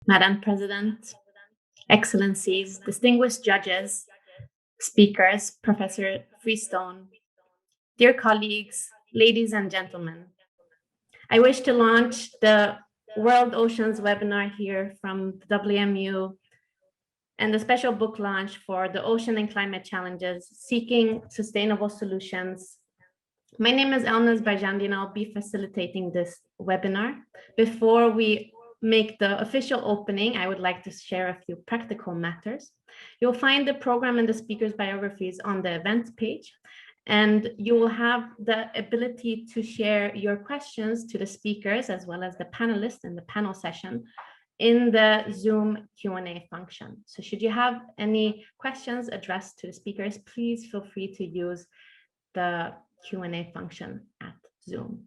Madam President, Excellencies, distinguished judges, speakers, Professor Freestone, dear colleagues, ladies and gentlemen. I wish to launch the World Oceans webinar here from the WMU and the special book launch for the Ocean and Climate Challenges, Seeking Sustainable Solutions. My name is Elnaz Bajandi and I'll be facilitating this webinar. Before we make the official opening, I would like to share a few practical matters. You'll find the program and the speakers' biographies on the events page, and you will have the ability to share your questions to the speakers as well as the panelists in the panel session in the Zoom Q&A function. So should you have any questions addressed to the speakers, please feel free to use the Q&A function at Zoom.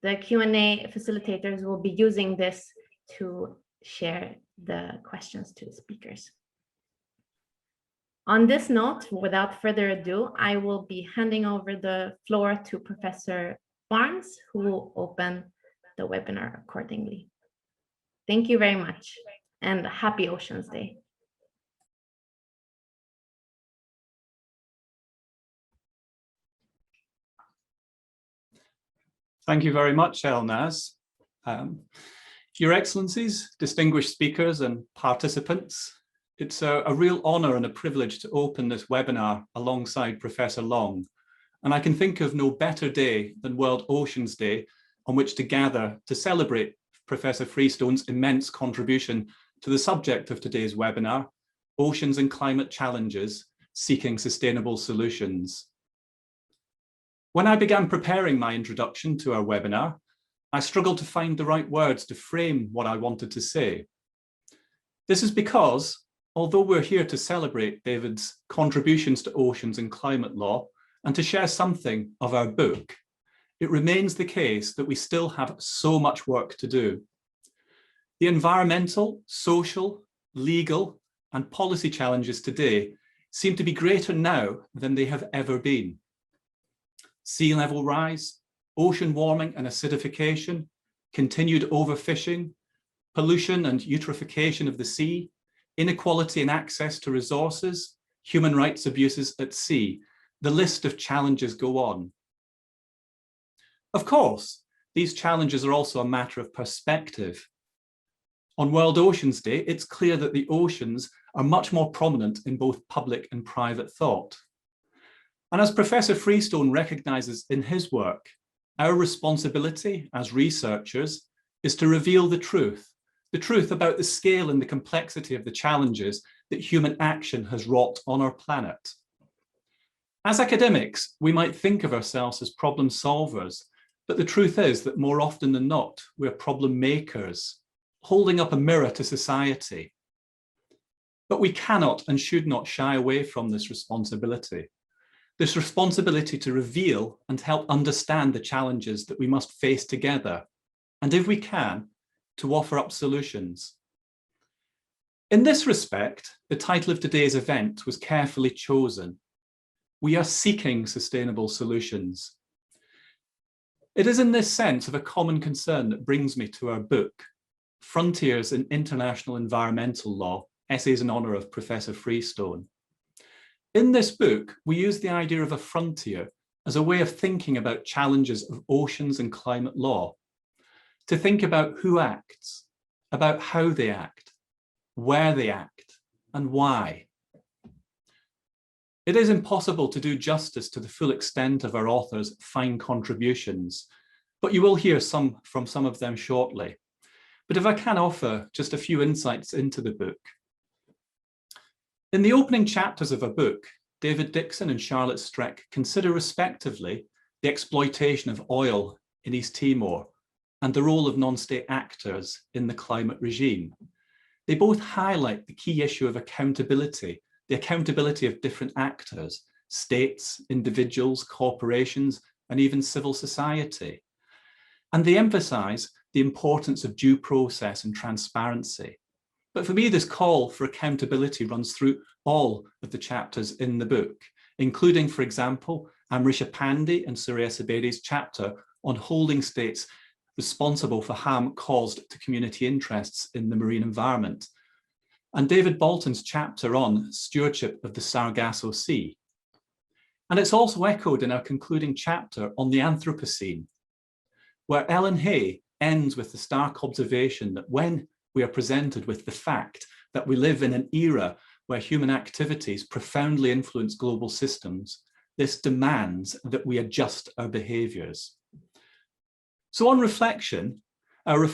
The Q&A facilitators will be using this to share the questions to the speakers. On this note, without further ado, I will be handing over the floor to Professor Barnes, who will open the webinar accordingly. Thank you very much, and happy Oceans Day. Thank you very much, Elnaz. Your Excellencies, distinguished speakers and participants, it's a real honor and a privilege to open this webinar alongside Professor Long. And I can think of no better day than World Oceans Day on which to gather to celebrate Professor Freestone's immense contribution to the subject of today's webinar, Oceans and Climate Challenges, Seeking Sustainable Solutions. When I began preparing my introduction to our webinar, I struggled to find the right words to frame what I wanted to say. This is because, although we're here to celebrate David's contributions to oceans and climate law and to share something of our book, it remains the case that we still have so much work to do. The environmental, social, legal, and policy challenges today seem to be greater now than they have ever been. Sea level rise, ocean warming and acidification, continued overfishing, pollution and eutrophication of the sea, inequality in access to resources, human rights abuses at sea. The list of challenges go on. Of course, these challenges are also a matter of perspective. On World Oceans Day, it's clear that the oceans are much more prominent in both public and private thought. And as Professor Freestone recognizes in his work, our responsibility as researchers is to reveal the truth about the scale and the complexity of the challenges that human action has wrought on our planet. As academics, we might think of ourselves as problem solvers, but the truth is that more often than not, we're problem makers, holding up a mirror to society. But we cannot and should not shy away from this responsibility to reveal and help understand the challenges that we must face together, and if we can, to offer up solutions. In this respect, the title of today's event was carefully chosen. We are seeking sustainable solutions. It is in this sense of a common concern that brings me to our book, Frontiers in International Environmental Law, Essays in Honour of Professor Freestone. In this book, we use the idea of a frontier as a way of thinking about challenges of oceans and climate law, to think about who acts, about how they act, where they act, and why. It is impossible to do justice to the full extent of our authors' fine contributions, but you will hear from some of them shortly. But if I can offer just a few insights into the book. In the opening chapters of our book, David Dixon and Charlotte Streck consider respectively the exploitation of oil in East Timor and the role of non-state actors in the climate regime. They both highlight the key issue of accountability, the accountability of different actors, states, individuals, corporations, and even civil society. And they emphasize the importance of due process and transparency. But for me, this call for accountability runs through all of the chapters in the book, including, for example, Amrisha Pandey and Surya Sabedi's chapter on holding states responsible for harm caused to community interests in the marine environment, and David Bolton's chapter on stewardship of the Sargasso Sea. And it's also echoed in our concluding chapter on the Anthropocene, where Ellen Hay ends with the stark observation that when we are presented with the fact that we live in an era where human activities profoundly influence global systems, this demands that we adjust our behaviours. So on reflection, our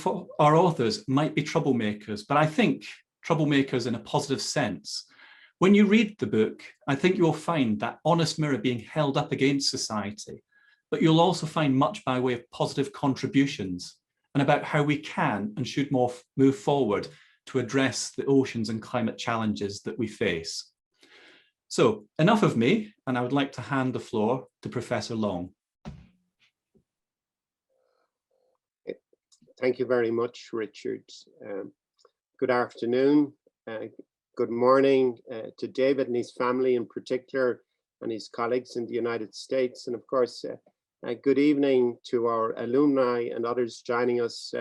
authors might be troublemakers, but I think troublemakers in a positive sense. When you read the book, I think you'll find that honest mirror being held up against society, but you'll also find much by way of positive contributions and about how we can and should move forward to address the oceans and climate challenges that we face. So enough of me, and I would like to hand the floor to Professor Long. Thank you very much, Richard. Good afternoon, good morning to David and his family in particular, and his colleagues in the United States, and of course, good evening to our alumni and others joining us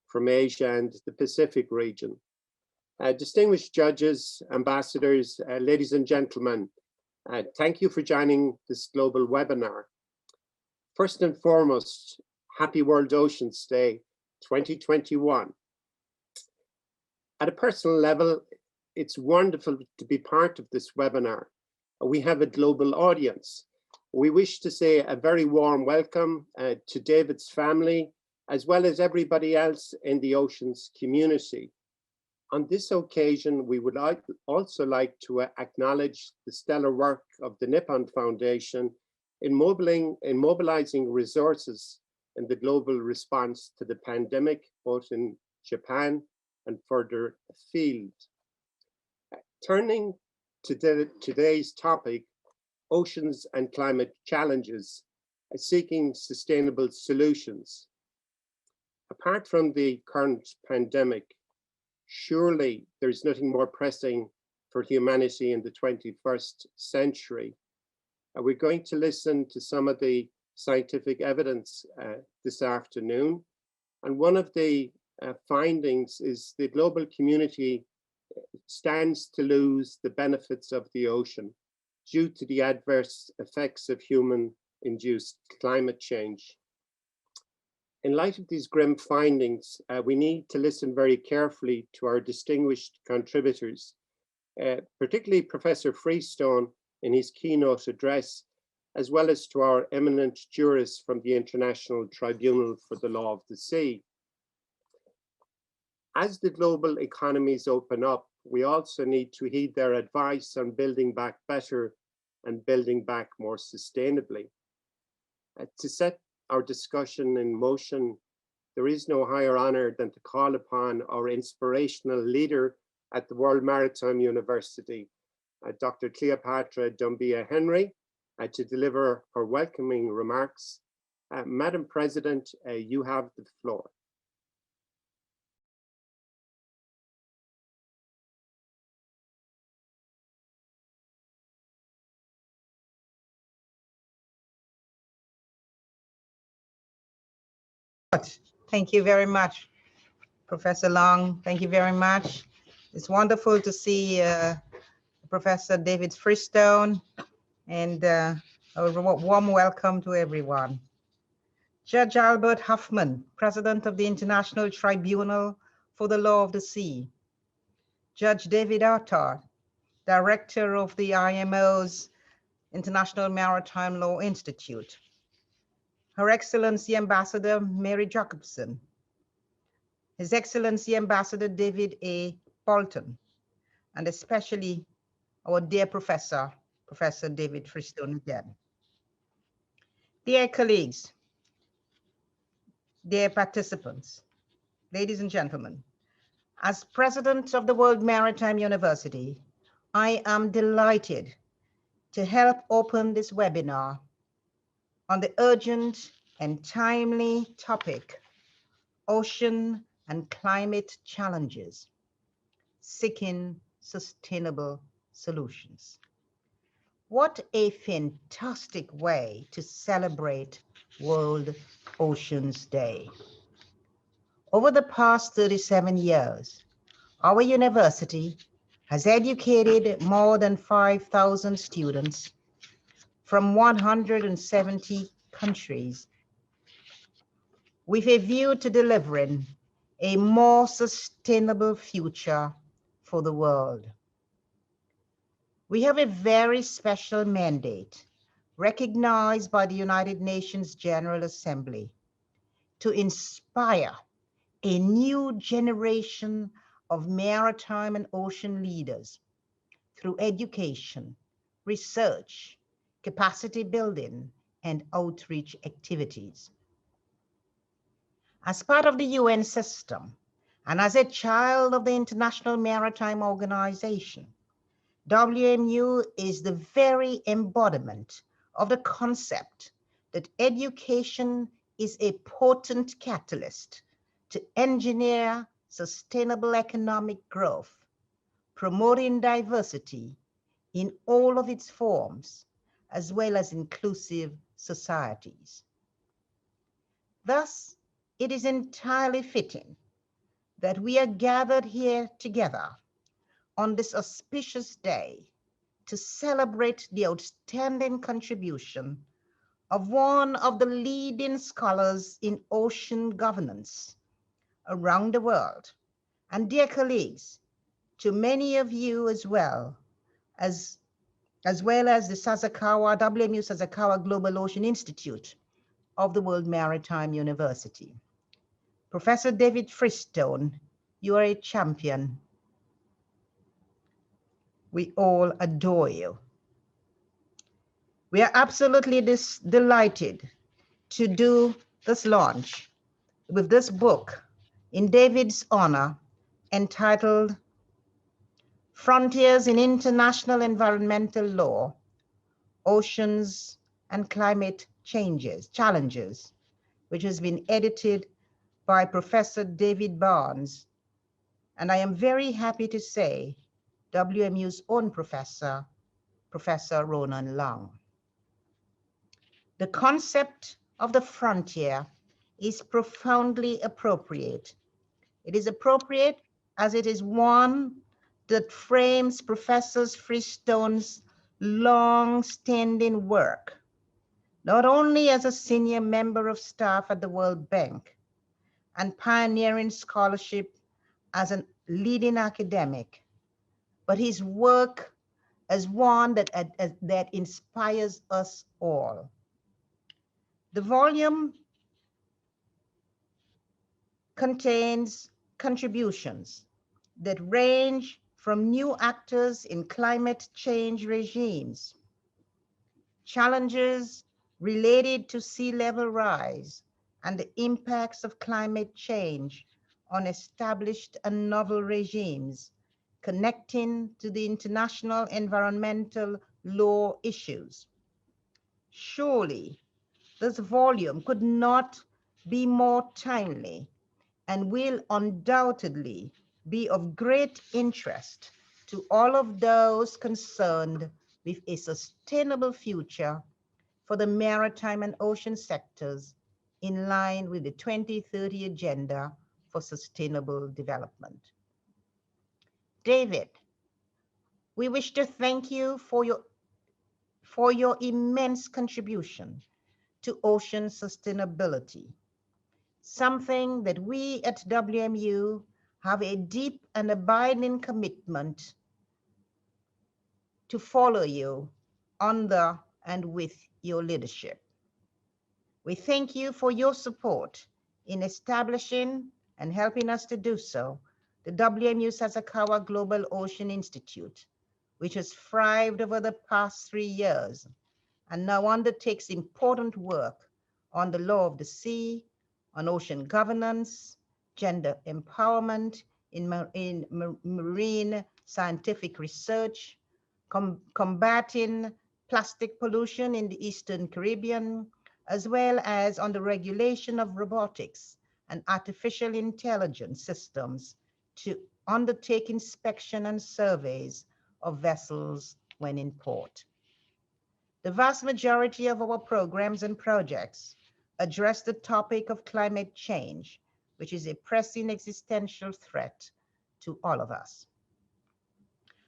from Asia and the Pacific region. Distinguished judges, ambassadors, ladies and gentlemen, thank you for joining this global webinar. First and foremost, happy World Oceans Day 2021. At a personal level, it's wonderful to be part of this webinar. We have a global audience. We wish to say a very warm welcome to David's family, as well as everybody else in the oceans community. On this occasion, we would also like to acknowledge the stellar work of the Nippon Foundation in mobilizing resources in the global response to the pandemic, both in Japan and further afield. Turning to today's topic, oceans and climate challenges, seeking sustainable solutions. Apart from the current pandemic, surely there's nothing more pressing for humanity in the 21st century. We're going to listen to some of the scientific evidence this afternoon. And one of the findings is the global community stands to lose the benefits of the ocean due to the adverse effects of human-induced climate change. In light of these grim findings, we need to listen very carefully to our distinguished contributors, particularly Professor Freestone in his keynote address, as well as to our eminent jurists from the International Tribunal for the Law of the Sea. As the global economies open up, we also need to heed their advice on building back better and building back more sustainably. To set our discussion in motion, there is no higher honor than to call upon our inspirational leader at the World Maritime University, Dr. Cleopatra Dumbia Henry, to deliver her welcoming remarks. Madam President, you have the floor. Thank you very much, Professor Long. Thank you very much. It's wonderful to see Professor David Freestone, and a warm welcome to everyone. Judge Albert Hoffman, President of the International Tribunal for the Law of the Sea. Judge David Arthur, Director of the IMO's International Maritime Law Institute. Her Excellency Ambassador Mary Jacobson, His Excellency Ambassador David A. Bolton, and especially our dear Professor David Freestone again. Dear colleagues, dear participants, ladies and gentlemen, as President of the World Maritime University, I am delighted to help open this webinar on the urgent and timely topic, ocean and climate challenges, seeking sustainable solutions. What a fantastic way to celebrate World Oceans Day. Over the past 37 years, our university has educated more than 5,000 students from 170 countries with a view to delivering a more sustainable future for the world. We have a very special mandate recognized by the United Nations General Assembly to inspire a new generation of maritime and ocean leaders through education, research, capacity building, and outreach activities. As part of the UN system, and as a child of the International Maritime Organization, WMU is the very embodiment of the concept that education is a potent catalyst to engineer sustainable economic growth, promoting diversity in all of its forms, as well as inclusive societies. Thus, it is entirely fitting that we are gathered here together on this auspicious day to celebrate the outstanding contribution of one of the leading scholars in ocean governance around the world, and dear colleagues, to many of you as well as the WMU Sasakawa Global Ocean Institute of the World Maritime University. Professor David Freestone, you are a champion. We all adore you. We are absolutely delighted to do this launch with this book in David's honor entitled Frontiers in International Environmental Law, Oceans and Climate Challenges, which has been edited by Professor David Barnes. And I am very happy to say WMU's own professor, Professor Ronan Long. The concept of the frontier is profoundly appropriate. It is appropriate as it is one that frames Professor Freestone's long-standing work, not only as a senior member of staff at the World Bank and pioneering scholarship as a leading academic, but his work as one that inspires us all. The volume contains contributions that range from new actors in climate change regimes, challenges related to sea level rise and the impacts of climate change on established and novel regimes, connecting to the international environmental law issues. Surely, this volume could not be more timely and will undoubtedly be of great interest to all of those concerned with a sustainable future for the maritime and ocean sectors in line with the 2030 Agenda for Sustainable Development. David, we wish to thank you for your immense contribution to ocean sustainability, something that we at WMU have a deep and abiding commitment to follow you under and with your leadership. We thank you for your support in establishing and helping us to do so the WMU Sasakawa Global Ocean Institute, which has thrived over the past 3 years and now undertakes important work on the law of the sea, on ocean governance, gender empowerment in marine scientific research, combating plastic pollution in the Eastern Caribbean, as well as on the regulation of robotics and artificial intelligence systems to undertake inspection and surveys of vessels when in port. The vast majority of our programs and projects address the topic of climate change which is a pressing existential threat to all of us.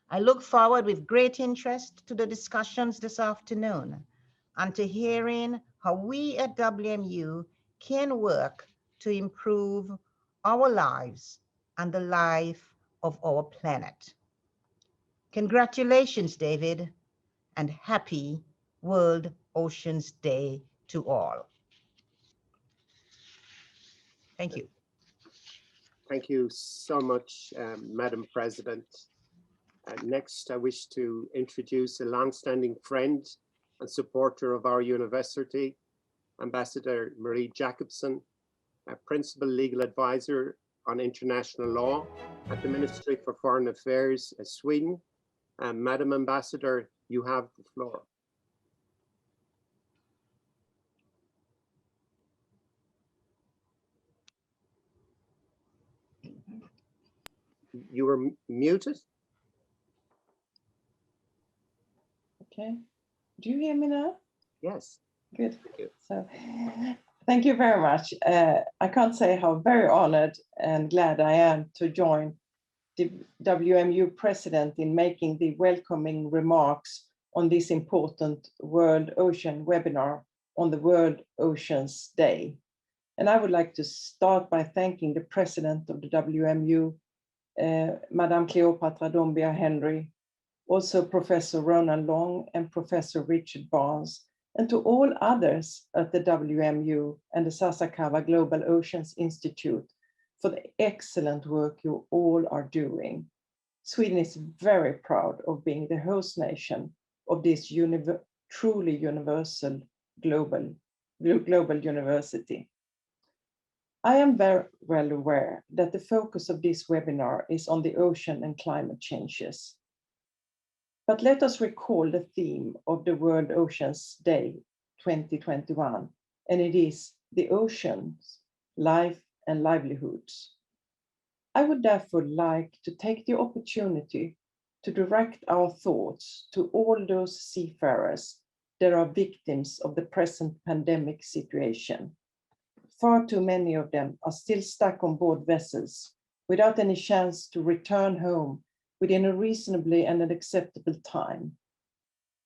I look forward with great interest to the discussions this afternoon and to hearing how we at WMU can work to improve our lives and the life of our planet. Congratulations, David, and happy World Oceans Day to all. Thank you. Thank you so much, Madam President. Next, I wish to introduce a long-standing friend and supporter of our university, Ambassador Marie Jacobson, a Principal Legal Advisor on International Law at the Ministry for Foreign Affairs of Sweden. Madam Ambassador, you have the floor. You were muted? Okay. Do you hear me now? Yes. Good. Thank you. So, thank you very much. I can't say how very honored and glad I am to join the WMU president in making the welcoming remarks on this important World Ocean webinar on the World Oceans Day. And I would like to start by thanking the president of the WMU, Madame Cleopatra Dombia Henry, also Professor Ronan Long and Professor Richard Barnes, and to all others at the WMU and the Sasakawa Global Oceans Institute for the excellent work you all are doing. Sweden is very proud of being the host nation of this truly universal global university. I am very well aware that the focus of this webinar is on the ocean and climate changes. But let us recall the theme of the World Oceans Day 2021, and it is the oceans, life and livelihoods. I would therefore like to take the opportunity to direct our thoughts to all those seafarers that are victims of the present pandemic situation. Far too many of them are still stuck on board vessels without any chance to return home within a reasonably and an acceptable time.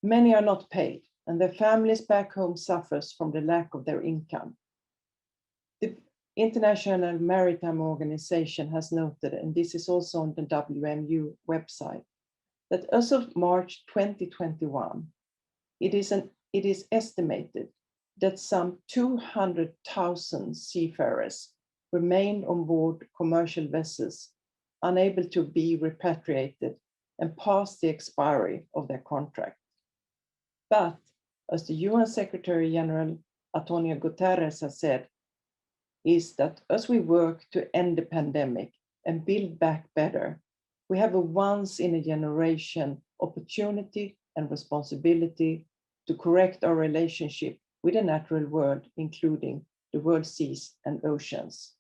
Many are not paid, and their families back home suffers from the lack of their income. The International Maritime Organization has noted, and this is also on the WMU website, that as of March 2021, it is estimated that some 200,000 seafarers remain on board commercial vessels, unable to be repatriated and past the expiry of their contract. But as the UN Secretary General Antonio Guterres has said, is that as we work to end the pandemic and build back better, we have a once in a generation opportunity and responsibility to correct our relationship with the natural world, including the world seas and oceans.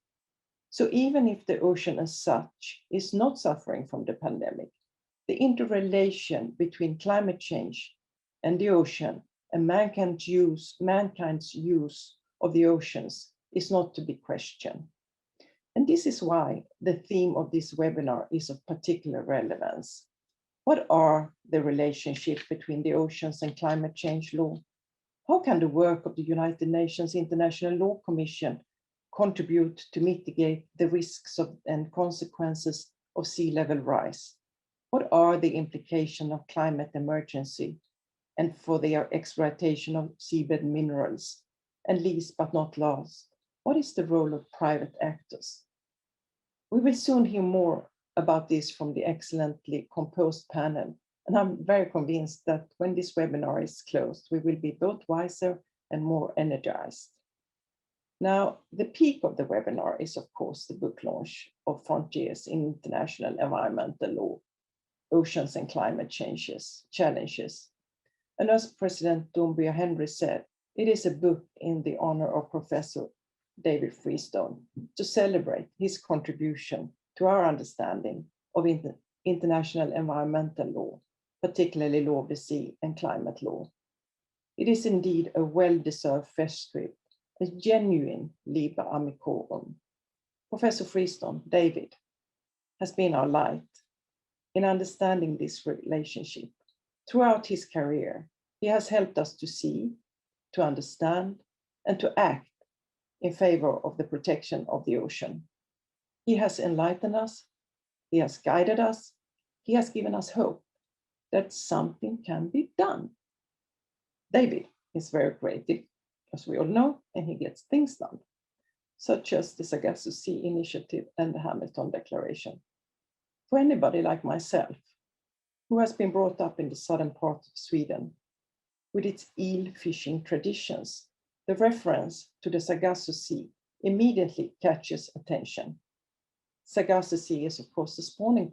So even if the ocean as such is not suffering from the pandemic, the interrelation between climate change and the ocean and mankind's use of the oceans is not to be questioned. And this is why the theme of this webinar is of particular relevance. What are the relationships between the oceans and climate change law? How can the work of the United Nations International Law Commission contribute to mitigate the risks and consequences of sea level rise? What are the implications of climate emergency and for their exploitation of seabed minerals? And least but not last, what is the role of private actors? We will soon hear more about this from the excellently composed panel, and I'm very convinced that when this webinar is closed, we will be both wiser and more energized. Now, the peak of the webinar is, of course, the book launch of Frontiers in International Environmental Law, Oceans and Climate Challenges. And as President Dombia Henry said, it is a book in the honor of Professor David Freestone to celebrate his contribution to our understanding of international environmental law, particularly law of the sea and climate law. It is indeed a well-deserved fellowship, a genuine Liber Amicorum. Professor Freestone, David, has been our light in understanding this relationship. Throughout his career, he has helped us to see, to understand, and to act in favor of the protection of the ocean. He has enlightened us, he has guided us, he has given us hope that something can be done. David is very creative, as we all know, and he gets things done, such as the Sargassum Sea Initiative and the Hamilton Declaration. For anybody like myself, who has been brought up in the southern part of Sweden, with its eel fishing traditions, the reference to the Sargassum Sea immediately catches attention. Sargassum Sea is, of course, the spawning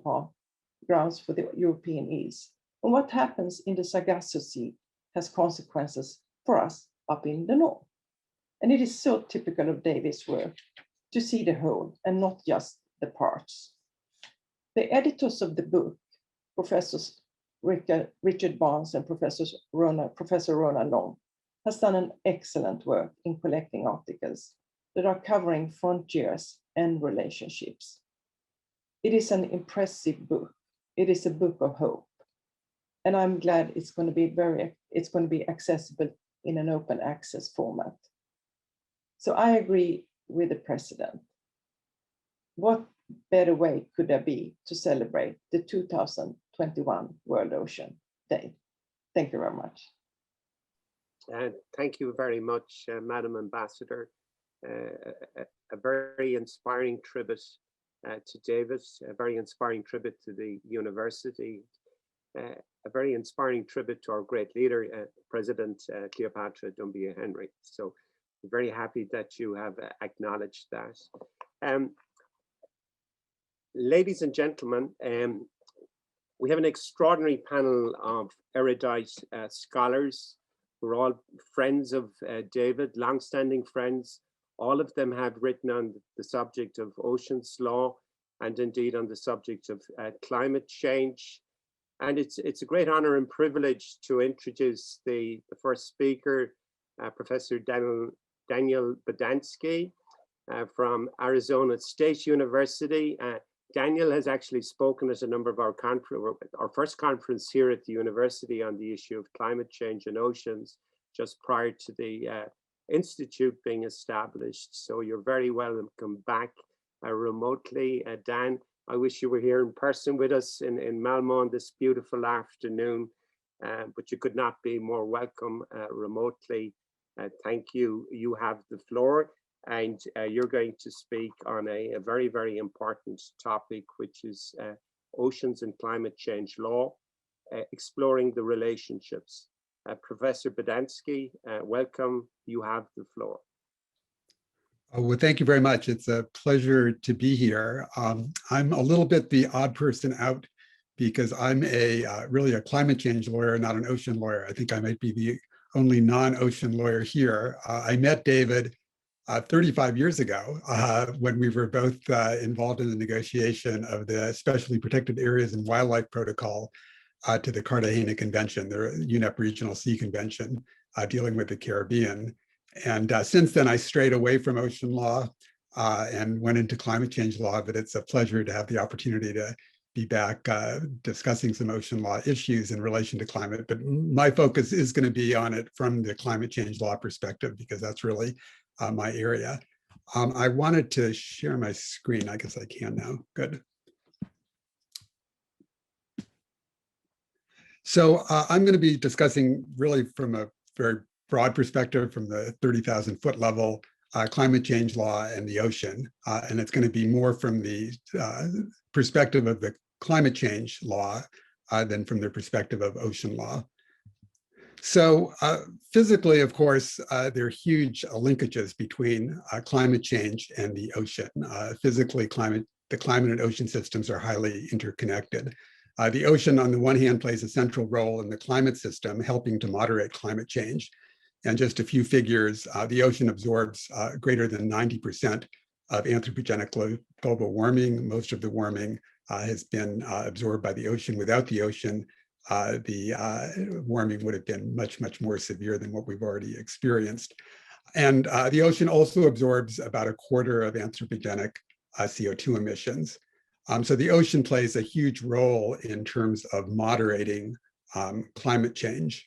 grounds for the European eels. And what happens in the Sargassum Sea has consequences for us up in the north. And it is so typical of David's work to see the whole and not just the parts. The editors of the book, Professors Richard Barnes and Professor Rona Long, has done an excellent work in collecting articles that are covering frontiers and relationships. It is an impressive book. It is a book of hope. And I'm glad it's going to be accessible in an open access format. So I agree with the president. What better way could there be to celebrate the 2021 World Ocean Day? Thank you very much. Thank you very much, Madam Ambassador. A very inspiring tribute to David, a very inspiring tribute to the university, a very inspiring tribute to our great leader, President Cleopatra Doumbia Henry. So I'm very happy that you have acknowledged that. Ladies and gentlemen, we have an extraordinary panel of erudite scholars who are all friends of David, long-standing friends. All of them have written on the subject of oceans law and indeed on the subject of climate change. And it's a great honor and privilege to introduce the first speaker, Professor Daniel Badansky from Arizona State University. Daniel has actually spoken at a number of our first conference here at the university on the issue of climate change and oceans just prior to the institute being established. So you're very welcome back remotely. Dan, I wish you were here in person with us in Malmö on this beautiful afternoon, but you could not be more welcome remotely. Thank you. You have the floor. And you're going to speak on a very, very important topic, which is oceans and climate change law, exploring the relationships. Professor Badansky, welcome. You have the floor. Oh, well, thank you very much. It's a pleasure to be here. I'm a little bit the odd person out because I'm really a climate change lawyer, not an ocean lawyer. I think I might be the only non-ocean lawyer here. I met David 35 years ago, when we were both involved in the negotiation of the Specially Protected Areas and Wildlife Protocol to the Cartagena Convention, the UNEP Regional Sea Convention, dealing with the Caribbean. And since then, I strayed away from ocean law and went into climate change law, but it's a pleasure to have the opportunity to be back discussing some ocean law issues in relation to climate. But my focus is going to be on it from the climate change law perspective, because that's really my area. I wanted to share my screen. I guess I can now. Good. So I'm going to be discussing really from a very broad perspective from the 30,000 foot level, climate change law and the ocean. And it's going to be more from the perspective of the climate change law than from the perspective of ocean law. So physically, of course, there are huge linkages between climate change and the ocean. Physically, the climate and ocean systems are highly interconnected. The ocean, on the one hand, plays a central role in the climate system, helping to moderate climate change. And just a few figures, the ocean absorbs greater than 90% of anthropogenic global warming. Most of the warming has been absorbed by the ocean. Without the ocean, the warming would have been much, much more severe than what we've already experienced. And the ocean also absorbs about a quarter of anthropogenic CO2 emissions. So the ocean plays a huge role in terms of moderating climate change.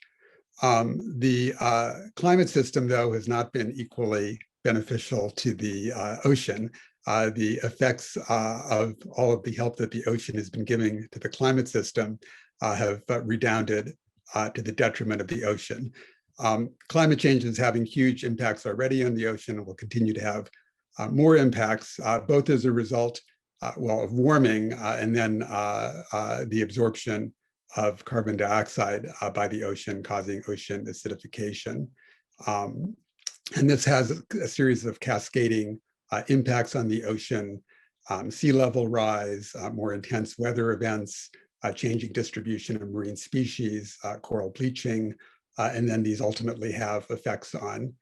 The climate system, though, has not been equally beneficial to the ocean. The effects of all of the help that the ocean has been giving to the climate system have redounded to the detriment of the ocean. Climate change is having huge impacts already on the ocean and will continue to have more impacts, both as a result of warming and then the absorption of carbon dioxide by the ocean, causing ocean acidification. And this has a series of cascading impacts on the ocean: sea level rise, more intense weather events, changing distribution of marine species, coral bleaching, and then these ultimately have effects on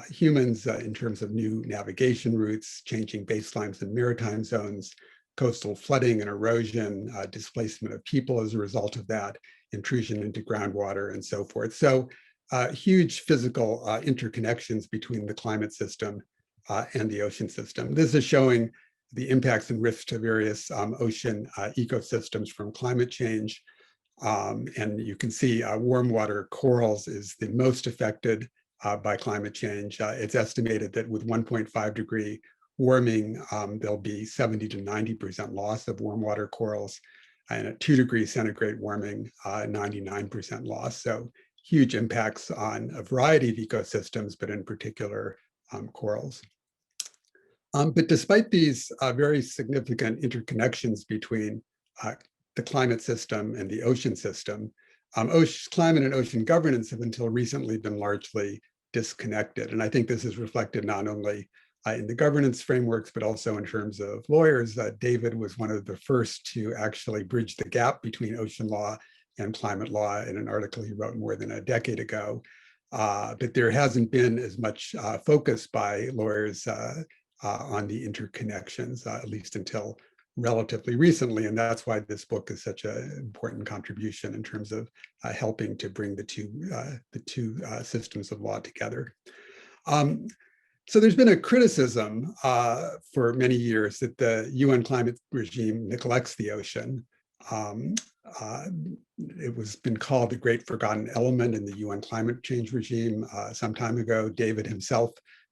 humans in terms of new navigation routes, changing baselines in maritime zones, coastal flooding and erosion, displacement of people as a result of that, intrusion into groundwater, and so forth. So huge physical interconnections between the climate system and the ocean system. This is showing the impacts and risks to various ocean ecosystems from climate change. And you can see warm water corals is the most affected by climate change. It's estimated that with 1.5 degree warming, there'll be 70 to 90% loss of warm water corals, and at 2 degrees centigrade warming, 99% loss. So huge impacts on a variety of ecosystems, but in particular corals. But despite these very significant interconnections between the climate system and the ocean system, climate and ocean governance have until recently been largely disconnected. And I think this is reflected not only in the governance frameworks, but also in terms of lawyers. David was one of the first to actually bridge the gap between ocean law and climate law in an article he wrote more than a decade ago. But there hasn't been as much focus by lawyers on the interconnections, at least until relatively recently. And that's why this book is such an important contribution in terms of helping to bring the two systems of law together. So there's been a criticism for many years that the UN climate regime neglects the ocean. It was been called the great forgotten element in the UN climate change regime some time ago. David himself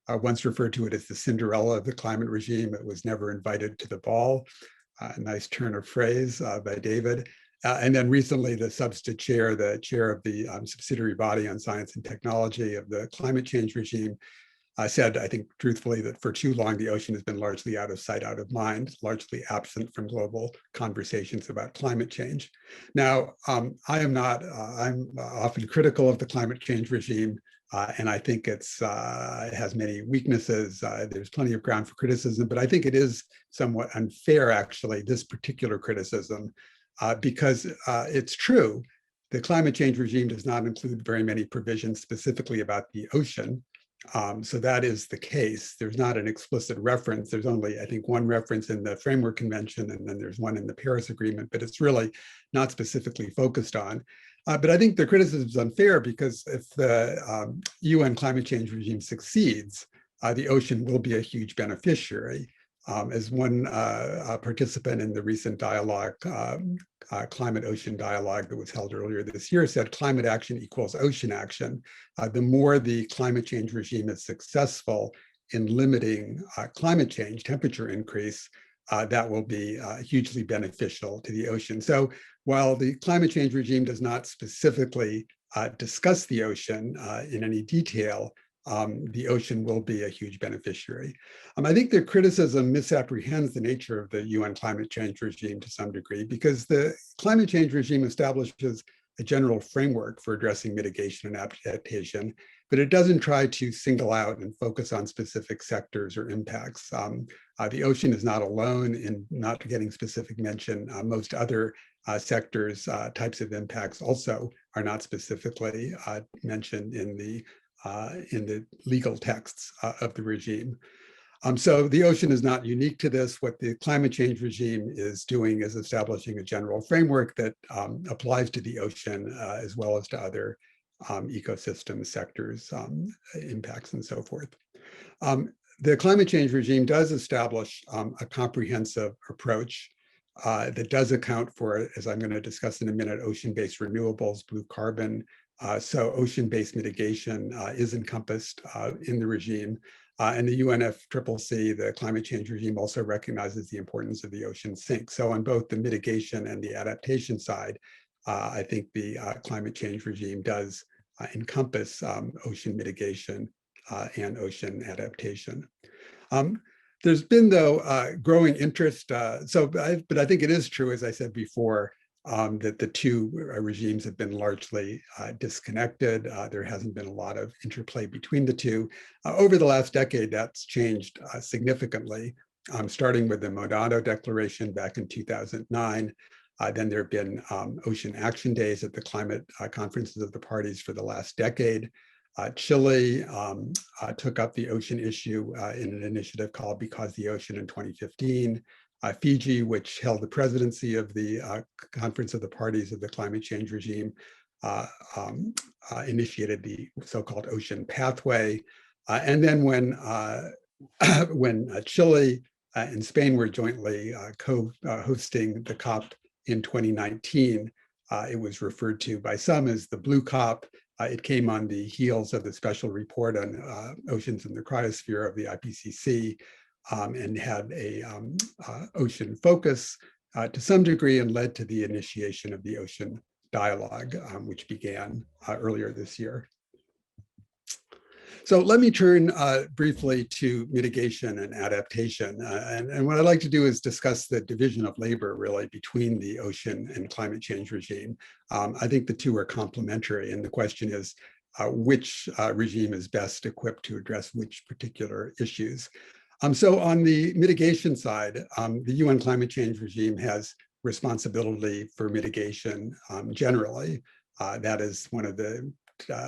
once referred to it as the Cinderella of the climate regime. It was never invited to the ball. A nice turn of phrase by David. And then recently, the substitute chair, the chair of the subsidiary body on science and technology of the climate change regime, said, I think truthfully, that for too long, the ocean has been largely out of sight, out of mind, largely absent from global conversations about climate change. Now, I'm often critical of the climate change regime, and I think it has many weaknesses. There's plenty of ground for criticism, but I think it is somewhat unfair, actually, this particular criticism, because it's true, the climate change regime does not include very many provisions specifically about the ocean. So that is the case. There's not an explicit reference. There's only, I think, one reference in the Framework Convention, and then there's one in the Paris Agreement, but it's really not specifically focused on. But I think the criticism is unfair because if the UN climate change regime succeeds, the ocean will be a huge beneficiary. As one participant in the recent dialogue, climate ocean dialogue that was held earlier this year said, climate action equals ocean action. The more the climate change regime is successful in limiting climate change, temperature increase, that will be hugely beneficial to the ocean. So while the climate change regime does not specifically discuss the ocean in any detail, the ocean will be a huge beneficiary. I think the criticism misapprehends the nature of the UN climate change regime to some degree, because the climate change regime establishes a general framework for addressing mitigation and adaptation, but it doesn't try to single out and focus on specific sectors or impacts. The ocean is not alone in not getting specific mention. Most other sectors, types of impacts also are not specifically mentioned in the legal texts of the regime. So the ocean is not unique to this. What the climate change regime is doing is establishing a general framework that applies to the ocean as well as to other ecosystem sectors, impacts, and so forth. the climate change regime does establish a comprehensive approach that does account for, as I'm going to discuss in a minute, ocean-based renewables, blue carbon. So ocean-based mitigation is encompassed in the regime. And the UNFCCC, the climate change regime, also recognizes the importance of the ocean sink. So on both the mitigation and the adaptation side, I think the climate change regime does encompass ocean mitigation and ocean adaptation. There's been, though, growing interest. But I think it is true, as I said before, that the two regimes have been largely disconnected. There hasn't been a lot of interplay between the two. Over the last decade, that's changed significantly, starting with the Modano Declaration back in 2009. Then there have been Ocean Action Days at the climate conferences of the parties for the last decade. Chile took up the ocean issue in an initiative called Because the Ocean in 2015. Fiji, which held the presidency of the Conference of the Parties of the Climate Change Regime, initiated the so-called Ocean Pathway. And then when Chile and Spain were jointly co-hosting the COP in 2019, it was referred to by some as the Blue COP. It came on the heels of the special report on oceans in the cryosphere of the IPCC, and had a ocean focus to some degree, and led to the initiation of the Ocean Dialogue, which began earlier this year. So let me turn briefly to mitigation and adaptation. And what I'd like to do is discuss the division of labor really between the ocean and climate change regime. I think the two are complementary, and the question is which regime is best equipped to address which particular issues. So on the mitigation side, the UN climate change regime has responsibility for mitigation generally. That is one of the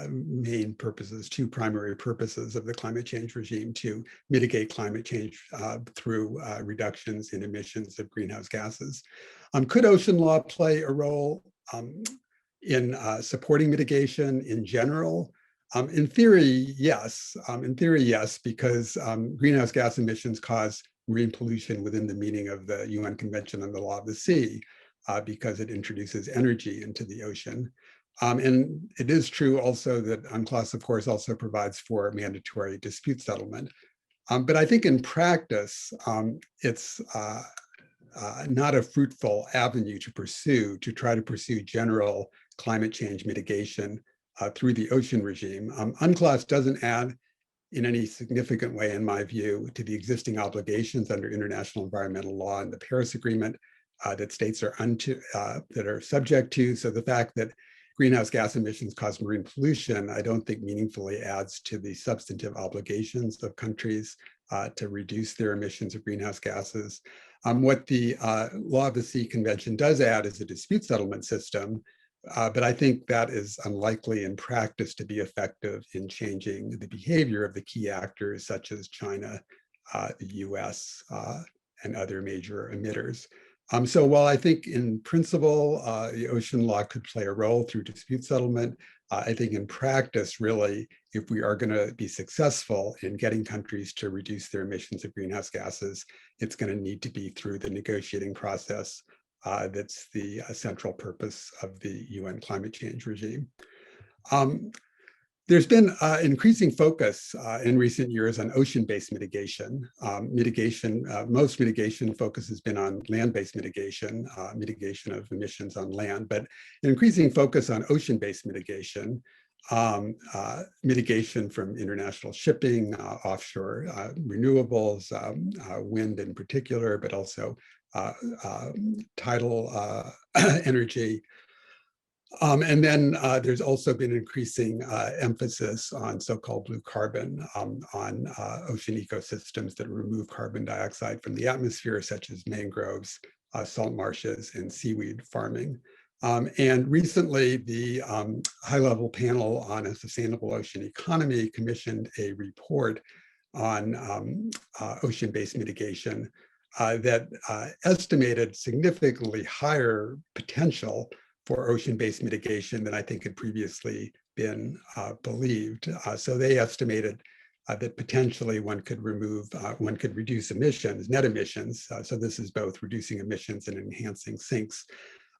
main purposes, two primary purposes of the climate change regime, to mitigate climate change through reductions in emissions of greenhouse gases. Could ocean law play a role in supporting mitigation in general? In theory, yes. Because greenhouse gas emissions cause marine pollution within the meaning of the UN Convention on the Law of the Sea, because it introduces energy into the ocean. And it is true also that UNCLOS, of course, also provides for mandatory dispute settlement. But I think in practice, it's not a fruitful avenue to try to pursue general climate change mitigation through the ocean regime. UNCLOS doesn't add in any significant way, in my view, to the existing obligations under international environmental law and the Paris Agreement that states are subject to. So the fact that greenhouse gas emissions cause marine pollution, I don't think meaningfully adds to the substantive obligations of countries to reduce their emissions of greenhouse gases. What the Law of the Sea Convention does add is a dispute settlement system, but I think that is unlikely in practice to be effective in changing the behavior of the key actors such as China, the US, and other major emitters. So while I think in principle, the ocean law could play a role through dispute settlement, I think in practice, really, if we are going to be successful in getting countries to reduce their emissions of greenhouse gases, it's going to need to be through the negotiating process. That's the central purpose of the UN climate change regime. There's been increasing focus in recent years on ocean-based mitigation. Most mitigation focus has been on land-based mitigation, mitigation of emissions on land, but an increasing focus on ocean-based mitigation, mitigation from international shipping, offshore renewables, wind in particular, but also tidal energy. And then there's also been increasing emphasis on so-called blue carbon, on ocean ecosystems that remove carbon dioxide from the atmosphere, such as mangroves, salt marshes, and seaweed farming. And recently, the high-level panel on a sustainable ocean economy commissioned a report on ocean-based mitigation that estimated significantly higher potential for ocean-based mitigation than I think had previously been believed. So they estimated that potentially one could reduce emissions, net emissions. So this is both reducing emissions and enhancing sinks.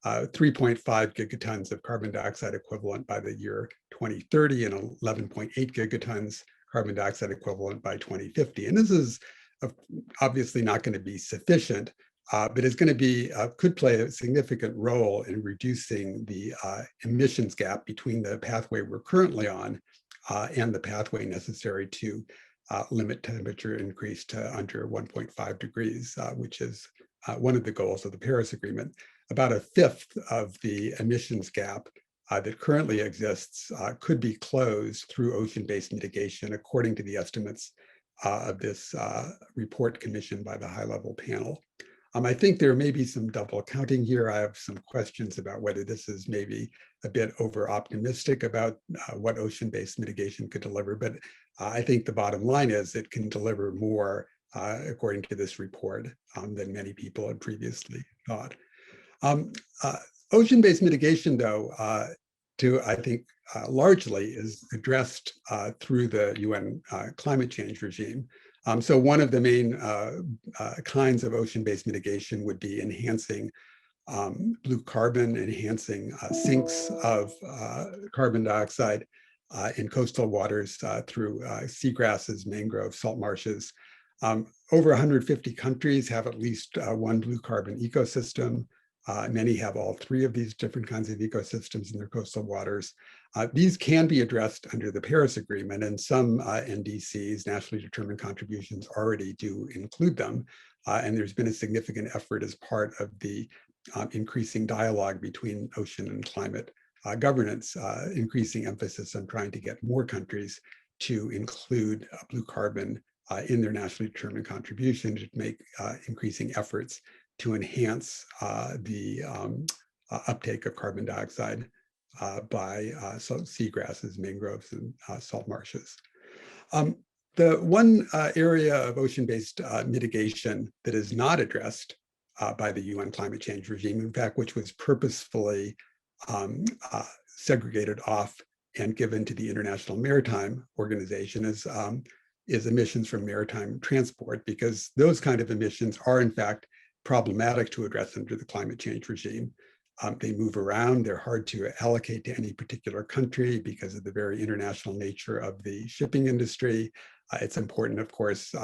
3.5 gigatons of carbon dioxide equivalent by the year 2030 and 11.8 gigatons carbon dioxide equivalent by 2050. And this is obviously not going to be sufficient, but it's going to be, could play a significant role in reducing the emissions gap between the pathway we're currently on and the pathway necessary to limit temperature increase to under 1.5 degrees, which is one of the goals of the Paris Agreement. About a fifth of the emissions gap that currently exists could be closed through ocean-based mitigation, according to the estimates of this report commissioned by the high-level panel. I think there may be some double accounting here. I have some questions about whether this is maybe a bit over-optimistic about what ocean-based mitigation could deliver, but I think the bottom line is it can deliver more, according to this report, than many people had previously thought. Ocean-based mitigation, though, I think largely is addressed through the UN climate change regime. So one of the main kinds of ocean-based mitigation would be enhancing blue carbon, enhancing sinks of carbon dioxide in coastal waters through seagrasses, mangroves, salt marshes. Over 150 countries have at least one blue carbon ecosystem. Many have all three of these different kinds of ecosystems in their coastal waters. These can be addressed under the Paris Agreement, and some NDCs, nationally determined contributions, already do include them. And there's been a significant effort as part of the increasing dialogue between ocean and climate governance, increasing emphasis on trying to get more countries to include blue carbon in their nationally determined contribution, to make increasing efforts to enhance the uptake of carbon dioxide by seagrasses, mangroves, and salt marshes. The one area of ocean-based mitigation that is not addressed by the UN climate change regime, in fact, which was purposefully segregated off and given to the International Maritime Organization, is emissions from maritime transport, because those kind of emissions are, in fact, problematic to address under the climate change regime. They move around, they're hard to allocate to any particular country because of the very international nature of the shipping industry. It's important, of course, in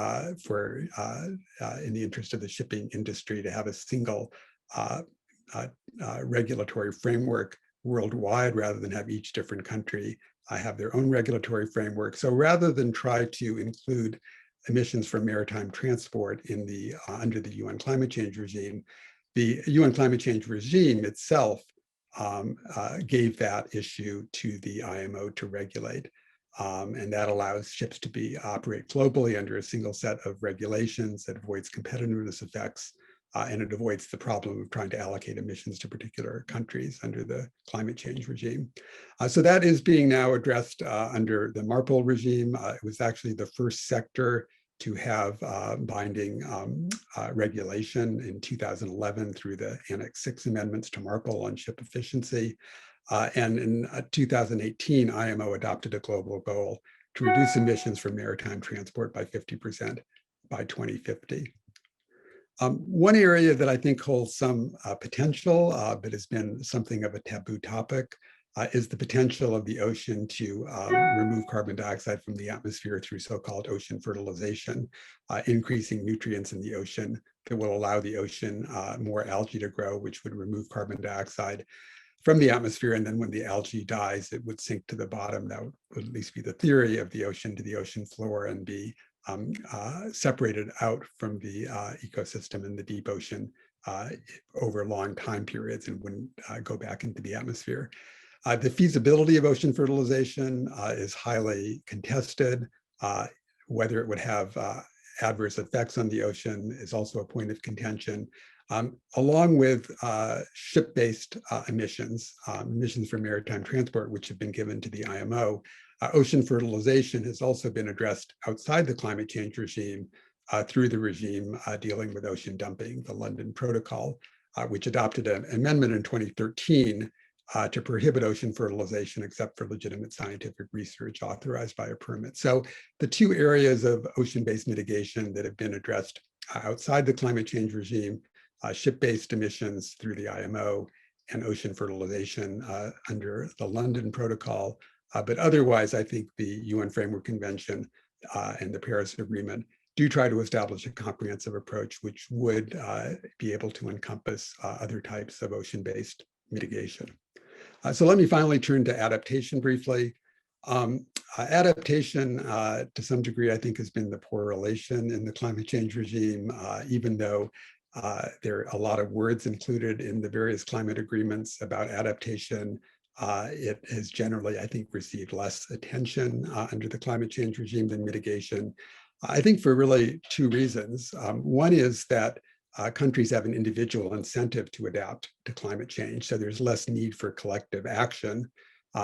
the interest of the shipping industry, to have a single regulatory framework worldwide, rather than have each different country have their own regulatory framework. So rather than try to include emissions from maritime transport in the under the UN climate change regime, the UN climate change regime itself gave that issue to the IMO to regulate. And that allows ships to operate globally under a single set of regulations that avoids competitiveness effects, and it avoids the problem of trying to allocate emissions to particular countries under the climate change regime. So that is being now addressed under the MARPOL regime. It was actually the first sector to have binding regulation in 2011 through the Annex 6 amendments to MARPOL on ship efficiency. And in 2018, IMO adopted a global goal to reduce emissions from maritime transport by 50% by 2050. One area that I think holds some potential, but has been something of a taboo topic, is the potential of the ocean to remove carbon dioxide from the atmosphere through so-called ocean fertilization, increasing nutrients in the ocean that will allow the ocean more algae to grow, which would remove carbon dioxide from the atmosphere. And then when the algae dies, it would sink to the bottom. That would at least be the theory of the ocean, to the ocean floor, and be separated out from the ecosystem in the deep ocean over long time periods, and wouldn't go back into the atmosphere. The feasibility of ocean fertilization is highly contested. Whether it would have adverse effects on the ocean is also a point of contention. Along with ship-based emissions, emissions from maritime transport, which have been given to the IMO, ocean fertilization has also been addressed outside the climate change regime through the regime dealing with ocean dumping, the London Protocol, which adopted an amendment in 2013 to prohibit ocean fertilization except for legitimate scientific research authorized by a permit. So the two areas of ocean-based mitigation that have been addressed outside the climate change regime, ship-based emissions through the IMO, and ocean fertilization under the London Protocol. But otherwise, I think the UN Framework Convention and the Paris Agreement do try to establish a comprehensive approach which would be able to encompass other types of ocean-based mitigation. So let me finally turn to adaptation briefly. Adaptation, to some degree, I think has been the poor relation in the climate change regime, even though there are a lot of words included in the various climate agreements about adaptation. It has generally, I think, received less attention under the climate change regime than mitigation. I think for really two reasons. One is that countries have an individual incentive to adapt to climate change, so there's less need for collective action.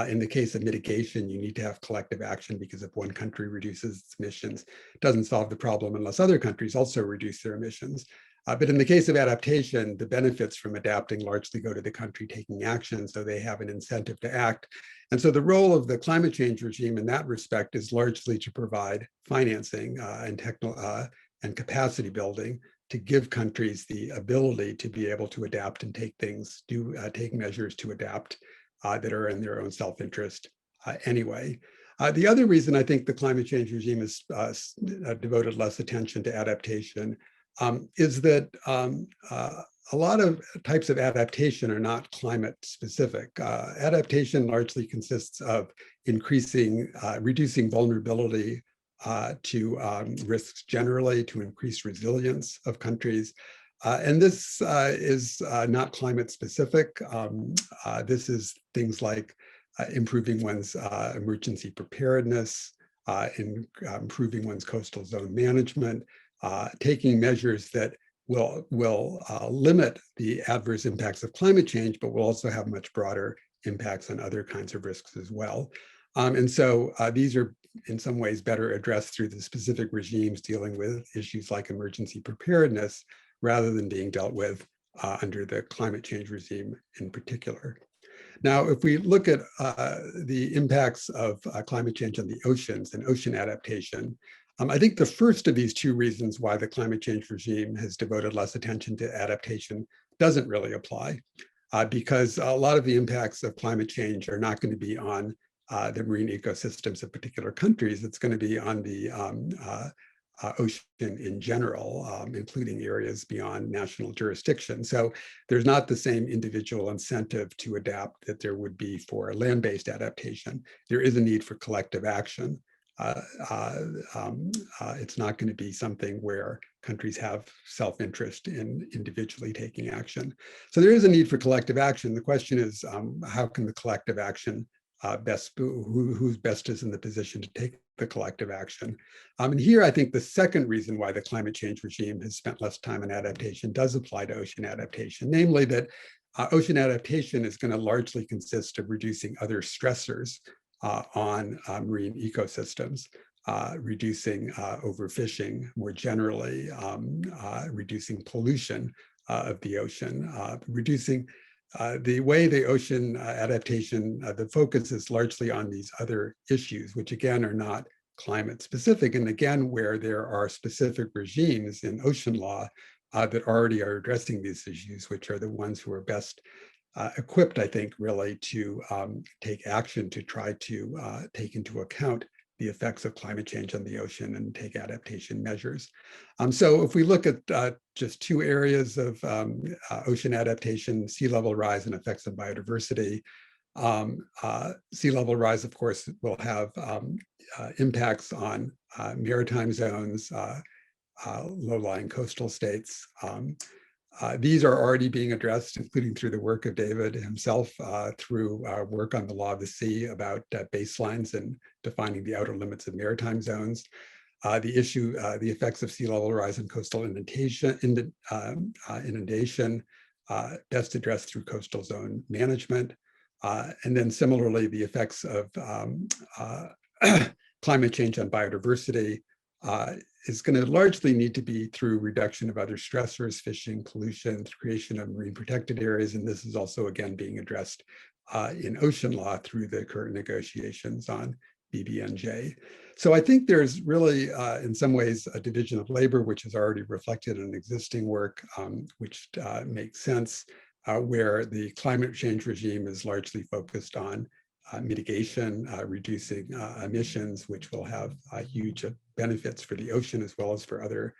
In the case of mitigation, you need to have collective action because if one country reduces its emissions, it doesn't solve the problem unless other countries also reduce their emissions. But in the case of adaptation, the benefits from adapting largely go to the country taking action, so they have an incentive to act. And so the role of the climate change regime in that respect is largely to provide financing and capacity building to give countries the ability to be able to adapt and take measures to adapt that are in their own self-interest anyway. The other reason I think the climate change regime has devoted less attention to adaptation is that a lot of types of adaptation are not climate specific. Adaptation largely consists of reducing vulnerability to risks generally, to increase resilience of countries. And this is not climate specific. This is things like improving one's emergency preparedness, improving one's coastal zone management, taking measures that will limit the adverse impacts of climate change, but will also have much broader impacts on other kinds of risks as well. And so these are in some ways better addressed through the specific regimes dealing with issues like emergency preparedness rather than being dealt with under the climate change regime in particular. Now, if we look at the impacts of climate change on the oceans and ocean adaptation, I think the first of these two reasons why the climate change regime has devoted less attention to adaptation doesn't really apply, because a lot of the impacts of climate change are not going to be on the marine ecosystems of particular countries. It's going to be on the ocean in general, including areas beyond national jurisdiction. So there's not the same individual incentive to adapt that there would be for land-based adaptation. There is a need for collective action. It's not going to be something where countries have self-interest in individually taking action. So there is a need for collective action. The question is, how can the collective action who's best is in the position to take the collective action. And here, I think the second reason why the climate change regime has spent less time on adaptation does apply to ocean adaptation, namely that ocean adaptation is going to largely consist of reducing other stressors on marine ecosystems, reducing overfishing more generally, reducing pollution of the ocean, reducing the way the ocean adaptation, the focus is largely on these other issues, which again are not climate specific. And again, where there are specific regimes in ocean law that already are addressing these issues, which are the ones who are best equipped, I think, really to take action to try to take into account the effects of climate change on the ocean and take adaptation measures. So if we look at just two areas of ocean adaptation, sea level rise and effects on biodiversity, sea level rise, of course, will have impacts on maritime zones, low-lying coastal states. These are already being addressed, including through the work of David himself, through work on the law of the sea about baselines and defining the outer limits of maritime zones. The effects of sea level rise and coastal inundation, best addressed through coastal zone management. And then similarly, the effects of climate change on biodiversity is going to largely need to be through reduction of other stressors, fishing, pollution, the creation of marine protected areas. And this is also, again, being addressed in ocean law through the current negotiations on BBNJ. So I think there's really, in some ways, a division of labor, which is already reflected in existing work, which makes sense, where the climate change regime is largely focused on mitigation, reducing emissions, which will have huge benefits for the ocean as well as for other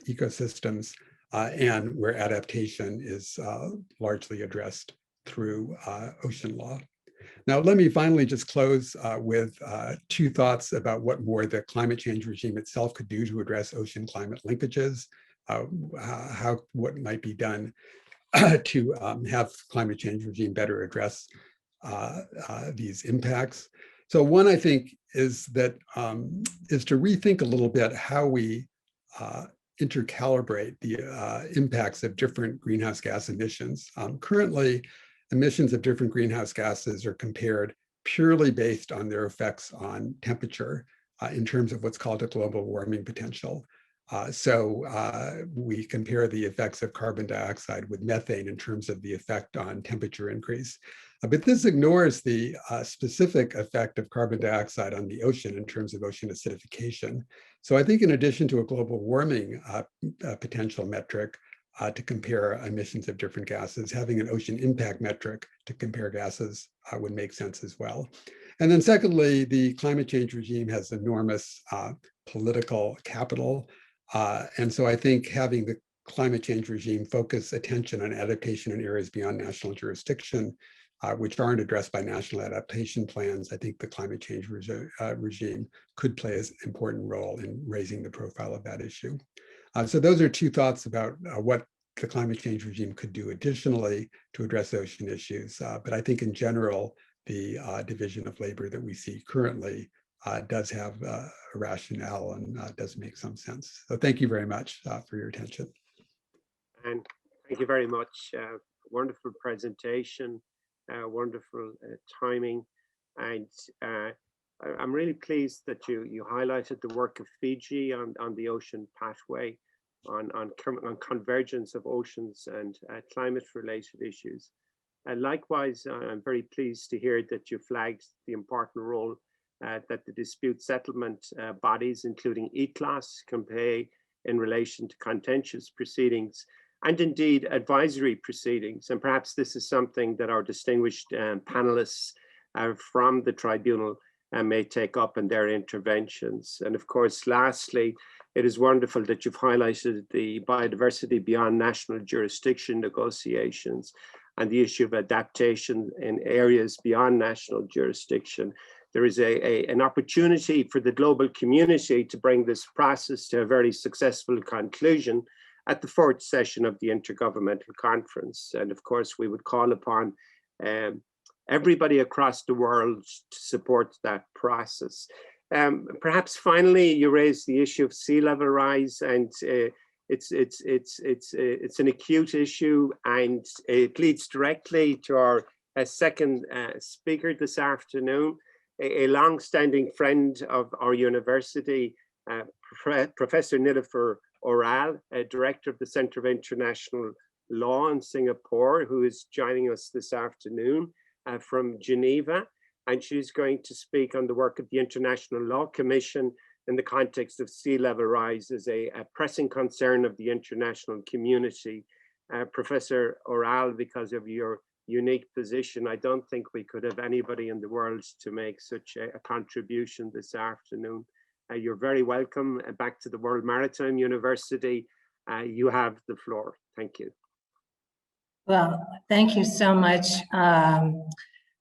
ecosystems, and where adaptation is largely addressed through ocean law. Now, let me finally just close with two thoughts about what more the climate change regime itself could do to address ocean climate linkages, what might be done to have climate change regime better address these impacts. So one, I think, is to rethink a little bit how we intercalibrate the impacts of different greenhouse gas emissions. Currently, emissions of different greenhouse gases are compared purely based on their effects on temperature in terms of what's called a global warming potential. So we compare the effects of carbon dioxide with methane in terms of the effect on temperature increase. But this ignores the specific effect of carbon dioxide on the ocean in terms of ocean acidification. So I think in addition to a global warming potential metric to compare emissions of different gases, having an ocean impact metric to compare gases would make sense as well. And then secondly, the climate change regime has enormous political capital. And so I think having the climate change regime focus attention on adaptation in areas beyond national jurisdiction, which aren't addressed by national adaptation plans, I think the climate change regime could play an important role in raising the profile of that issue. So those are two thoughts about what the climate change regime could do additionally to address ocean issues. But I think in general, the division of labor that we see currently does have a rationale and does make some sense. So thank you very much for your attention. And thank you very much. Wonderful presentation, wonderful timing. And I'm really pleased that you highlighted the work of Fiji on the ocean pathway, on convergence of oceans and climate-related issues. Likewise, I'm very pleased to hear that you flagged the important role that the dispute settlement bodies, including ECLAS, can play in relation to contentious proceedings and indeed advisory proceedings. And perhaps this is something that our distinguished panelists from the tribunal may take up in their interventions. And of course, lastly, it is wonderful that you've highlighted the biodiversity beyond national jurisdiction negotiations and the issue of adaptation in areas beyond national jurisdiction. There is an opportunity for the global community to bring this process to a very successful conclusion at the fourth session of the Intergovernmental Conference. And of course, we would call upon everybody across the world to support that process. Perhaps finally, you raised the issue of sea level rise, and it's an acute issue, and it leads directly to our second speaker this afternoon, a long-standing friend of our university, Professor Nilofer Oral, Director of the Center of International Law in Singapore, who is joining us this afternoon from Geneva. And she's going to speak on the work of the International Law Commission in the context of sea level rise as a pressing concern of the international community. Professor Oral, because of your unique position, I don't think we could have anybody in the world to make such a contribution this afternoon. You're very welcome back to the World Maritime University. You have the floor. Thank you. Well, thank you so much,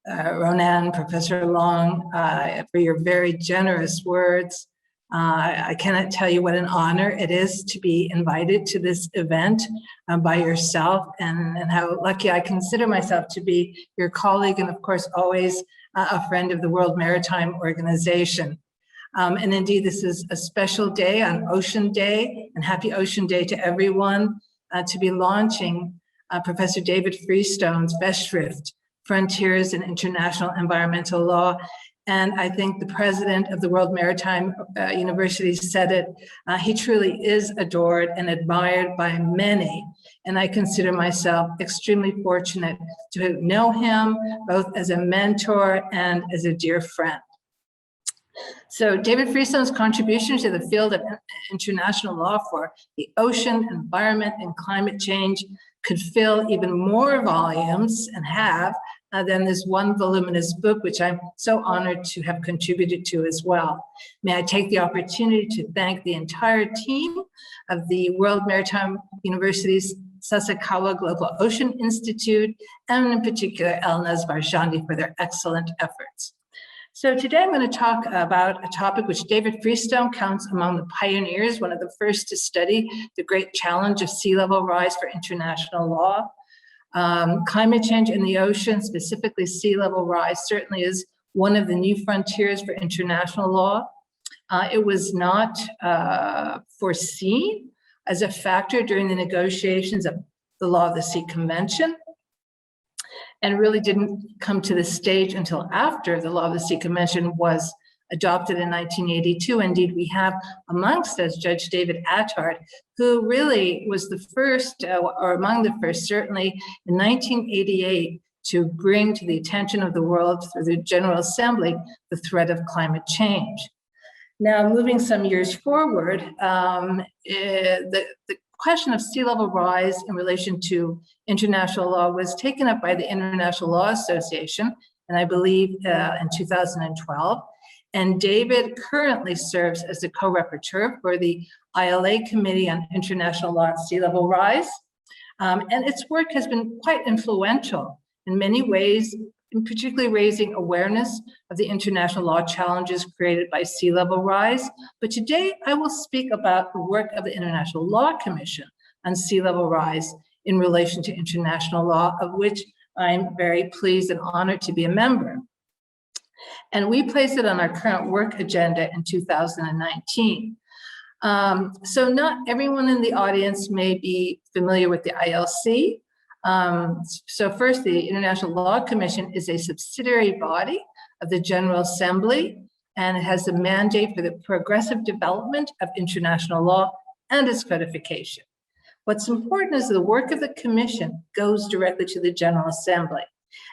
Ronan, Professor Long, for your very generous words. I cannot tell you what an honor it is to be invited to this event by yourself, and how lucky I consider myself to be your colleague, and of course always a friend of the World Maritime Organization. And indeed, this is a special day on Ocean Day, and happy Ocean Day to everyone, to be launching Professor David Freestone's Festschrift, Frontiers in International Environmental Law. And I think the president of the World Maritime University said it. He truly is adored and admired by many. And I consider myself extremely fortunate to know him both as a mentor and as a dear friend. So David Freestone's contribution to the field of international law for the ocean, environment, and climate change could fill even more volumes and have than this one voluminous book, which I'm so honored to have contributed to as well. May I take the opportunity to thank the entire team of the World Maritime University's Sasakawa Global Ocean Institute, and in particular Elnaz Barjandi for their excellent efforts. So today I'm going to talk about a topic which David Freestone counts among the pioneers, one of the first to study the great challenge of sea level rise for international law. Climate change in the ocean, specifically sea level rise, certainly is one of the new frontiers for international law. It was not foreseen as a factor during the negotiations of the Law of the Sea Convention, and really didn't come to the stage until after the Law of the Sea Convention was adopted in 1982. Indeed, we have amongst us Judge David Attard, who really was the first, or among the first, certainly in 1988, to bring to the attention of the world through the General Assembly the threat of climate change. Now, moving some years forward, the question of sea level rise in relation to international law was taken up by the International Law Association, and I believe in 2012. And David currently serves as the co-rapporteur for the ILA Committee on International Law and Sea Level Rise. And its work has been quite influential in many ways, in particularly raising awareness of the international law challenges created by sea level rise. But today I will speak about the work of the International Law Commission on sea level rise in relation to international law, of which I'm very pleased and honored to be a member. And we placed it on our current work agenda in 2019. So not everyone in the audience may be familiar with the ILC. So first, the International Law Commission is a subsidiary body of the General Assembly, and it has a mandate for the progressive development of international law and its codification. What's important is the work of the Commission goes directly to the General Assembly,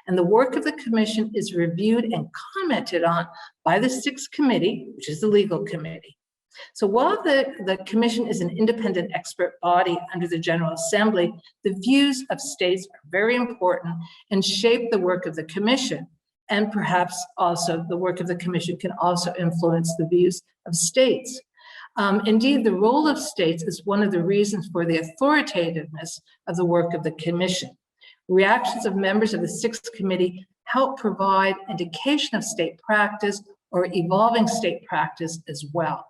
and the work of the Commission is reviewed and commented on by the Sixth Committee, which is the legal committee. So while the Commission is an independent expert body under the General Assembly, the views of states are very important and shape the work of the Commission. And perhaps also the work of the Commission can also influence the views of states. Indeed, the role of states is one of the reasons for the authoritativeness of the work of the Commission. Reactions of members of the Sixth Committee help provide indication of state practice or evolving state practice as well.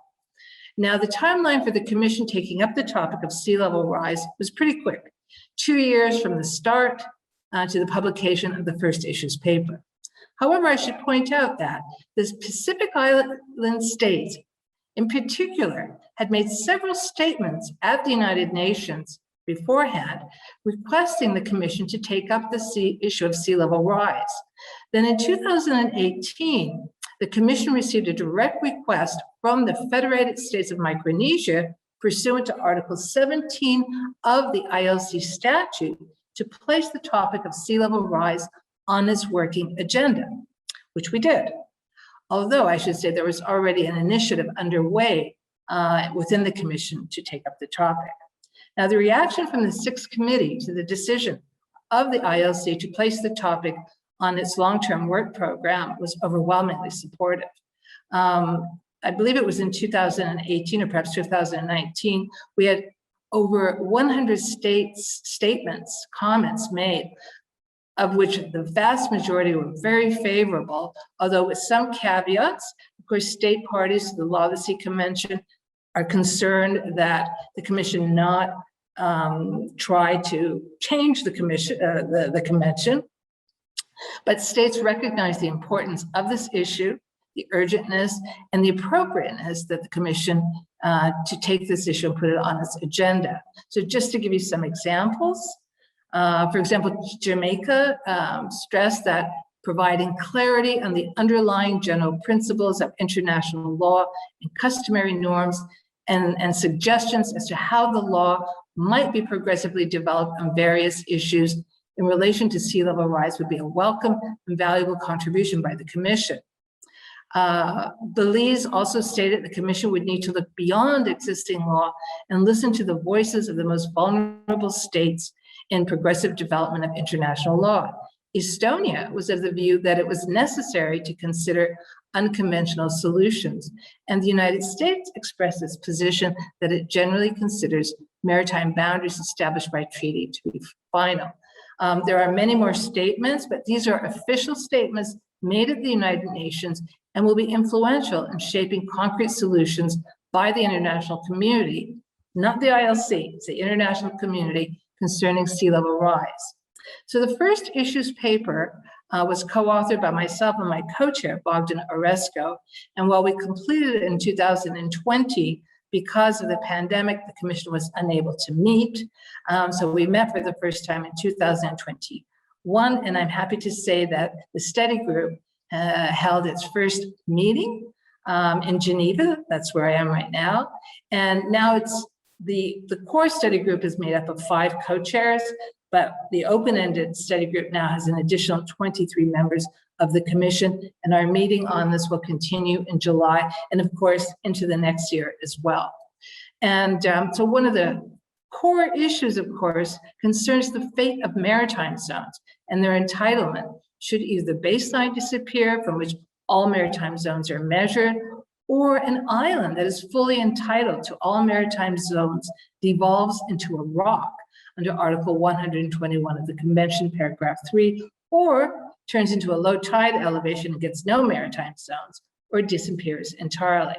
Now, the timeline for the Commission taking up the topic of sea level rise was pretty quick, 2 years from the start to the publication of the first issues paper. However, I should point out that the Pacific Island states, in particular, had made several statements at the United Nations beforehand, requesting the Commission to take up the issue of sea level rise. Then in 2018, the Commission received a direct request from the Federated States of Micronesia, pursuant to Article 17 of the ILC statute, to place the topic of sea level rise on its working agenda, which we did. Although I should say there was already an initiative underway within the Commission to take up the topic. Now, the reaction from the Sixth Committee to the decision of the ILC to place the topic on its long-term work program was overwhelmingly supportive. I believe it was in 2018 or perhaps 2019, we had over 100 statements, comments made, of which the vast majority were very favorable, although with some caveats. Of course, state parties to the Law of the Sea Convention are concerned that the Commission not try to change the convention, but states recognize the importance of this issue, the urgentness, and the appropriateness that the Commission to take this issue and put it on its agenda. So just to give you some examples, for example, Jamaica stressed that providing clarity on the underlying general principles of international law and customary norms, and suggestions as to how the law might be progressively developed on various issues in relation to sea level rise would be a welcome and valuable contribution by the Commission. Belize also stated the Commission would need to look beyond existing law and listen to the voices of the most vulnerable states in progressive development of international law. Estonia was of the view that it was necessary to consider unconventional solutions, and the United States expressed its position that it generally considers maritime boundaries established by treaty to be final. There are many more statements, but these are official statements made at the United Nations and will be influential in shaping concrete solutions by the international community, not the ILC, it's the international community concerning sea level rise. So the first issues paper was co-authored by myself and my co-chair, Bogdan Oresco. And while we completed it in 2020, because of the pandemic, the Commission was unable to meet. So we met for the first time in 2021. And I'm happy to say that the study group held its first meeting in Geneva. That's where I am right now. And now it's the core study group is made up of 5 co-chairs, but the open-ended study group now has an additional 23 members of the Commission, and our meeting on this will continue in July, and of course, into the next year as well. And so one of the core issues, of course, concerns the fate of maritime zones and their entitlement. Should either the baseline disappear, from which all maritime zones are measured, or an island that is fully entitled to all maritime zones devolves into a rock under Article 121 of the Convention, paragraph 3, or turns into a low tide elevation and gets no maritime zones, or disappears entirely.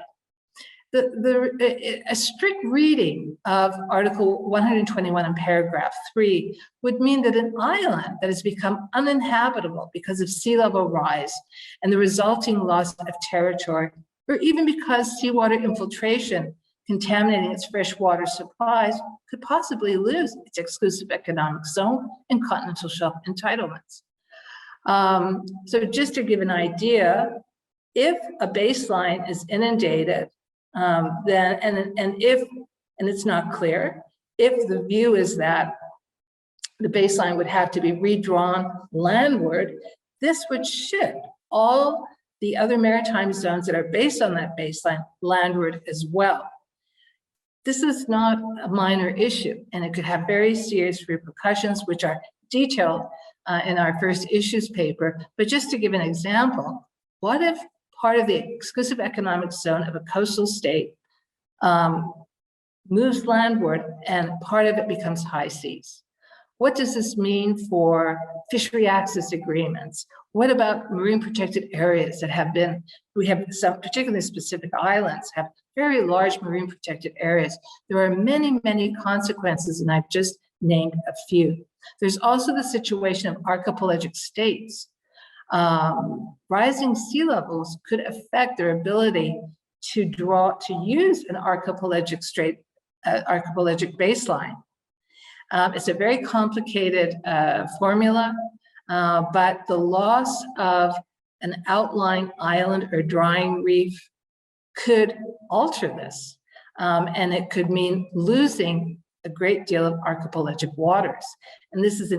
A strict reading of Article 121 and paragraph 3 would mean that an island that has become uninhabitable because of sea level rise and the resulting loss of territory, or even because seawater infiltration contaminating its freshwater supplies, could possibly lose its exclusive economic zone and continental shelf entitlements. So just to give an idea, if a baseline is inundated, and it's not clear, if the view is that the baseline would have to be redrawn landward, this would shift all the other maritime zones that are based on that baseline landward as well. This is not a minor issue, and it could have very serious repercussions, which are detailed in our first issues paper. But just to give an example, what if part of the exclusive economic zone of a coastal state moves landward and part of it becomes high seas? What does this mean for fishery access agreements? What about marine protected areas that have been, we have some particularly specific islands have very large marine protected areas. There are many, many consequences, and I've just named a few. There's also the situation of archipelagic states. Rising sea levels could affect their ability to use an archipelagic baseline. It's a very complicated formula, but the loss of an outlying island or drying reef could alter this, and it could mean losing a great deal of archipelagic waters. And this is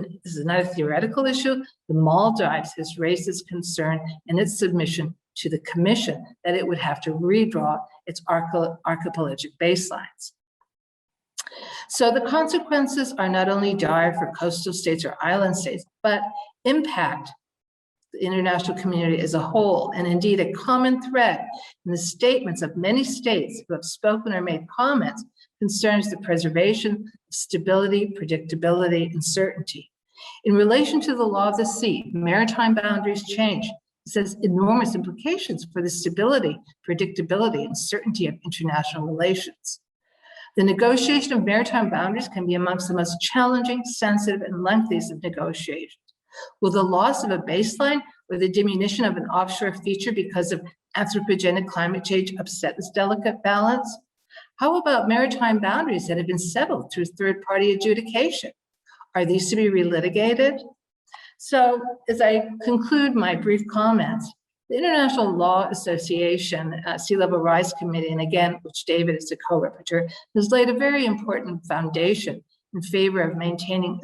not a theoretical issue. The Maldives has raised this concern in its submission to the Commission that it would have to redraw its archipelagic baselines. So the consequences are not only dire for coastal states or island states, but impact the international community as a whole. And indeed, a common thread in the statements of many states who have spoken or made comments concerns the preservation of stability, predictability, and certainty. In relation to the law of the sea, maritime boundaries change. This has enormous implications for the stability, predictability, and certainty of international relations. The negotiation of maritime boundaries can be amongst the most challenging, sensitive, and lengthiest of negotiations. Will the loss of a baseline or the diminution of an offshore feature because of anthropogenic climate change upset this delicate balance? How about maritime boundaries that have been settled through third-party adjudication? Are these to be relitigated? So as I conclude my brief comments, the International Law Association Sea Level Rise Committee, and again, which David is a co-rapporteur, has laid a very important foundation in favor of maintaining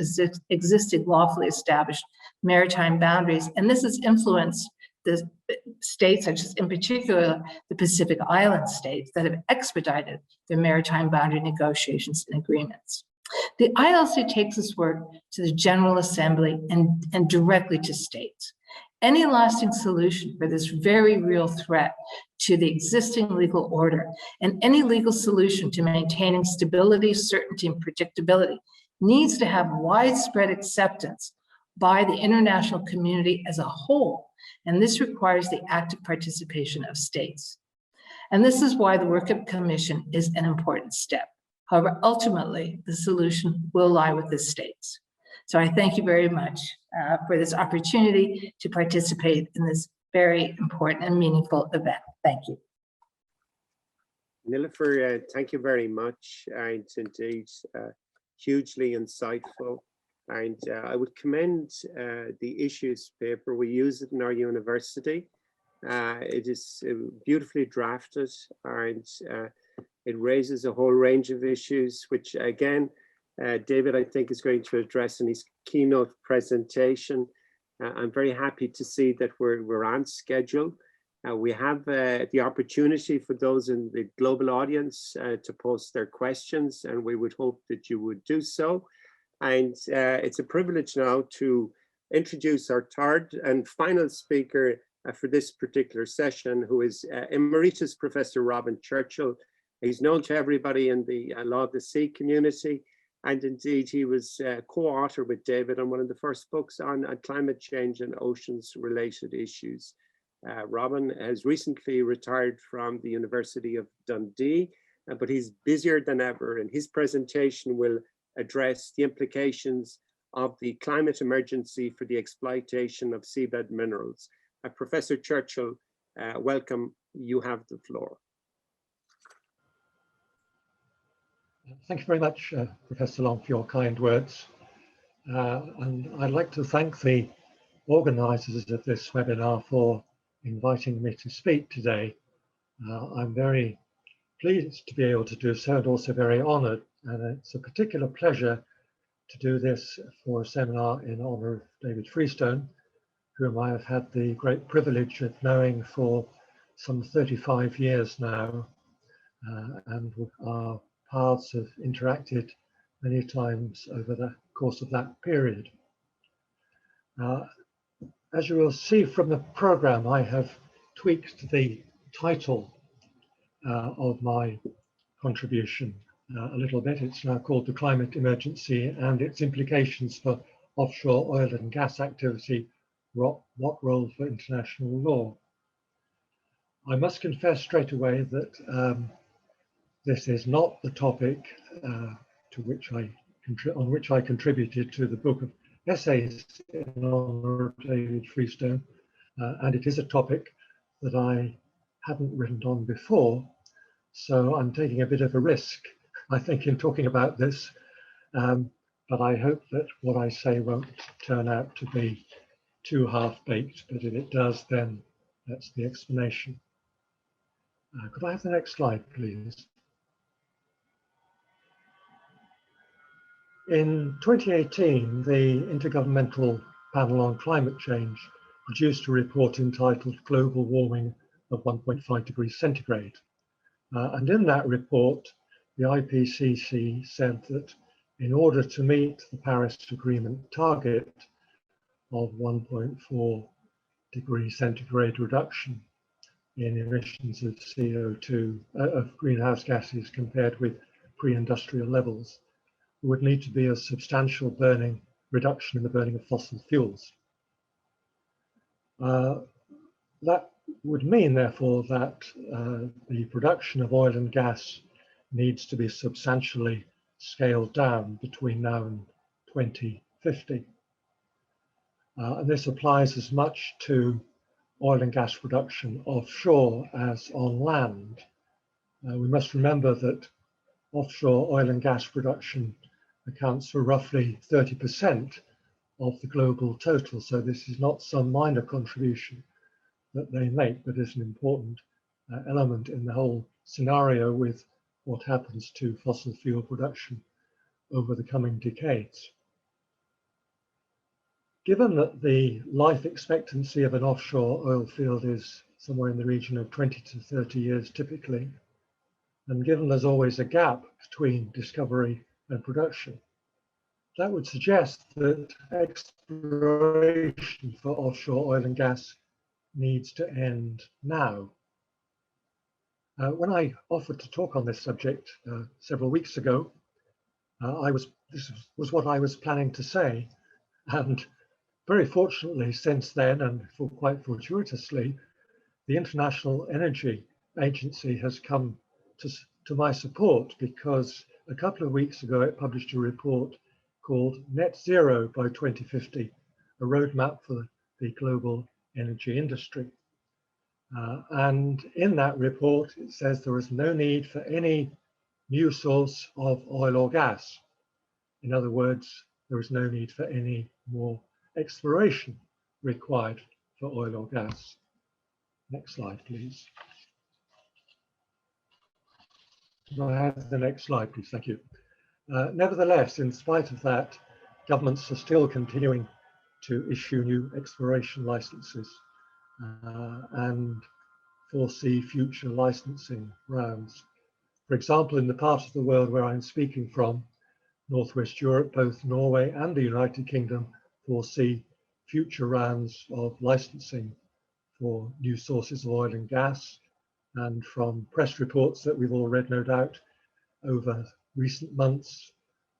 existing lawfully established maritime boundaries. And this has influenced the states, such as in particular the Pacific Island states, that have expedited their maritime boundary negotiations and agreements. The ILC takes this work to the General Assembly and directly to states. Any lasting solution for this very real threat to the existing legal order and any legal solution to maintaining stability, certainty, and predictability needs to have widespread acceptance by the international community as a whole. And this requires the active participation of states. And this is why the work of Commission is an important step. However, ultimately, the solution will lie with the states. So I thank you very much for this opportunity to participate in this very important and meaningful event. Thank you. Nilufer, thank you very much, and indeed hugely insightful. And I would commend the issues paper. We use it in our university. It is beautifully drafted, and it raises a whole range of issues, which again, David, I think, is going to address in his keynote presentation. I'm very happy to see that we're on schedule. We have the opportunity for those in the global audience to post their questions, and we would hope that you would do so. And it's a privilege now to introduce our third and final speaker for this particular session, who is Emeritus Professor Robin Churchill. He's known to everybody in the Law of the Sea community. And indeed, he was co-author with David on one of the first books on climate change and oceans-related issues. Robin has recently retired from the University of Dundee, but he's busier than ever, and his presentation will address the implications of the climate emergency for the exploitation of seabed minerals. Professor Churchill, welcome. You have the floor. Thank you very much, Professor Long, for your kind words. And I'd like to thank the organizers of this webinar for inviting me to speak today. I'm very pleased to be able to do so, and also very honored. And it's a particular pleasure to do this for a seminar in honor of David Freestone, whom I have had the great privilege of knowing for some 35 years now, and our paths have interacted many times over the course of that period. As you will see from the program, I have tweaked the title of my contribution a little bit. It's now called The Climate Emergency and Its Implications for Offshore Oil and Gas Activity, What Role for International Law? I must confess straight away that this is not the topic on which I contributed to the book of essays in honor of David Freestone, and it is a topic that I hadn't written on before, so I'm taking a bit of a risk, I think, in talking about this, but I hope that what I say won't turn out to be too half-baked, but if it does, then that's the explanation. Could I have the next slide, please? In 2018, the Intergovernmental Panel on Climate Change produced a report entitled Global Warming of 1.5 degrees centigrade. And in that report, the IPCC said that in order to meet the Paris Agreement target of 1.4 degree centigrade reduction in emissions of CO2, of greenhouse gases compared with pre-industrial levels, there would need to be a substantial reduction in the burning of fossil fuels. That would mean, therefore, that the production of oil and gas needs to be substantially scaled down between now and 2050. And this applies as much to oil and gas production offshore as on land. We must remember that offshore oil and gas production accounts for roughly 30% of the global total. So this is not some minor contribution that they make, but is an important element in the whole scenario with what happens to fossil fuel production over the coming decades. Given that the life expectancy of an offshore oil field is somewhere in the region of 20 to 30 years typically, and given there's always a gap between discovery and production, that would suggest that exploration for offshore oil and gas needs to end now. When I offered to talk on this subject several weeks ago, this was what I was planning to say, and very fortunately since then, and quite fortuitously, the International Energy Agency has come to my support, because a couple of weeks ago it published a report called Net Zero by 2050, a roadmap for the global energy industry. And in that report, it says there is no need for any new source of oil or gas. In other words, there is no need for any more exploration required for oil or gas. Next slide, please. Can I have the next slide, please? Thank you. Nevertheless, in spite of that, governments are still continuing to issue new exploration licenses and foresee future licensing rounds. For example, in the part of the world where I'm speaking from, Northwest Europe, both Norway and the United Kingdom foresee future rounds of licensing for new sources of oil and gas. And from press reports that we've all read, no doubt, over recent months,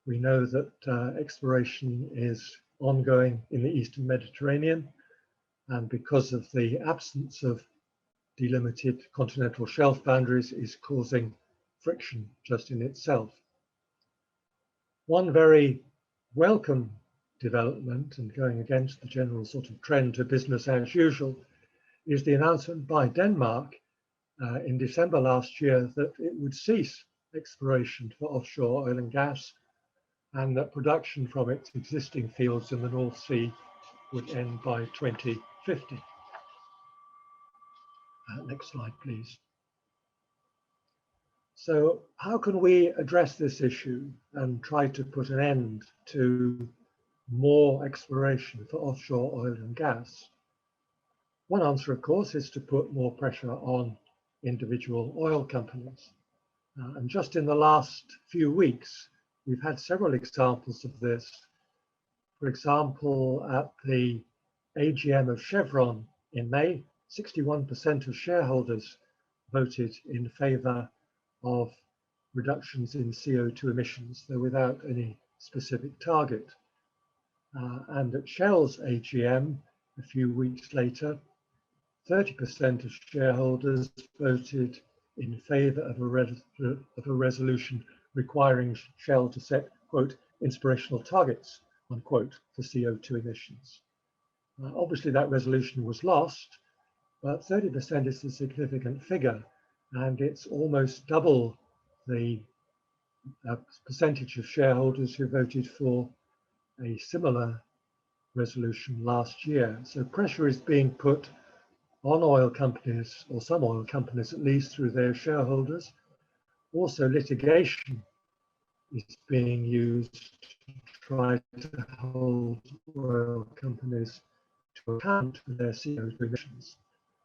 we know that exploration is ongoing in the Eastern Mediterranean. And because of the absence of delimited continental shelf boundaries, is causing friction just in itself. One very welcome development, and going against the general sort of trend to business as usual, is the announcement by Denmark in December last year that it would cease exploration for offshore oil and gas, and that production from its existing fields in the North Sea would end by 2050. Next slide, please. So how can we address this issue and try to put an end to more exploration for offshore oil and gas? One answer, of course, is to put more pressure on individual oil companies. And just in the last few weeks, we've had several examples of this. For example, at the AGM of Chevron in May, 61% of shareholders voted in favor of reductions in CO2 emissions, though without any specific target. And at Shell's AGM a few weeks later, 30% of shareholders voted in favor of a resolution requiring Shell to set, quote, inspirational targets, unquote, for CO2 emissions. Obviously, that resolution was lost, but 30% is a significant figure, and it's almost double the percentage of shareholders who voted for a similar resolution last year. So pressure is being put on oil companies, or some oil companies at least, through their shareholders. Also, litigation is being used to try to hold oil companies to account for their CO2 emissions.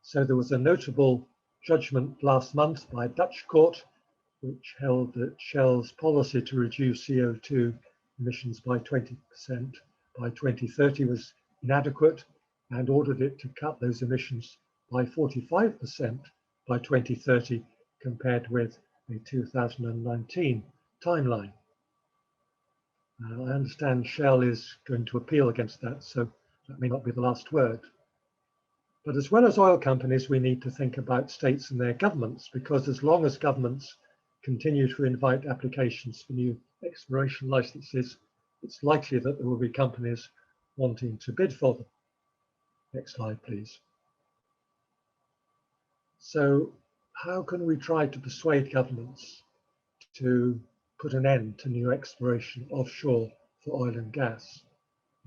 So there was a notable judgment last month by a Dutch court, which held that Shell's policy to reduce CO2 emissions by 20% by 2030 was inadequate, and ordered it to cut those emissions by 45% by 2030 compared with a 2019 timeline. I understand Shell is going to appeal against that, so that may not be the last word. But as well as oil companies, we need to think about states and their governments, because as long as governments continue to invite applications for new exploration licenses, it's likely that there will be companies wanting to bid for them. Next slide, please. So how can we try to persuade governments to put an end to new exploration offshore for oil and gas?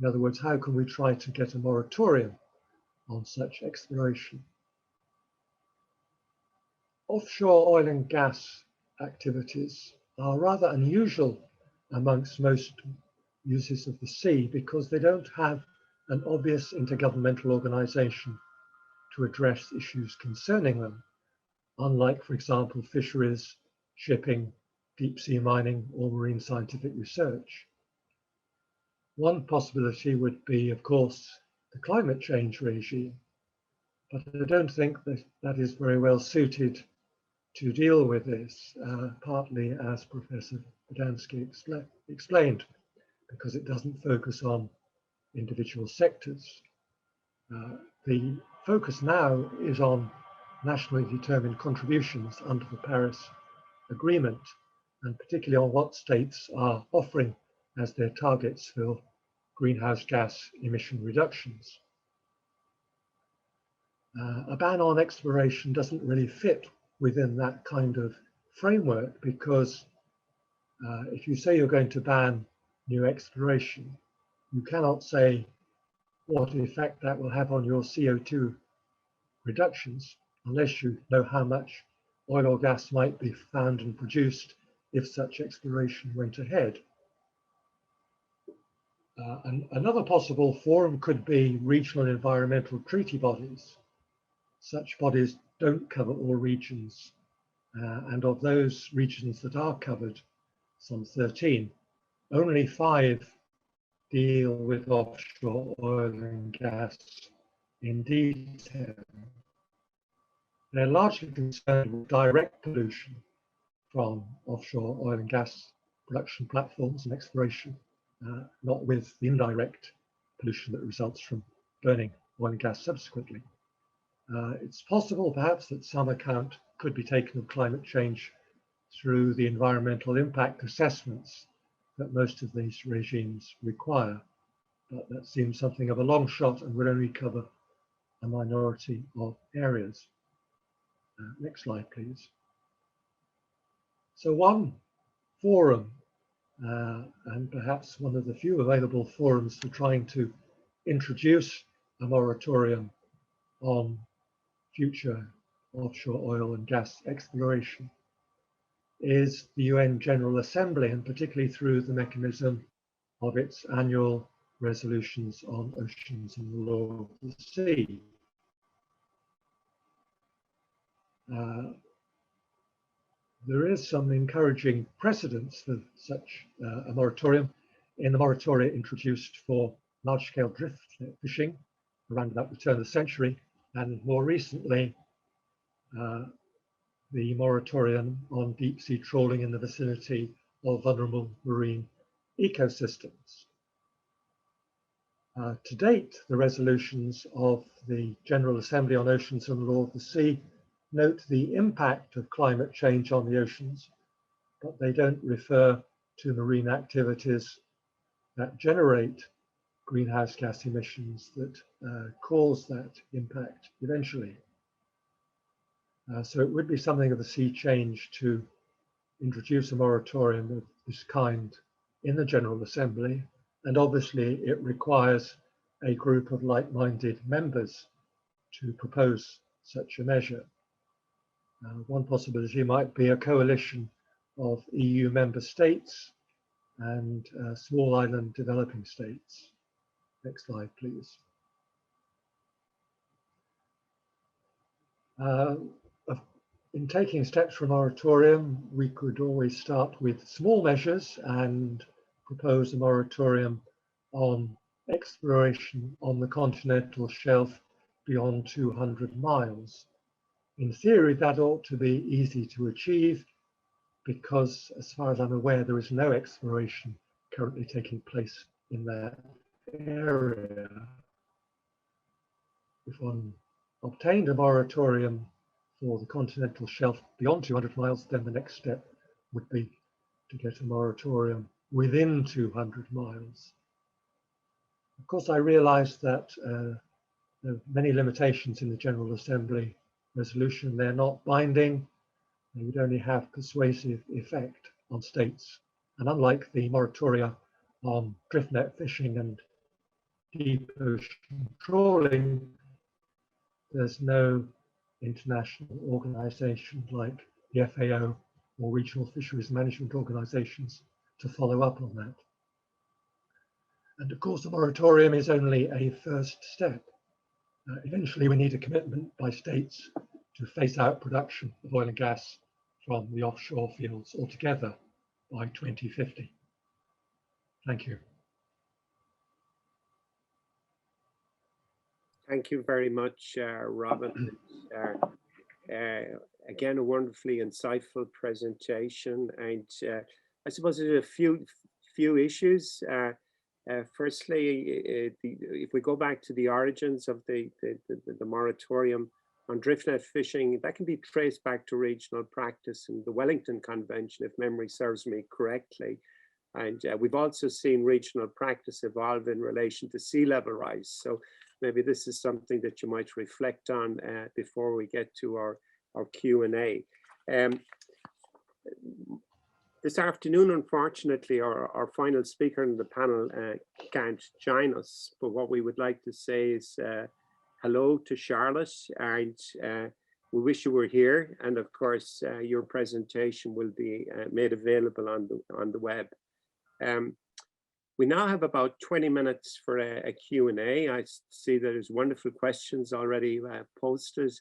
In other words, how can we try to get a moratorium on such exploration? Offshore oil and gas activities are rather unusual amongst most users of the sea because they don't have an obvious intergovernmental organization to address issues concerning them, unlike, for example, fisheries, shipping, deep sea mining, or marine scientific research. One possibility would be, of course, the climate change regime, but I don't think that that is very well suited to deal with this, partly as Professor Badansky explained, because it doesn't focus on individual sectors. The focus now is on nationally determined contributions under the Paris Agreement, and particularly on what states are offering as their targets for greenhouse gas emission reductions. A ban on exploration doesn't really fit within that kind of framework because if you say you're going to ban new exploration, you cannot say what effect that will have on your CO2 reductions unless you know how much oil or gas might be found and produced if such exploration went ahead. And another possible forum could be regional environmental treaty bodies. Such bodies don't cover all regions, and of those regions that are covered, some 13, only 5 deal with offshore oil and gas in detail. They're largely concerned with direct pollution from offshore oil and gas production platforms and exploration, not with the indirect pollution that results from burning oil and gas subsequently. It's possible perhaps that some account could be taken of climate change through the environmental impact assessments that most of these regimes require, but that seems something of a long shot and would only cover a minority of areas. Next slide, please. So one forum, and perhaps one of the few available forums for trying to introduce a moratorium on future offshore oil and gas exploration, is the UN General Assembly, and particularly through the mechanism of its annual resolutions on oceans and the law of the sea. There is some encouraging precedents for such a moratorium in the moratoria introduced for large-scale drift fishing around about the turn of the century, and more recently, the moratorium on deep-sea trawling in the vicinity of vulnerable marine ecosystems. To date, the resolutions of the General Assembly on Oceans and the Law of the Sea note the impact of climate change on the oceans, but they don't refer to marine activities that generate greenhouse gas emissions that cause that impact eventually. So it would be something of a sea change to introduce a moratorium of this kind in the General Assembly, and obviously it requires a group of like-minded members to propose such a measure. One possibility might be a coalition of EU member states and small island developing states. Next slide, please. In taking steps for a moratorium, we could always start with small measures and propose a moratorium on exploration on the continental shelf beyond 200 miles. In theory, that ought to be easy to achieve because, as far as I'm aware, there is no exploration currently taking place in that area. If one obtained a moratorium for the continental shelf beyond 200 miles, then the next step would be to get a moratorium within 200 miles. Of course, I realize that there are many limitations in the General Assembly resolution. They're not binding. They would only have persuasive effect on states. And unlike the moratoria on drift net fishing and deep ocean trawling, there's no international organization like the FAO or regional fisheries management organizations to follow up on that. And of course, the moratorium is only a first step. Eventually, we need a commitment by states to phase out production of oil and gas from the offshore fields altogether by 2050. Thank you. Thank you very much, Robin. Again, a wonderfully insightful presentation, and I suppose there's a few issues. Firstly, if we go back to the origins of the moratorium on drift net fishing, that can be traced back to regional practice in the Wellington Convention, if memory serves me correctly. And we've also seen regional practice evolve in relation to sea level rise. So maybe this is something that you might reflect on before we get to our Q&A. This afternoon, unfortunately, our final speaker in the panel can't join us, but what we would like to say is hello to Charlotte, and we wish you were here. And of course, your presentation will be made available on the web. We now have about 20 minutes for a Q&A. I see that there's wonderful questions already posted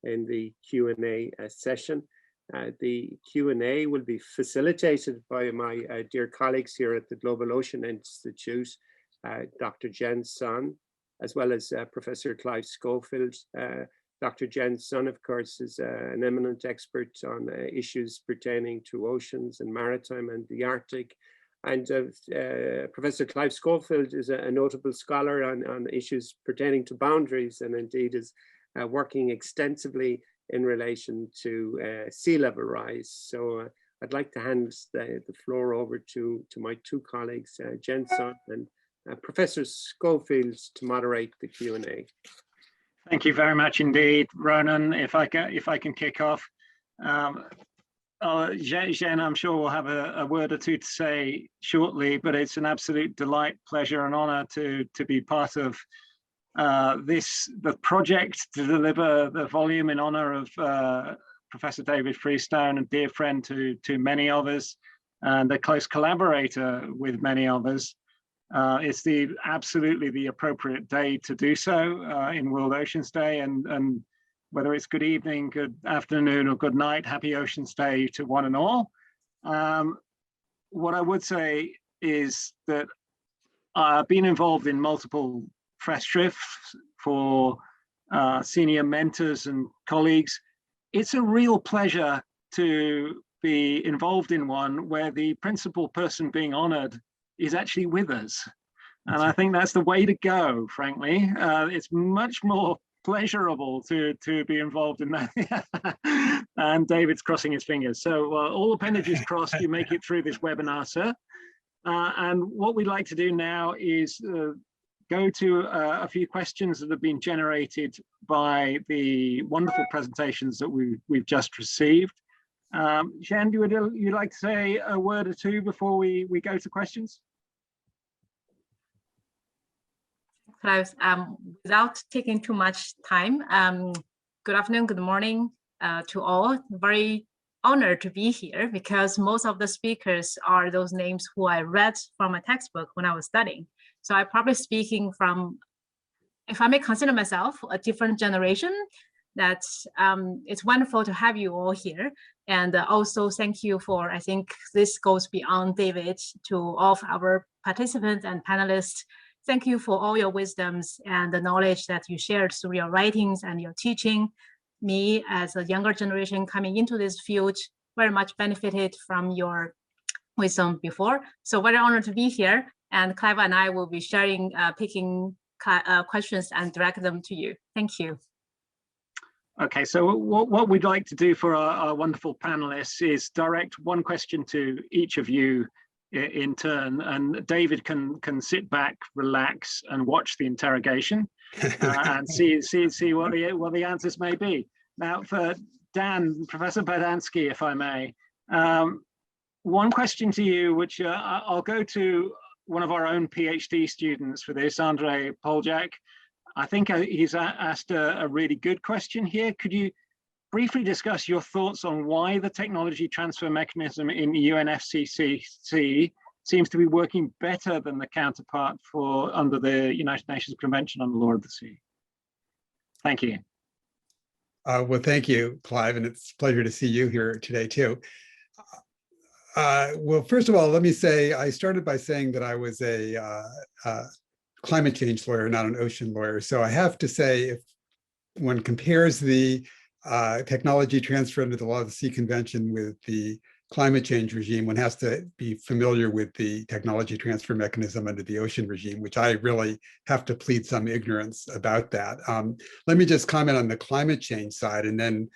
in the Q&A session. The Q&A will be facilitated by my dear colleagues here at the Global Ocean Institute, Dr. Jen Sun, as well as Professor Clive Schofield. Dr. Jen Sun, of course, is an eminent expert on issues pertaining to oceans and maritime and the Arctic. And Professor Clive Schofield is a notable scholar on issues pertaining to boundaries, and indeed is working extensively in relation to sea level rise. So I'd like to hand the floor over to my two colleagues, Jen Sun and Professor Schofield, to moderate the Q&A. Thank you very much indeed, Ronan. If I can kick off. Jen, I'm sure we'll have a word or two to say shortly, but it's an absolute delight, pleasure, and honor to be part of the project to deliver the volume in honor of Professor David Freestone, a dear friend to many of us, and a close collaborator with many of us. It's absolutely the appropriate day to do so in World Oceans Day, and whether it's good evening, good afternoon, or good night, happy Oceans Day to one and all. What I would say is that I've been involved in multiple press drifts for senior mentors and colleagues. It's a real pleasure to be involved in one where the principal person being honored is actually with us. And I think that's the way to go, frankly. It's much more pleasurable to be involved in that. And David's crossing his fingers. So all appendages crossed, you make it through this webinar, sir. And what we'd like to do now is go to a few questions that have been generated by the wonderful presentations that we've just received. Jen, would you like to say a word or two before we go to questions? Klaus, without taking too much time, good afternoon, good morning to all. Very honored to be here because most of the speakers are those names who I read from a textbook when I was studying. So I'm probably speaking from, if I may consider myself, a different generation. That's it's wonderful to have you all here. And also thank you for, I think this goes beyond David, to all of our participants and panelists. Thank you for all your wisdoms and the knowledge that you shared through your writings and your teaching. Me, as a younger generation coming into this field, very much benefited from your wisdom before. So very honored to be here. And Clive and I will be sharing, picking questions and direct them to you. Thank you. Okay, so what we'd like to do for our wonderful panelists is direct one question to each of you in turn, and David can sit back, relax, and watch the interrogation and see what the answers may be. Now, for Dan, Professor Badansky, if I may, one question to you, which I'll go to one of our own PhD students for this, Andrei Poljak. I think he's asked a really good question here. Could you briefly discuss your thoughts on why the technology transfer mechanism in UNFCCC seems to be working better than the counterpart under the United Nations Convention on the Law of the Sea? Thank you. Well, thank you, Clive, and it's a pleasure to see you here today too. Well, first of all, let me say, I started by saying that I was a climate change lawyer, not an ocean lawyer. So I have to say, if one compares the technology transfer under the Law of the Sea Convention with the climate change regime, one has to be familiar with the technology transfer mechanism under the ocean regime, which I really have to plead some ignorance about that. Let me just comment on the climate change side, and then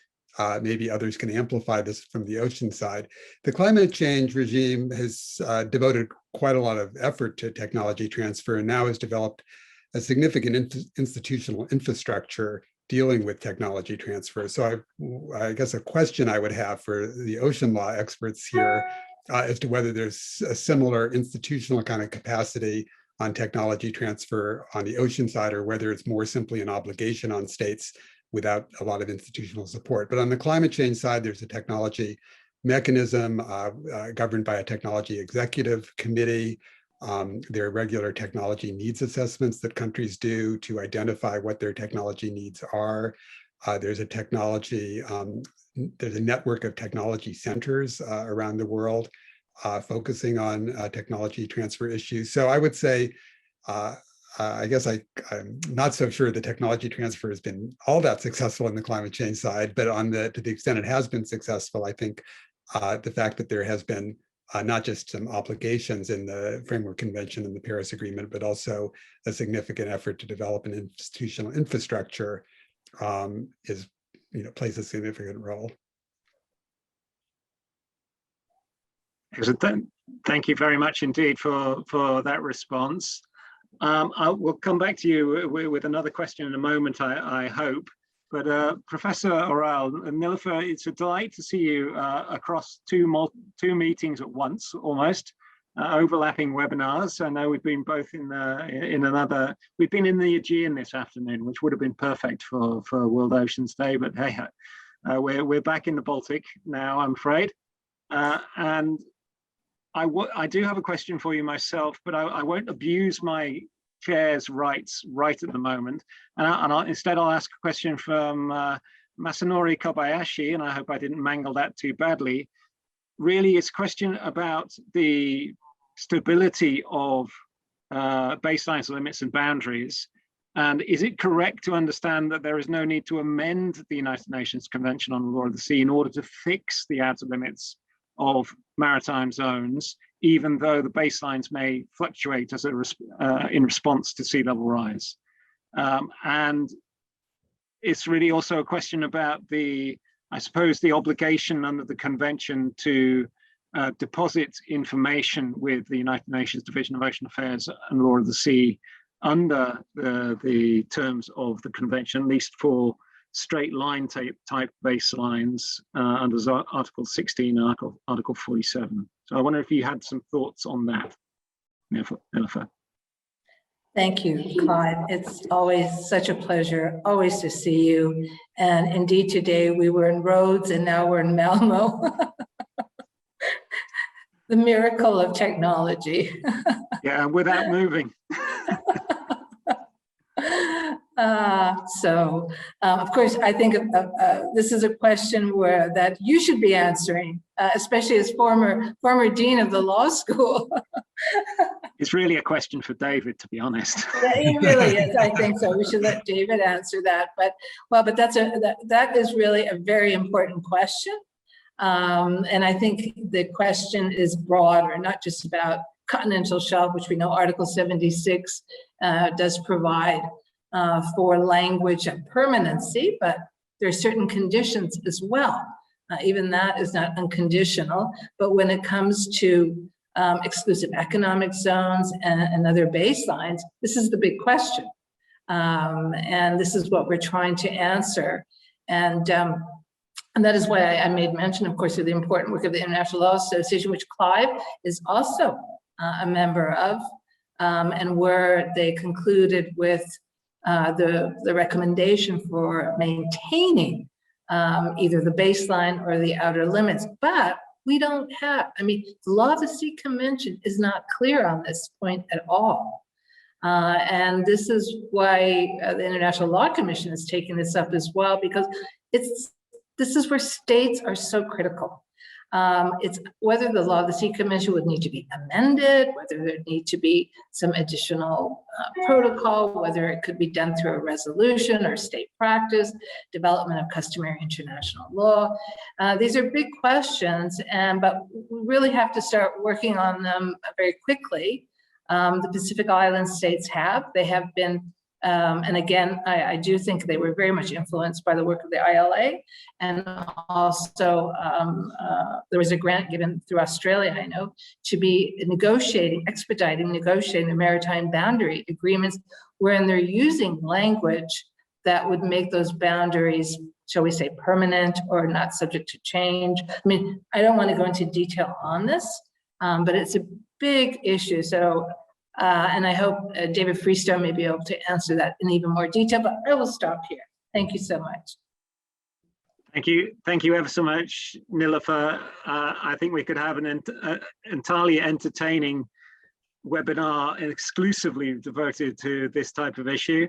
maybe others can amplify this from the ocean side. The climate change regime has devoted quite a lot of effort to technology transfer and now has developed a significant institutional infrastructure dealing with technology transfer. So I guess a question I would have for the ocean law experts here as to whether there's a similar institutional kind of capacity on technology transfer on the ocean side, or whether it's more simply an obligation on states without a lot of institutional support. But on the climate change side, there's a technology mechanism governed by a technology executive committee. There are regular technology needs assessments that countries do to identify what their technology needs are. There's a network of technology centers around the world focusing on technology transfer issues. So I would say, I guess I'm not so sure the technology transfer has been all that successful in the climate change side, but to the extent it has been successful, I think the fact that there has been not just some obligations in the Framework Convention and the Paris Agreement, but also a significant effort to develop an institutional infrastructure plays a significant role. Thank you very much indeed for that response. I will come back to you with another question in a moment, I hope. But Professor Oral, Nilofer, it's a delight to see you across two meetings at once, almost overlapping webinars. I know we've been both we've been in the Aegean this afternoon, which would have been perfect for World Oceans Day, but hey, we're back in the Baltic now, I'm afraid. And I do have a question for you myself, but I won't abuse my chair's rights right at the moment. Instead, I'll ask a question from Masanori Kobayashi, and I hope I didn't mangle that too badly. Really, it's a question about the stability of baselines, limits, and boundaries. And is it correct to understand that there is no need to amend the United Nations Convention on the Law of the Sea in order to fix the outer limits of maritime zones, even though the baselines may fluctuate as in response to sea level rise? And it's really also a question about I suppose, the obligation under the convention to deposit information with the United Nations Division of Ocean Affairs and Law of the Sea under the terms of the convention, at least for straight line type baselines under Article 16 and Article 47. So I wonder if you had some thoughts on that, Nilofer. Thank you, Clive. It's always such a pleasure, always to see you. And indeed, today we were in Rhodes and now we're in Malmo. The miracle of technology. Yeah, without moving. Of course, I think this is a question that you should be answering, especially as former dean of the law school. It's really a question for David, to be honest. Yeah, it really is. I think so. We should let David answer that. But that is really a very important question, and I think the question is broader, not just about continental shelf, which we know Article 76 does provide for language and permanency, but there are certain conditions as well. Even that is not unconditional, but when it comes to exclusive economic zones and other baselines, this is the big question. And this is what we're trying to answer. And that is why I made mention, of course, of the important work of the International Law Association, which Clive is also a member of. and where they concluded with the recommendation for maintaining either the baseline or the outer limits. But we don't have, I mean, the Law of the Sea Convention is not clear on this point at all. And this is why the International Law Commission is taking this up as well, because this is where states are so critical. It's whether the Law of the Sea Convention would need to be amended, whether there need to be some additional protocol, whether it could be done through a resolution or state practice, development of customary international law. These are big questions, but we really have to start working on them very quickly. The Pacific Island states they have been, and again, I do think they were very much influenced by the work of the ILA, and also there was a grant given through Australia, I know, to be expediting negotiating the maritime boundary agreements, wherein they're using language that would make those boundaries, shall we say, permanent or not subject to change. I mean, I don't want to go into detail on this, but it's a big issue. So, and I hope David Freestone may be able to answer that in even more detail, but I will stop here. Thank you so much. Thank you ever so much, Nilofer. I think we could have an entirely entertaining webinar exclusively devoted to this type of issue,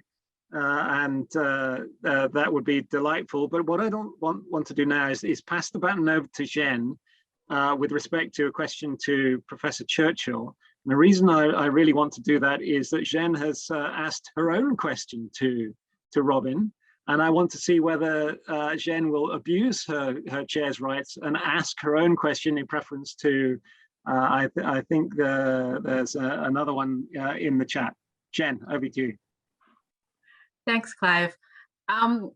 and that would be delightful. But what I don't want to do now is pass the baton over to Jen with respect to a question to Professor Churchill. And the reason I really want to do that is that Jen has asked her own question to Robin. And I want to see whether Jen will abuse her chair's rights and ask her own question in preference to, I think there's another one in the chat. Jen, over to you. Thanks, Clive. I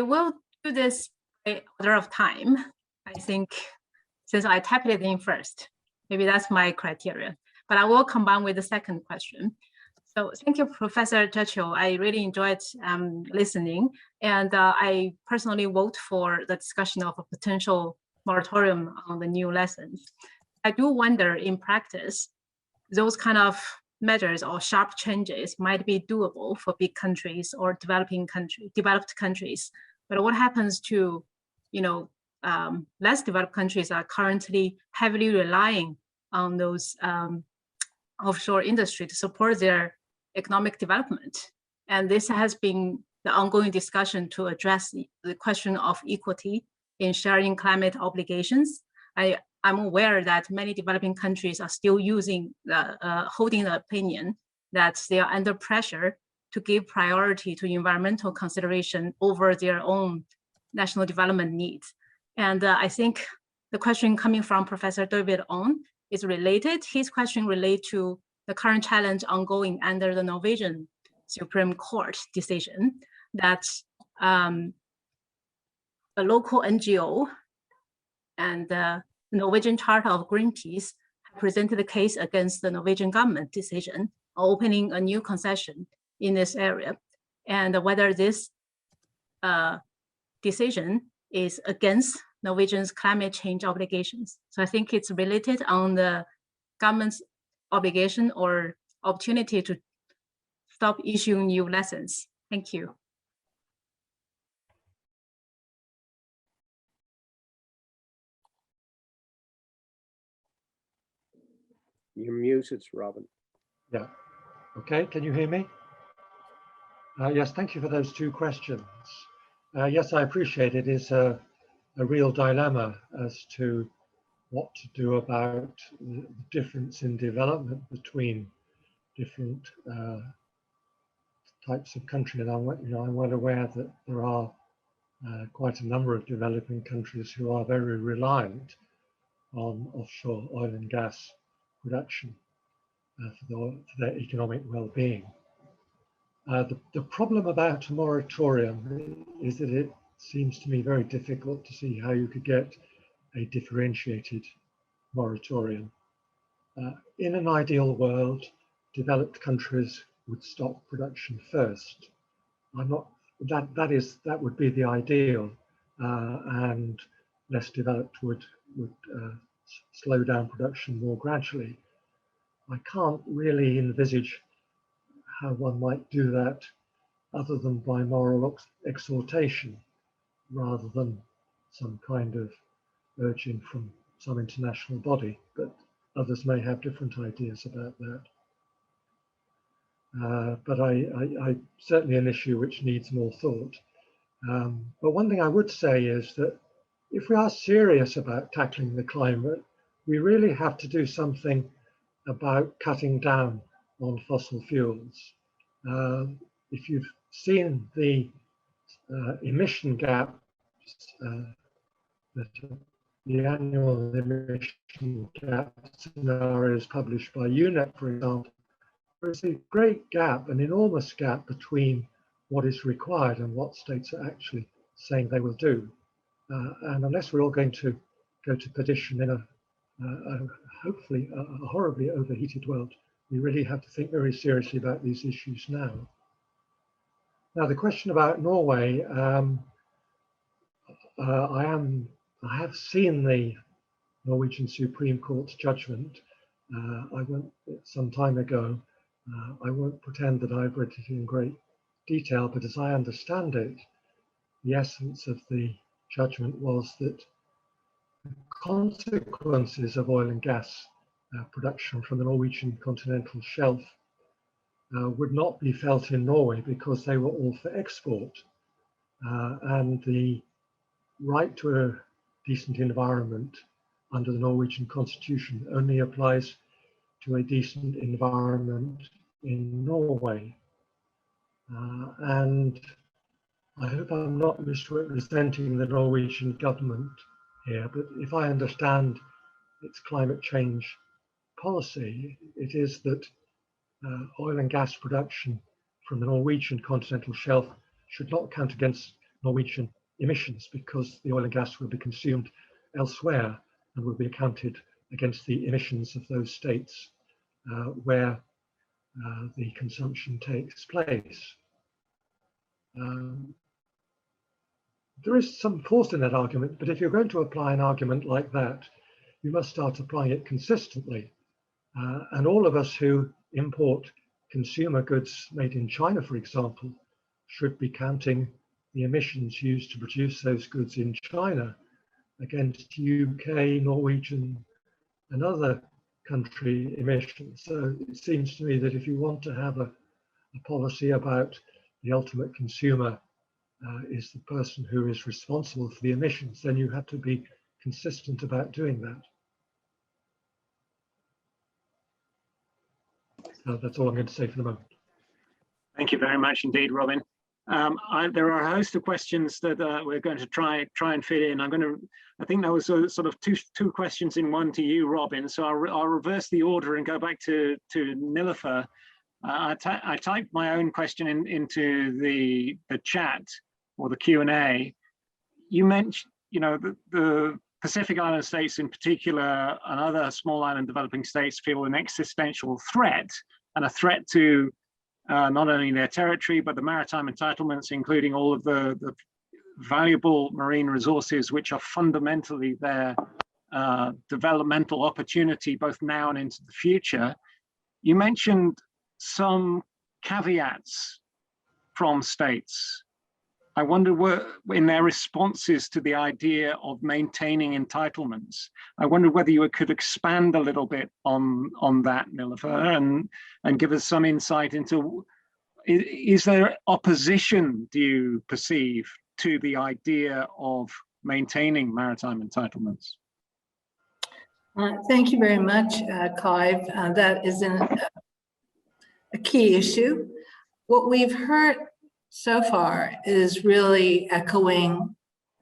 will do this by order of time. I think since I typed it in first, maybe that's my criteria, but I will combine with the second question. So thank you, Professor Churchill. I really enjoyed listening, and I personally vote for the discussion of a potential moratorium on the new lessons. I do wonder in practice, those kind of measures or sharp changes might be doable for big countries or developed countries. But what happens to, less developed countries are currently heavily relying on those offshore industry to support their economic development. And this has been the ongoing discussion to address the question of equity in sharing climate obligations. I'm aware that many developing countries are still holding the opinion that they are under pressure to give priority to environmental consideration over their own national development needs. And I think the question coming from Professor David On is related. His question relates to the current challenge ongoing under the Norwegian Supreme Court decision that a local NGO and the Norwegian Charter of Greenpeace presented a case against the Norwegian government decision opening a new concession in this area, and whether this decision is against Norwegian's climate change obligations. So I think it's related on the government's obligation or opportunity to stop issuing new lessons. Thank you. You're muted, Robin. Yeah. Okay, can you hear me? Yes, thank you for those two questions. Yes, I appreciate it is a real dilemma as to what to do about the difference in development between different types of country. And I'm well aware that there are quite a number of developing countries who are very reliant on offshore oil and gas production for their economic well-being. The problem about a moratorium is that it seems to me very difficult to see how you could get a differentiated moratorium. In an ideal world, developed countries would stop production first. That would be the ideal, and less developed would slow down production more gradually. I can't really envisage how one might do that other than by moral exhortation, rather than some kind of urging from some international body, but others may have different ideas about that. But I certainly an issue which needs more thought. But one thing I would say is that if we are serious about tackling the climate, we really have to do something about cutting down on fossil fuels. If you've seen the emission gaps, the annual emission gap scenarios published by UNEP, for example, there is a great gap, an enormous gap between what is required and what states are actually saying they will do. And unless we're all going to go to perdition in hopefully a horribly overheated world, we really have to think very seriously about these issues now. Now, the question about Norway, I have seen the Norwegian Supreme Court's judgment. I went some time ago. I won't pretend that I've read it in great detail, but as I understand it, the essence of the judgment was that the consequences of oil and gas production from the Norwegian continental shelf would not be felt in Norway because they were all for export. And the right to a decent environment under the Norwegian constitution only applies to a decent environment in Norway. And I hope I'm not misrepresenting the Norwegian government here, but if I understand its climate change policy, it is that oil and gas production from the Norwegian continental shelf should not count against Norwegian emissions, because the oil and gas will be consumed elsewhere and will be counted against the emissions of those states where the consumption takes place. There is some force in that argument, but if you're going to apply an argument like that, you must start applying it consistently. And all of us who import consumer goods made in China, for example, should be counting the emissions used to produce those goods in China against UK, Norwegian, and other country emissions. So it seems to me that if you want to have a policy about the ultimate consumer is the person who is responsible for the emissions, then you have to be consistent about doing that. That's all I'm going to say for the moment. Thank you very much indeed, Robin. There are a host of questions that we're going to try and fit in. I think there was sort of two questions in one to you, Robin. So I'll reverse the order and go back to Nilufer. I typed my own question into the chat or the Q&A. You mentioned, the Pacific Island states in particular and other small island developing states feel an existential threat, and a threat to not only their territory, but the maritime entitlements, including all of the valuable marine resources, which are fundamentally their developmental opportunity, both now and into the future. You mentioned some caveats from states. I wonder in their responses to the idea of maintaining entitlements, I wonder whether you could expand a little bit on that, Nilufer, and give us some insight into, is there opposition, do you perceive, to the idea of maintaining maritime entitlements? Thank you very much, Clive. That is a key issue. What we've heard so far is really echoing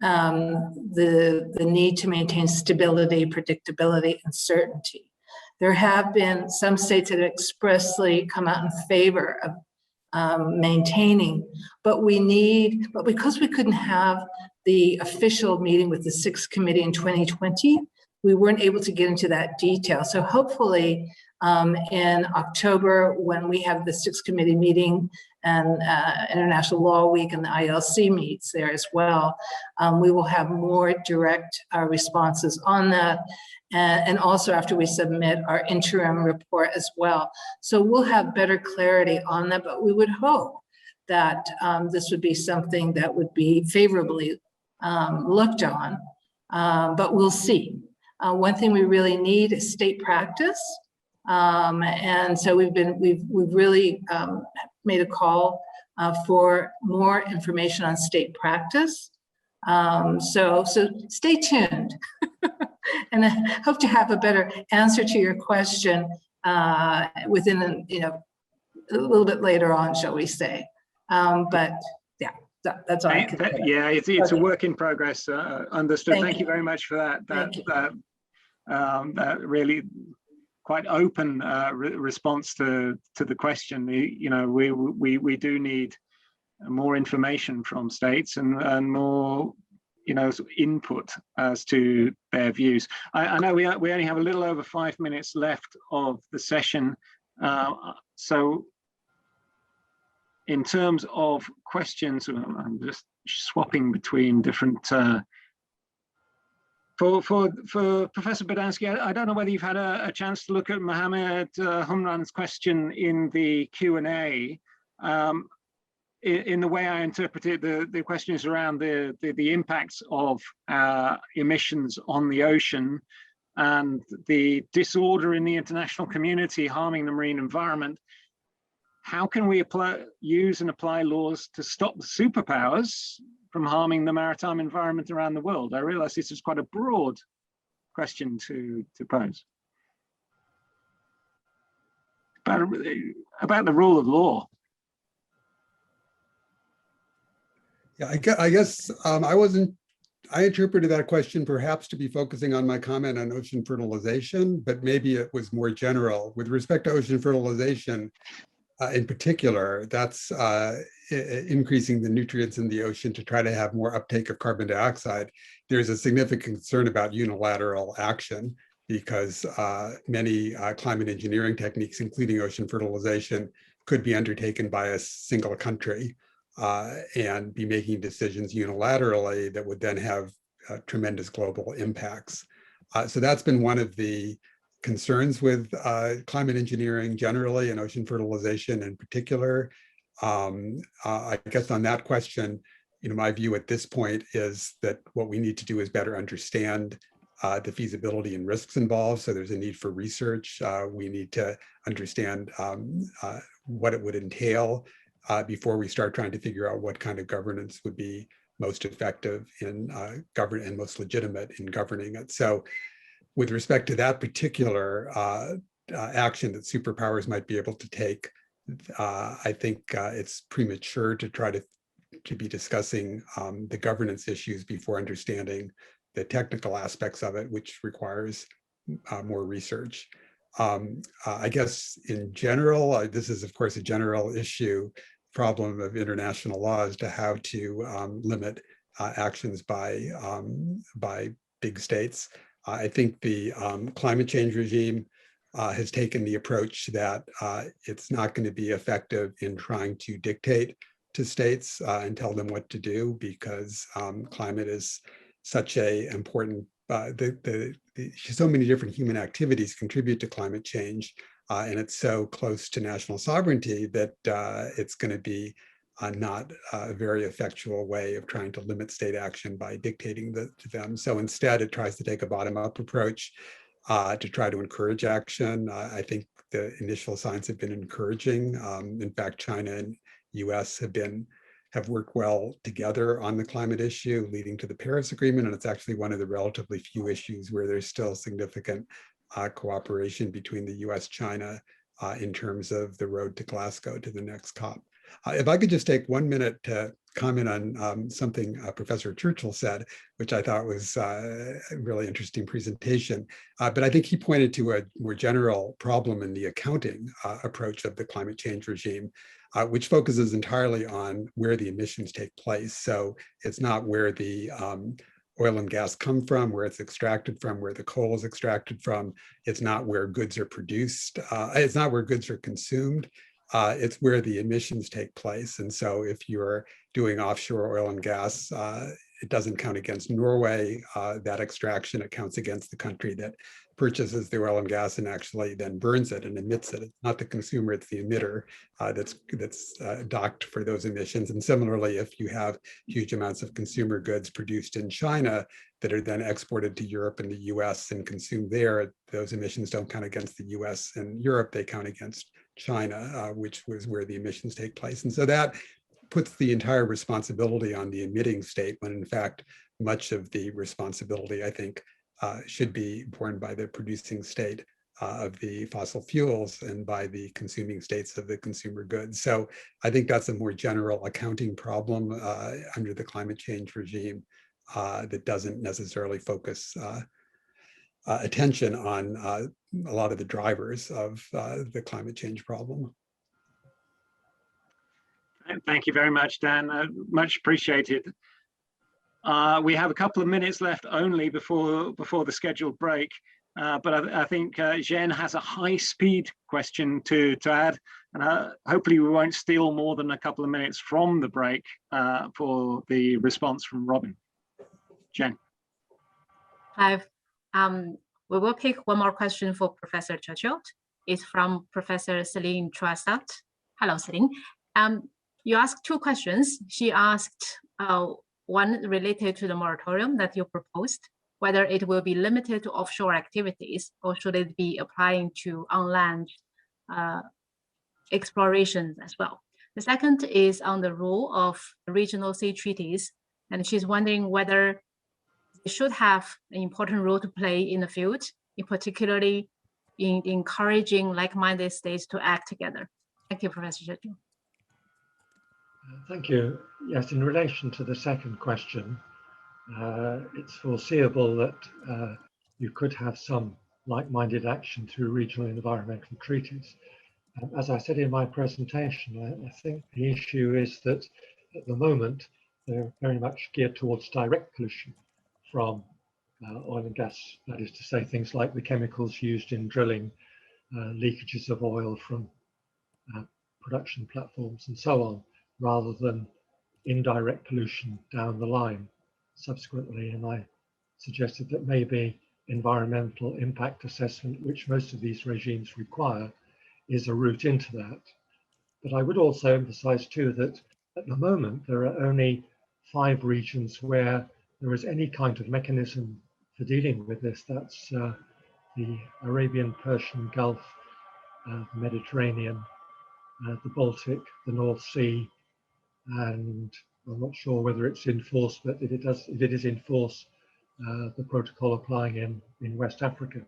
the need to maintain stability, predictability, and certainty. There have been some states that have expressly come out in favor of maintaining, but because we couldn't have the official meeting with the 6th committee in 2020, we weren't able to get into that detail. So hopefully in October, when we have the 6th committee meeting and International Law Week and the ILC meets there as well, we will have more direct responses on that. And also after we submit our interim report as well. So we'll have better clarity on that, but we would hope that this would be something that would be favorably looked on, but we'll see. One thing we really need is state practice. And so we've really made a call for more information on state practice. So stay tuned. And I hope to have a better answer to your question within, a little bit later on, shall we say. But yeah, that's all I can say. Yeah, it's a work in progress. Understood. Thank you very much for that. That really quite open response to the question. We do need more information from states and more input as to their views. I know we only have a little over 5 minutes left of the session. So in terms of questions, I'm just swapping between different, for Professor Badansky, I don't know whether you've had a chance to look at Mohammed Humran's question in the Q&A. In the way I interpret it, the question is around the impacts of emissions on the ocean and the disorder in the international community harming the marine environment. How can we use and apply laws to stop the superpowers from harming the maritime environment around the world? I realize this is quite a broad question to pose. About the rule of law. Yeah, I guess I interpreted that question perhaps to be focusing on my comment on ocean fertilization, but maybe it was more general. With respect to ocean fertilization, in particular, that's increasing the nutrients in the ocean to try to have more uptake of carbon dioxide. There's a significant concern about unilateral action because many climate engineering techniques, including ocean fertilization, could be undertaken by a single country and be making decisions unilaterally that would then have tremendous global impacts. So that's been one of the concerns with climate engineering generally and ocean fertilization in particular. I guess on that question, my view at this point is that what we need to do is better understand the feasibility and risks involved. So there's a need for research. We need to understand what it would entail before we start trying to figure out what kind of governance would be most effective in and most legitimate in governing it. So with respect to that particular action that superpowers might be able to take, I think it's premature to try to be discussing the governance issues before understanding the technical aspects of it, which requires more research. I guess in general, this is of course a general problem of international law as to how to limit actions by big states. I think the climate change regime has taken the approach that it's not going to be effective in trying to dictate to states and tell them what to do, because climate is such a important, so many different human activities contribute to climate change, and it's so close to national sovereignty that it's going to be not a very effectual way of trying to limit state action by dictating to them. So instead, it tries to take a bottom-up approach to try to encourage action. I think the initial signs have been encouraging. In fact, China and US have worked well together on the climate issue, leading to the Paris Agreement. And it's actually one of the relatively few issues where there's still significant cooperation between the US, China, in terms of the road to Glasgow to the next COP. If I could just take 1 minute to comment on something Professor Churchill said, which I thought was a really interesting presentation. But I think he pointed to a more general problem in the accounting approach of the climate change regime, which focuses entirely on where the emissions take place. So it's not where the oil and gas come from, where it's extracted from, where the coal is extracted from. It's not where goods are produced. It's not where goods are consumed. It's where the emissions take place. And so if you're doing offshore oil and gas, it doesn't count against Norway, that extraction. It counts against the country that purchases the oil and gas and actually then burns it and emits it. It's not the consumer, it's the emitter that's docked for those emissions. And similarly, if you have huge amounts of consumer goods produced in China that are then exported to Europe and the US and consumed there, those emissions don't count against the US and Europe, they count against China, which was where the emissions take place. And so that puts the entire responsibility on the emitting state, when in fact, much of the responsibility, I think, should be borne by the producing state of the fossil fuels and by the consuming states of the consumer goods. So I think that's a more general accounting problem under the climate change regime that doesn't necessarily focus attention on a lot of the drivers of the climate change problem. Thank you very much, Dan. Much appreciated. We have a couple of minutes left only before the scheduled break, but I think Jen has a high-speed question to add, and hopefully we won't steal more than a couple of minutes from the break for the response from Robin. Jen. We will pick one more question for Professor Churchill. It's from Professor Celine Troissat. Hello, Celine. You asked two questions. She asked one related to the moratorium that you proposed, whether it will be limited to offshore activities or should it be applying to on-land explorations as well. The second is on the role of regional sea treaties, and she's wondering whether they should have an important role to play in the field, in particularly in encouraging like-minded states to act together. Thank you, Professor Churchill. Thank you. Yes, in relation to the second question, it's foreseeable that you could have some like-minded action through regional environmental treaties. As I said in my presentation, I think the issue is that at the moment, they're very much geared towards direct pollution from oil and gas. That is to say, things like the chemicals used in drilling, leakages of oil from production platforms and so on, rather than indirect pollution down the line subsequently. And I suggested that maybe environmental impact assessment, which most of these regimes require, is a route into that. But I would also emphasize too that at the moment there are only 5 regions where there is any kind of mechanism for dealing with this. That's the Arabian, Persian Gulf, the Mediterranean, the Baltic, the North Sea, and I'm not sure whether it's in force, but if it is in force, the protocol applying in West Africa.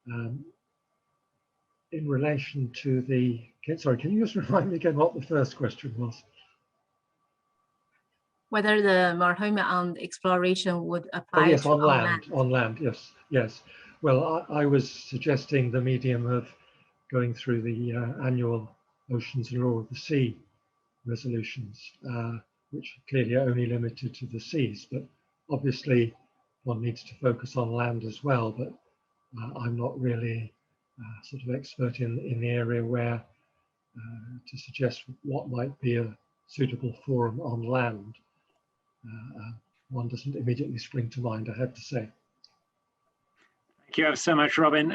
In relation to the, sorry, can you just remind me again what the first question was? Whether the moratorium on exploration would apply yes, to on land, yes. Well, I was suggesting the medium of going through the annual Oceans and Law of the Sea resolutions, which clearly are only limited to the seas, but obviously one needs to focus on land as well. But I'm not really sort of expert in the area where to suggest what might be a suitable forum on land. One doesn't immediately spring to mind, I have to say. Thank you ever so much, Robin.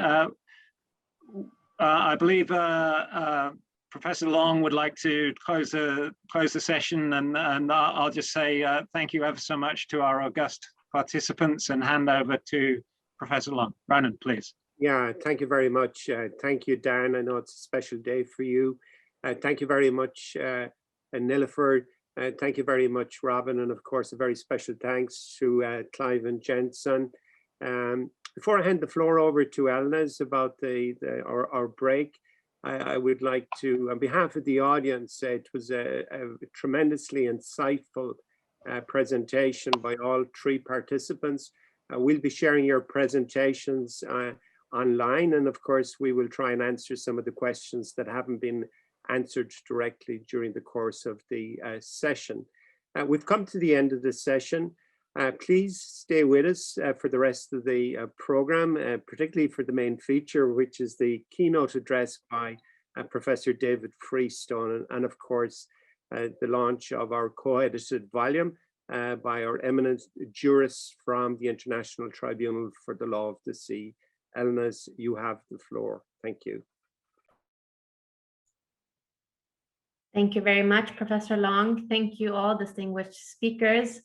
I believe Professor Long would like to close the session, and I'll just say thank you ever so much to our august participants and hand over to Professor Long. Ronan, please. Yeah, thank you very much. Thank you, Dan. I know it's a special day for you. Thank you very much, Nilüfer. Thank you very much, Robin. And of course, a very special thanks to Clive and Jensen. Before I hand the floor over to Elnaz about our break, I would like to, on behalf of the audience, it was a tremendously insightful presentation by all 3 participants. We'll be sharing your presentations online, and of course we will try and answer some of the questions that haven't been answered directly during the course of the session. We've come to the end of the session. Please stay with us for the rest of the program, particularly for the main feature, which is the keynote address by Professor David Freestone, and of course, the launch of our co-edited volume by our eminent jurists from the International Tribunal for the Law of the Sea. Elnas, you have the floor. Thank you. Thank you very much, Professor Long. Thank you all distinguished speakers.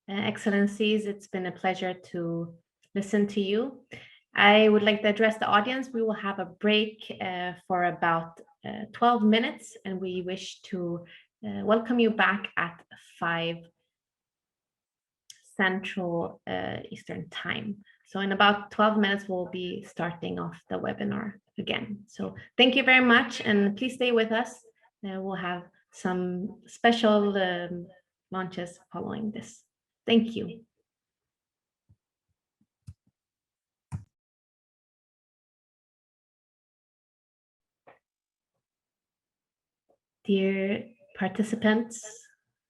Excellencies, it's been a pleasure to listen to you. I would like to address the audience. We will have a break for about 12 minutes, and we wish to welcome you back at 5 Central Eastern Time. So in about 12 minutes, we'll be starting off the webinar again. So thank you very much, and please stay with us. We'll have some special launches following this. Thank you. Dear participants,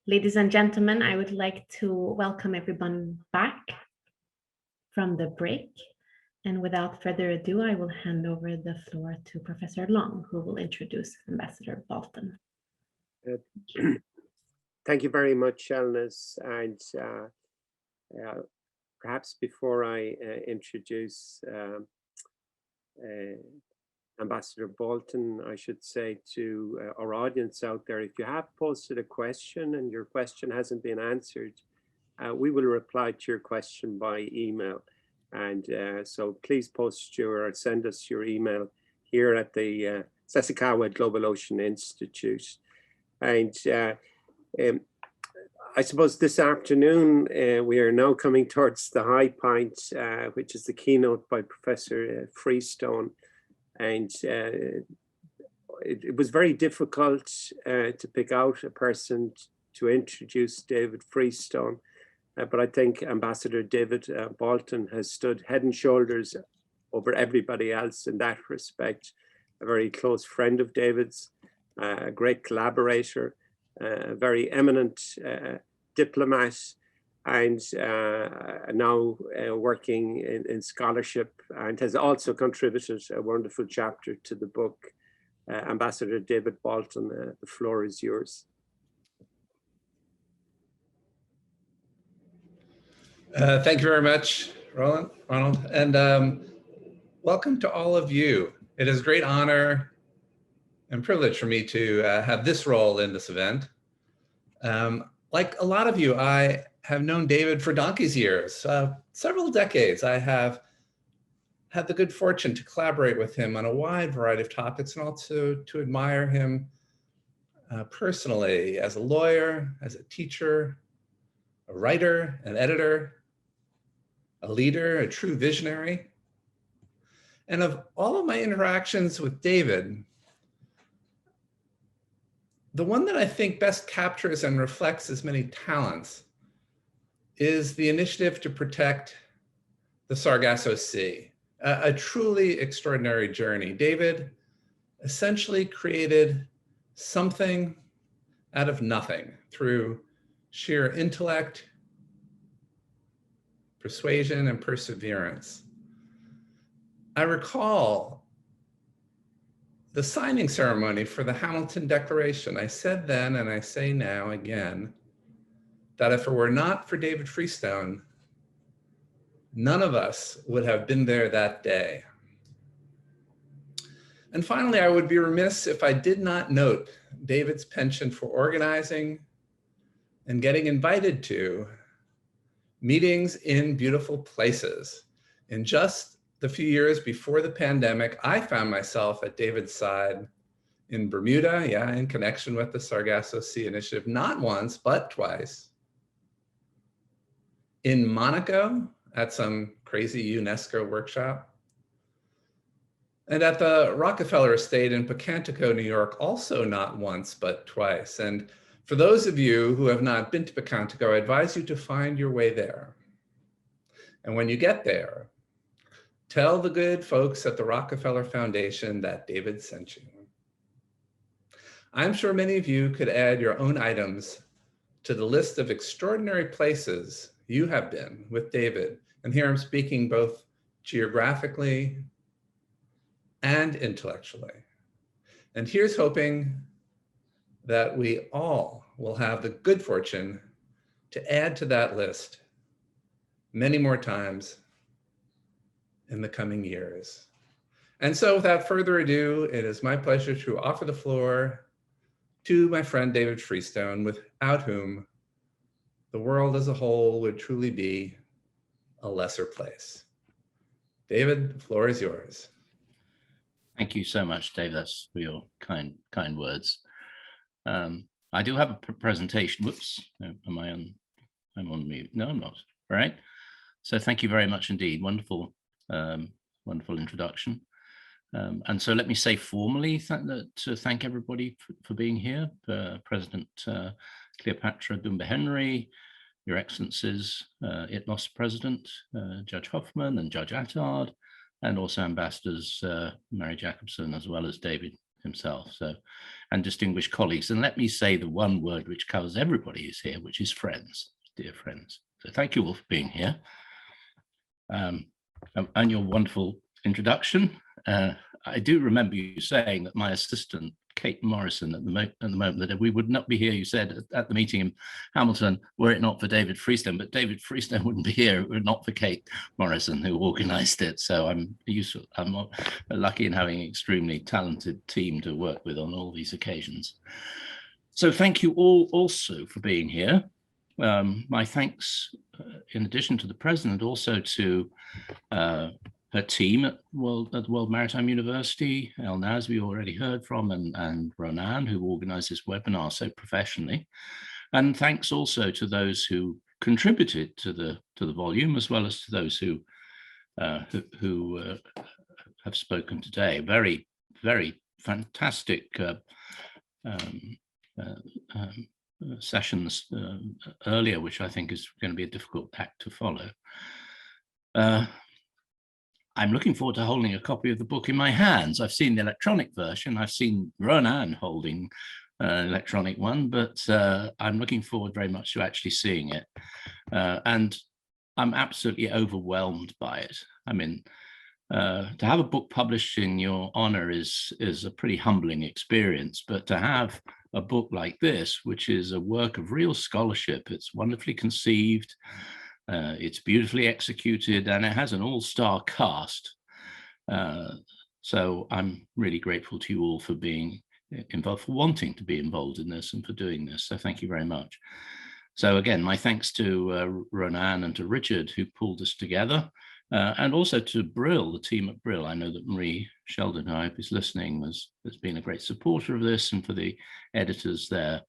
ladies and gentlemen, I would like to welcome everyone back from the break. And without further ado, I will hand over the floor to Professor Long, who will introduce Ambassador Bolton. Thank you very much, Elnas. And perhaps before I introduce Ambassador Bolton, I should say to our audience out there, if you have posted a question and your question hasn't been answered, we will reply to your question by email. And so please post or send us your email here at the Sasakawa Global Ocean Institute. And I suppose this afternoon, we are now coming towards the high point, which is the keynote by Professor Freestone. And it was very difficult to pick out a person to introduce David Freestone. But I think Ambassador David Bolton has stood head and shoulders over everybody else in that respect. A very close friend of David's, a great collaborator, a very eminent diplomat, and now working in scholarship, and has also contributed a wonderful chapter to the book. Ambassador David Bolton, the floor is yours. Thank you very much, Ronald, and welcome to all of you. It is a great honor and privilege for me to have this role in this event. Like a lot of you, I have known David for donkey's years, several decades. I have had the good fortune to collaborate with him on a wide variety of topics, and also to admire him personally as a lawyer, as a teacher, a writer, an editor, a leader, a true visionary. And of all of my interactions with David, the one that I think best captures and reflects his many talents is the initiative to protect the Sargasso Sea, a truly extraordinary journey. David essentially created something out of nothing through sheer intellect, persuasion, and perseverance. I recall the signing ceremony for the Hamilton Declaration. I said then, and I say now again, that if it were not for David Freestone, none of us would have been there that day. And finally, I would be remiss if I did not note David's penchant for organizing and getting invited to meetings in beautiful places. In just the few years before the pandemic, I found myself at David's side in Bermuda, in connection with the Sargasso Sea Initiative, not once, but twice. In Monaco, at some crazy UNESCO workshop. And at the Rockefeller Estate in Pocantico, New York, also not once, but twice. And for those of you who have not been to Pocantico, I advise you to find your way there. And when you get there, tell the good folks at the Rockefeller Foundation that David sent you. I'm sure many of you could add your own items to the list of extraordinary places you have been with David. And here I'm speaking both geographically and intellectually. And here's hoping that we all will have the good fortune to add to that list many more times in the coming years. And so without further ado, it is my pleasure to offer the floor to my friend David Freestone, without whom the world as a whole would truly be a lesser place. David, the floor is yours. Thank you so much, Dave. That's for your kind words. I do have a presentation. Whoops, am I on? I'm on mute. No, I'm not. All right. So thank you very much indeed. Wonderful, wonderful introduction. And so let me say formally to thank everybody for being here. President Cleopatra Dumba-Henry, Your Excellencies, ITNOS President, Judge Hoffman and Judge Attard, and also Ambassadors Mary Jacobson, as well as David himself, and distinguished colleagues. And let me say the one word which covers everybody who's here, which is friends, dear friends. So thank you all for being here. And your wonderful introduction. I do remember you saying that my assistant, Kate Morrison, at the moment that we would not be here, you said at the meeting in Hamilton, were it not for David Freestone, but David Freestone wouldn't be here, were it not for Kate Morrison, who organized it. So I'm lucky in having an extremely talented team to work with on all these occasions. So thank you all also for being here. My thanks, in addition to the President, also to her team at the World Maritime University, Elnaz, we already heard from, and Ronan, who organized this webinar so professionally. And thanks also to those who contributed to the volume, as well as to those who have spoken today. Very, very fantastic sessions earlier, which I think is going to be a difficult act to follow. I'm looking forward to holding a copy of the book in my hands. I've seen the electronic version. I've seen Ronan holding an electronic one, but I'm looking forward very much to actually seeing it. And I'm absolutely overwhelmed by it. I mean, to have a book published in your honor is a pretty humbling experience, but to have a book like this, which is a work of real scholarship, it's wonderfully conceived, it's beautifully executed, and it has an all-star cast. So I'm really grateful to you all for being involved, for wanting to be involved in this and for doing this. So thank you very much. So again, my thanks to Ronan and to Richard, who pulled this together, and also to Brill, the team at Brill. I know that Marie Sheldon, who I hope is listening, has been a great supporter of this, and for the editors there,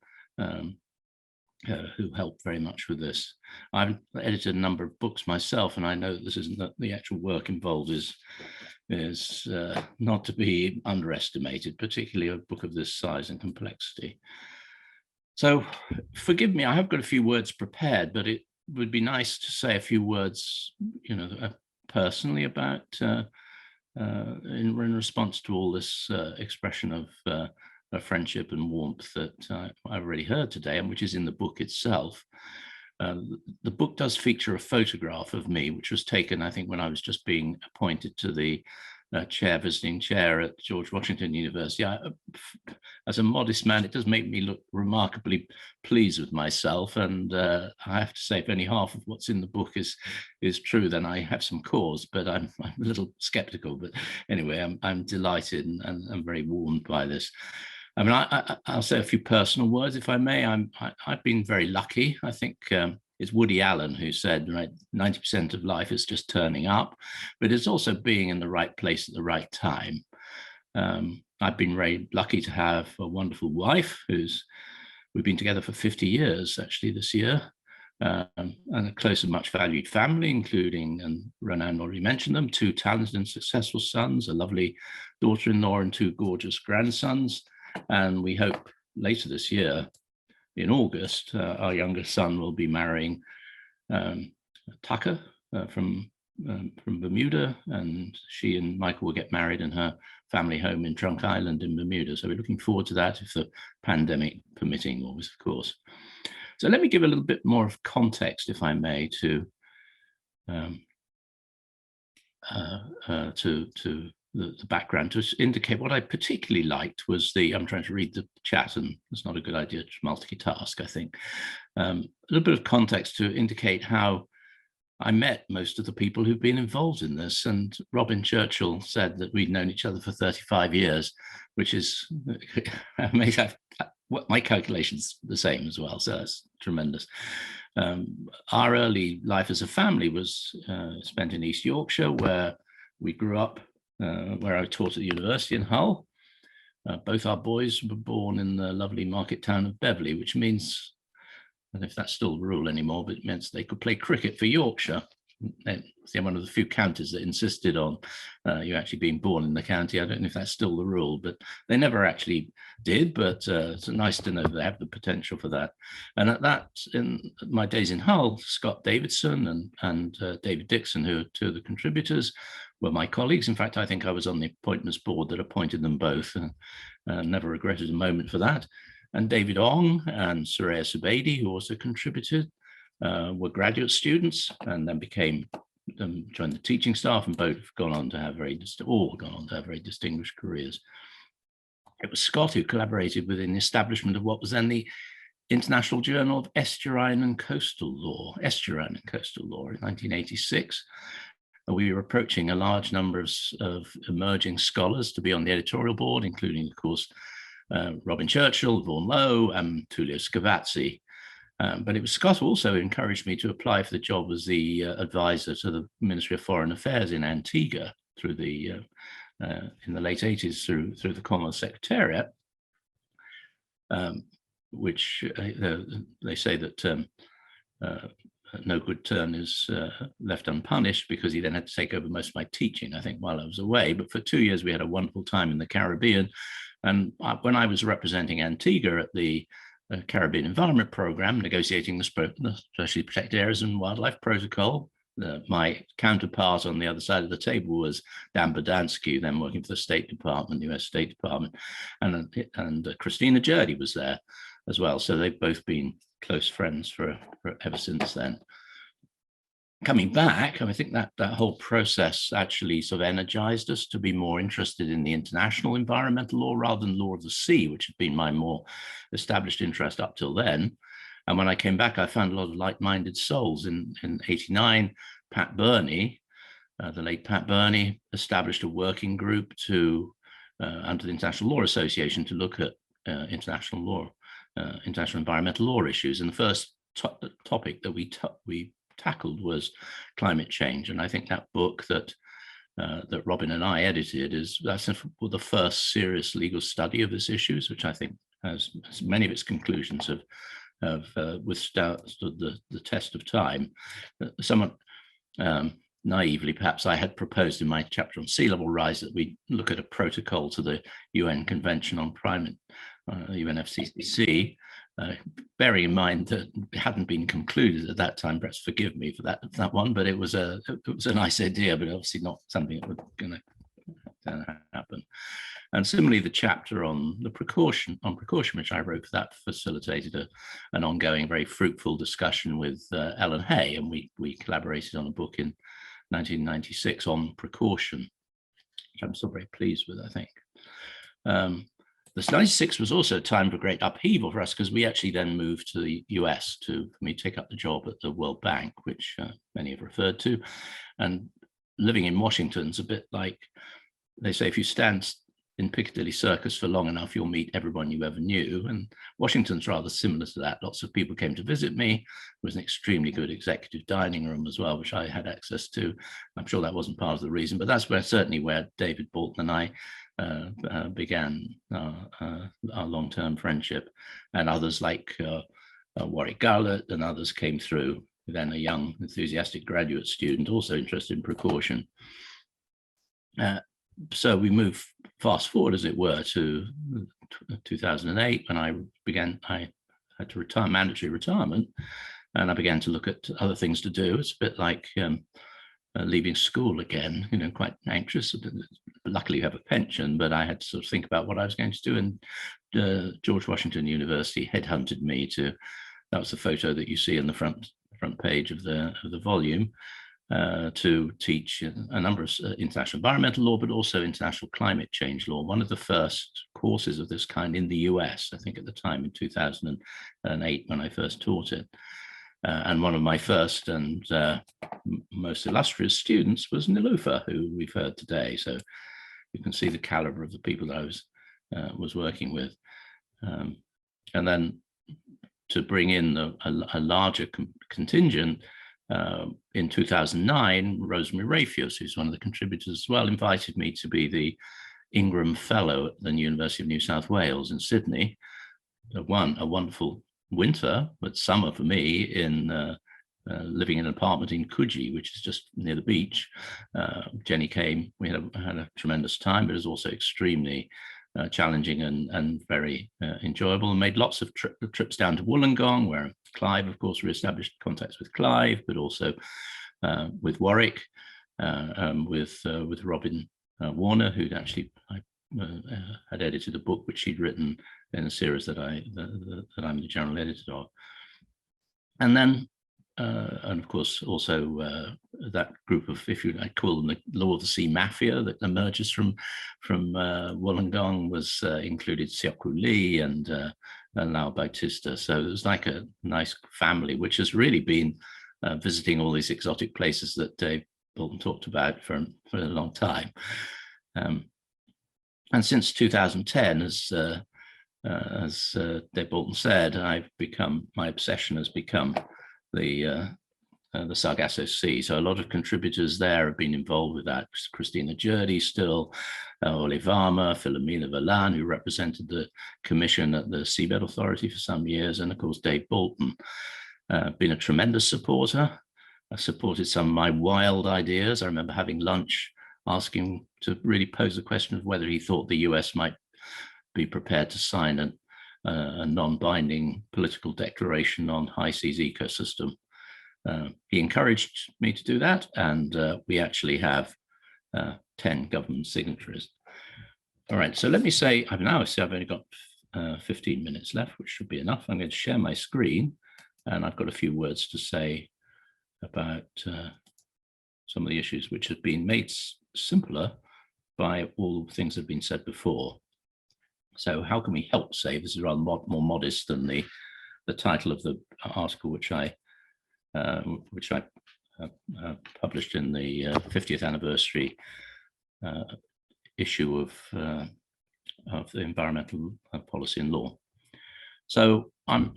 who helped very much with this. I've edited a number of books myself, and I know that this isn't the actual work involved is not to be underestimated, particularly a book of this size and complexity. So forgive me, I have got a few words prepared, but it would be nice to say a few words, personally about in response to all this expression of friendship and warmth that I've already heard today, and which is in the book itself. The book does feature a photograph of me, which was taken, I think, when I was just being appointed to the visiting chair at George Washington University. As a modest man, it does make me look remarkably pleased with myself. And I have to say, if only half of what's in the book is true, then I have some cause, but I'm a little skeptical. But anyway, I'm delighted and I'm very warmed by this. I mean, I'll say a few personal words, if I may. I've been very lucky. I think it's Woody Allen who said, right, 90% of life is just turning up, but it's also being in the right place at the right time. I've been very lucky to have a wonderful wife we've been together for 50 years, actually, this year, and a close and much valued family, including, and Ronan already mentioned them, 2 talented and successful sons, a lovely daughter-in-law and 2 gorgeous grandsons. And we hope later this year, in August, our youngest son will be marrying Tucker from Bermuda, and she and Michael will get married in her family home in Trunk Island in Bermuda. So we're looking forward to that, if the pandemic permitting, always, of course. So let me give a little bit more of context, if I may, to the background, to indicate what I particularly liked was I'm trying to read the chat, and it's not a good idea to multitask, I think. A little bit of context to indicate how I met most of the people who've been involved in this. And Robin Churchill said that we'd known each other for 35 years, which is amazing. My calculation's the same as well, so that's tremendous. Our early life as a family was spent in East Yorkshire, where we grew up, where I taught at the university in Hull. Both our boys were born in the lovely market town of Beverley, which means, I don't know if that's still the rule anymore, but it meant they could play cricket for Yorkshire. They're one of the few counties that insisted on you actually being born in the county. I don't know if that's still the rule, but they never actually did, but it's nice to know they have the potential for that. And at that, in my days in Hull, Scott Davidson and David Dixon, who are two of the contributors, were my colleagues. In fact, I think I was on the appointments board that appointed them both, and never regretted a moment for that. And David Ong and Soraya Subedi, who also contributed, were graduate students, and then joined the teaching staff, and both gone on to have very distinguished careers. It was Scott who collaborated with the establishment of what was then the International Journal of Estuarine and Coastal Law, in 1986. We were approaching a large number of emerging scholars to be on the editorial board, including, of course, Robin Churchill, Vaughan Lowe, and Tullio Scavazzi. But it was Scott who also encouraged me to apply for the job as the advisor to the Ministry of Foreign Affairs in Antigua through in the late 80s through the Commonwealth Secretariat, which they say that no good turn is left unpunished, because he then had to take over most of my teaching, I think, while I was away. But for 2 years, we had a wonderful time in the Caribbean. And when I was representing Antigua at the Caribbean Environment Program, negotiating the Specially Protected Areas and Wildlife Protocol, my counterpart on the other side of the table was Dan Badansky, then working for the State Department, the US State Department, and Christina Jurdy was there as well. So they've both been close friends for ever since then. Coming back, I think that whole process actually sort of energized us to be more interested in the international environmental law rather than law of the sea, which had been my more established interest up till then. And when I came back, I found a lot of like-minded souls. In 89, Pat Burney, the late Pat Burney, established a working group under the International Law Association to look at international environmental law issues. And the first topic that we tackled was climate change. And I think that book that Robin and I edited that's the first serious legal study of this issues, which I think has many of its conclusions have withstood the test of time. Somewhat naively, perhaps, I had proposed in my chapter on sea level rise that we look at a protocol to the UN Convention on Climate, UNFCCC, bearing in mind that it hadn't been concluded at that time. Perhaps forgive me for that one, but it was a nice idea, but obviously not something that was going to happen. And similarly, the chapter on precaution, which I wrote for that, facilitated an ongoing, very fruitful discussion with Ellen Hay, and we collaborated on a book in 1996 on precaution, which I'm still very pleased with, I think. This 96 was also a time of great upheaval for us, because we actually then moved to the US for me to take up the job at the World Bank, which many have referred to. And living in Washington's a bit like, they say, if you stand in Piccadilly Circus for long enough, you'll meet everyone you ever knew. And Washington's rather similar to that. Lots of people came to visit me. There was an extremely good executive dining room as well, which I had access to. I'm sure that wasn't part of the reason, but that's certainly where David Bolton and I began our long-term friendship. And others like Warwick Gowlett and others came through. Then a young, enthusiastic graduate student, also interested in precaution. So we move fast forward, as it were, to 2008, when I had to retire, mandatory retirement, and I began to look at other things to do. It's a bit like leaving school again, quite anxious. Luckily, you have a pension, but I had to sort of think about what I was going to do. And George Washington University headhunted me to that was the photo that you see in the front page of the volume, to teach a number of international environmental law, but also international climate change law. One of the first courses of this kind in the US, I think at the time in 2008 when I first taught it. And one of my first and most illustrious students was Nilufer, who we've heard today. So you can see the caliber of the people that I was working with. And then to bring in a larger contingent, in 2009, Rosemary Rayfius, who's one of the contributors as well, invited me to be the Ingram Fellow at the University of New South Wales in Sydney. A wonderful winter, but summer for me in living in an apartment in Coogee, which is just near the beach. Jenny came, we had a tremendous time, but it was also extremely challenging and very enjoyable, and made lots of trips down to Wollongong, where Clive, of course, reestablished contacts with Clive, but also with Warwick, with Robin Warner, who'd actually had edited a book which she'd written in a series that I'm the general editor of. And then, and of course, also that group of, I call them the Law of the Sea Mafia that emerges from Wollongong, was included Seokru Lee and Lau Bautista. So it was like a nice family, which has really been visiting all these exotic places that Dave Bolton talked about for a long time. And since 2010, as Dave Bolton said, my obsession has become the Sargasso Sea. So a lot of contributors there have been involved with that. Christina Jurdy still, Ole Varma, Philomena Verlan, who represented the Commission at the Seabed Authority for some years, and of course Dave Bolton, been a tremendous supporter. I supported some of my wild ideas. I remember having lunch asking to really pose the question of whether he thought the US might be prepared to sign a non-binding political declaration on high seas ecosystem. He encouraged me to do that, and we actually have 10 government signatories. All right, so let me say, I've only got 15 minutes left, which should be enough. I'm going to share my screen, and I've got a few words to say about some of the issues which have been made simpler by all the things that have been said before. So how can we help save? This is rather more modest than the title of the article which I published in the 50th anniversary issue of the Environmental Policy and Law. So I'm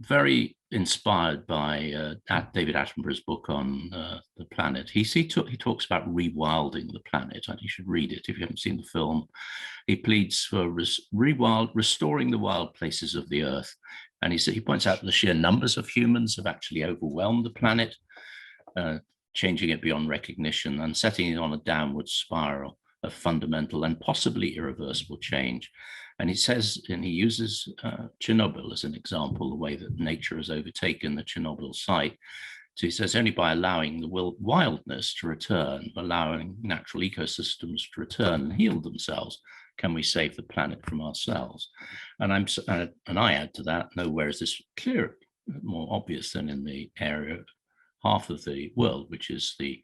very inspired by David Attenborough's book on the planet. He talks about rewilding the planet, and you should read it if you haven't seen the film. He pleads for restoring the wild places of the earth. And he points out the sheer numbers of humans have actually overwhelmed the planet, changing it beyond recognition and setting it on a downward spiral of fundamental and possibly irreversible change. And he says, and he uses Chernobyl as an example, the way that nature has overtaken the Chernobyl site. So he says, only by allowing the wildness to return, allowing natural ecosystems to return and heal themselves, can we save the planet from ourselves? And I add to that, nowhere is this clearer, more obvious than in the area, half of the world, which is the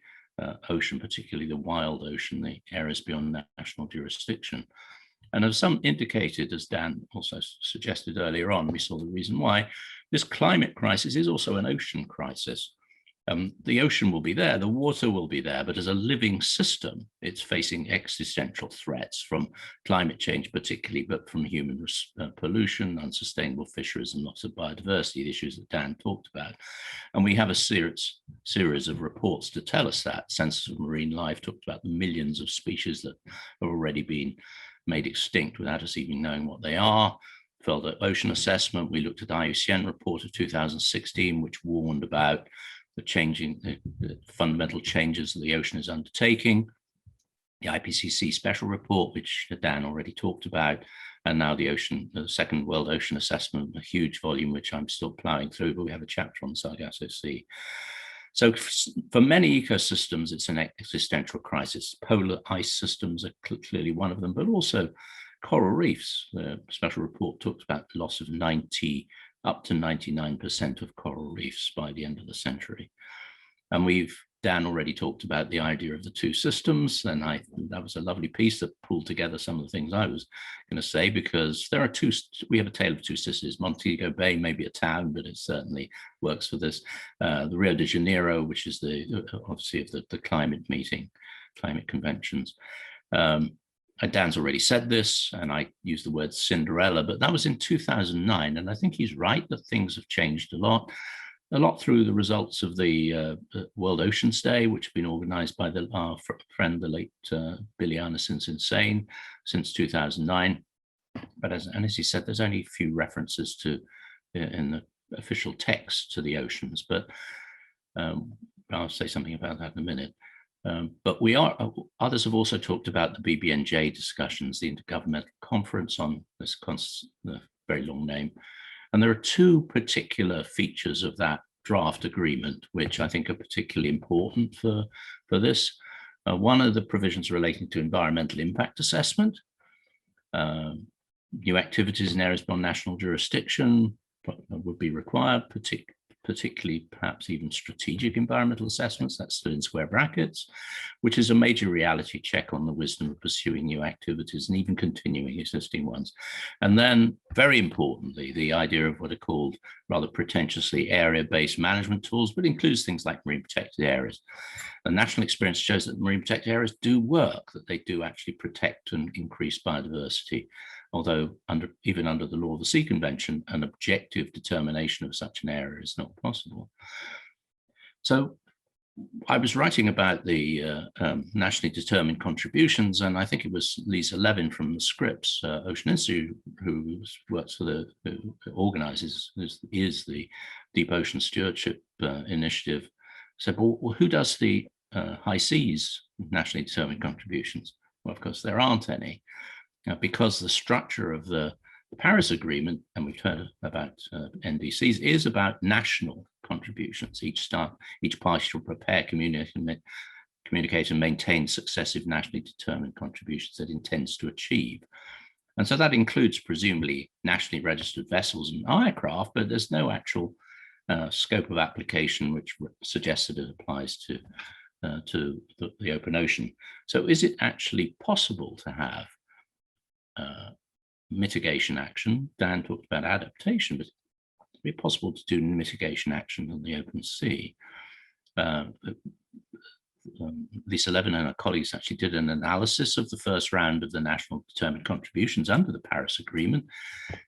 ocean, particularly the wild ocean, the areas beyond national jurisdiction. And as some indicated, as Dan also suggested earlier on, we saw the reason why this climate crisis is also an ocean crisis. The ocean will be there, the water will be there, but as a living system, it's facing existential threats from climate change particularly, but from human pollution, unsustainable fisheries, and loss of biodiversity, the issues that Dan talked about. And we have a series of reports to tell us that. Census of Marine Life talked about the millions of species that have already been made extinct without us even knowing what they are. Further ocean assessment, we looked at the IUCN report of 2016, which warned about the fundamental changes that the ocean is undertaking. The IPCC special report, which Dan already talked about, and now the second World Ocean Assessment, a huge volume, which I'm still plowing through, but we have a chapter on Sargasso Sea. So for many ecosystems, it's an existential crisis. Polar ice systems are clearly one of them, but also coral reefs. The special report talked about the loss of 90 up to 99% of coral reefs by the end of the century. And Dan already talked about the idea of the two systems, and that was a lovely piece that pulled together some of the things I was going to say, because we have a tale of two cities. Montego Bay may be a town, but it certainly works for this. The Rio de Janeiro, which is obviously of the climate conventions. Dan's already said this, and I used the word Cinderella, but that was in 2009, and I think he's right that things have changed a lot through the results of the World Oceans Day, which have been organized by our friend, the late Billy Arneson's Insane, since 2009. But as he said, there's only a few references in the official text to the oceans, but I'll say something about that in a minute. But others have also talked about the BBNJ discussions, the Intergovernmental Conference on this, the very long name. And there are two particular features of that draft agreement, which I think are particularly important for this. One of the provisions relating to environmental impact assessment, new activities in areas beyond national jurisdiction would be required, particularly perhaps even strategic environmental assessments, that's still in square brackets, which is a major reality check on the wisdom of pursuing new activities and even continuing existing ones. And then, very importantly, the idea of what are called rather pretentiously area-based management tools, but includes things like marine protected areas. The national experience shows that marine protected areas do work, that they do actually protect and increase biodiversity. Although even under the Law of the Sea Convention, an objective determination of such an area is not possible. So I was writing about the nationally determined contributions, and I think it was Lisa Levin from the Scripps Ocean Institute, who organizes, is the Deep Ocean Stewardship Initiative, said, well, who does the high seas nationally determined contributions? Well, of course, there aren't any. Because the structure of the Paris Agreement, and we've heard about NDCs, is about national contributions. Each party shall prepare, communicate, and maintain successive nationally determined contributions that it intends to achieve. And so that includes presumably nationally registered vessels and aircraft, but there's no actual scope of application which suggests that it applies to the open ocean. So is it actually possible to have mitigation action? Dan talked about adaptation, but it'd be possible to do mitigation action on the open sea. Lisa Levin and her colleagues actually did an analysis of the first round of the national determined contributions under the Paris Agreement.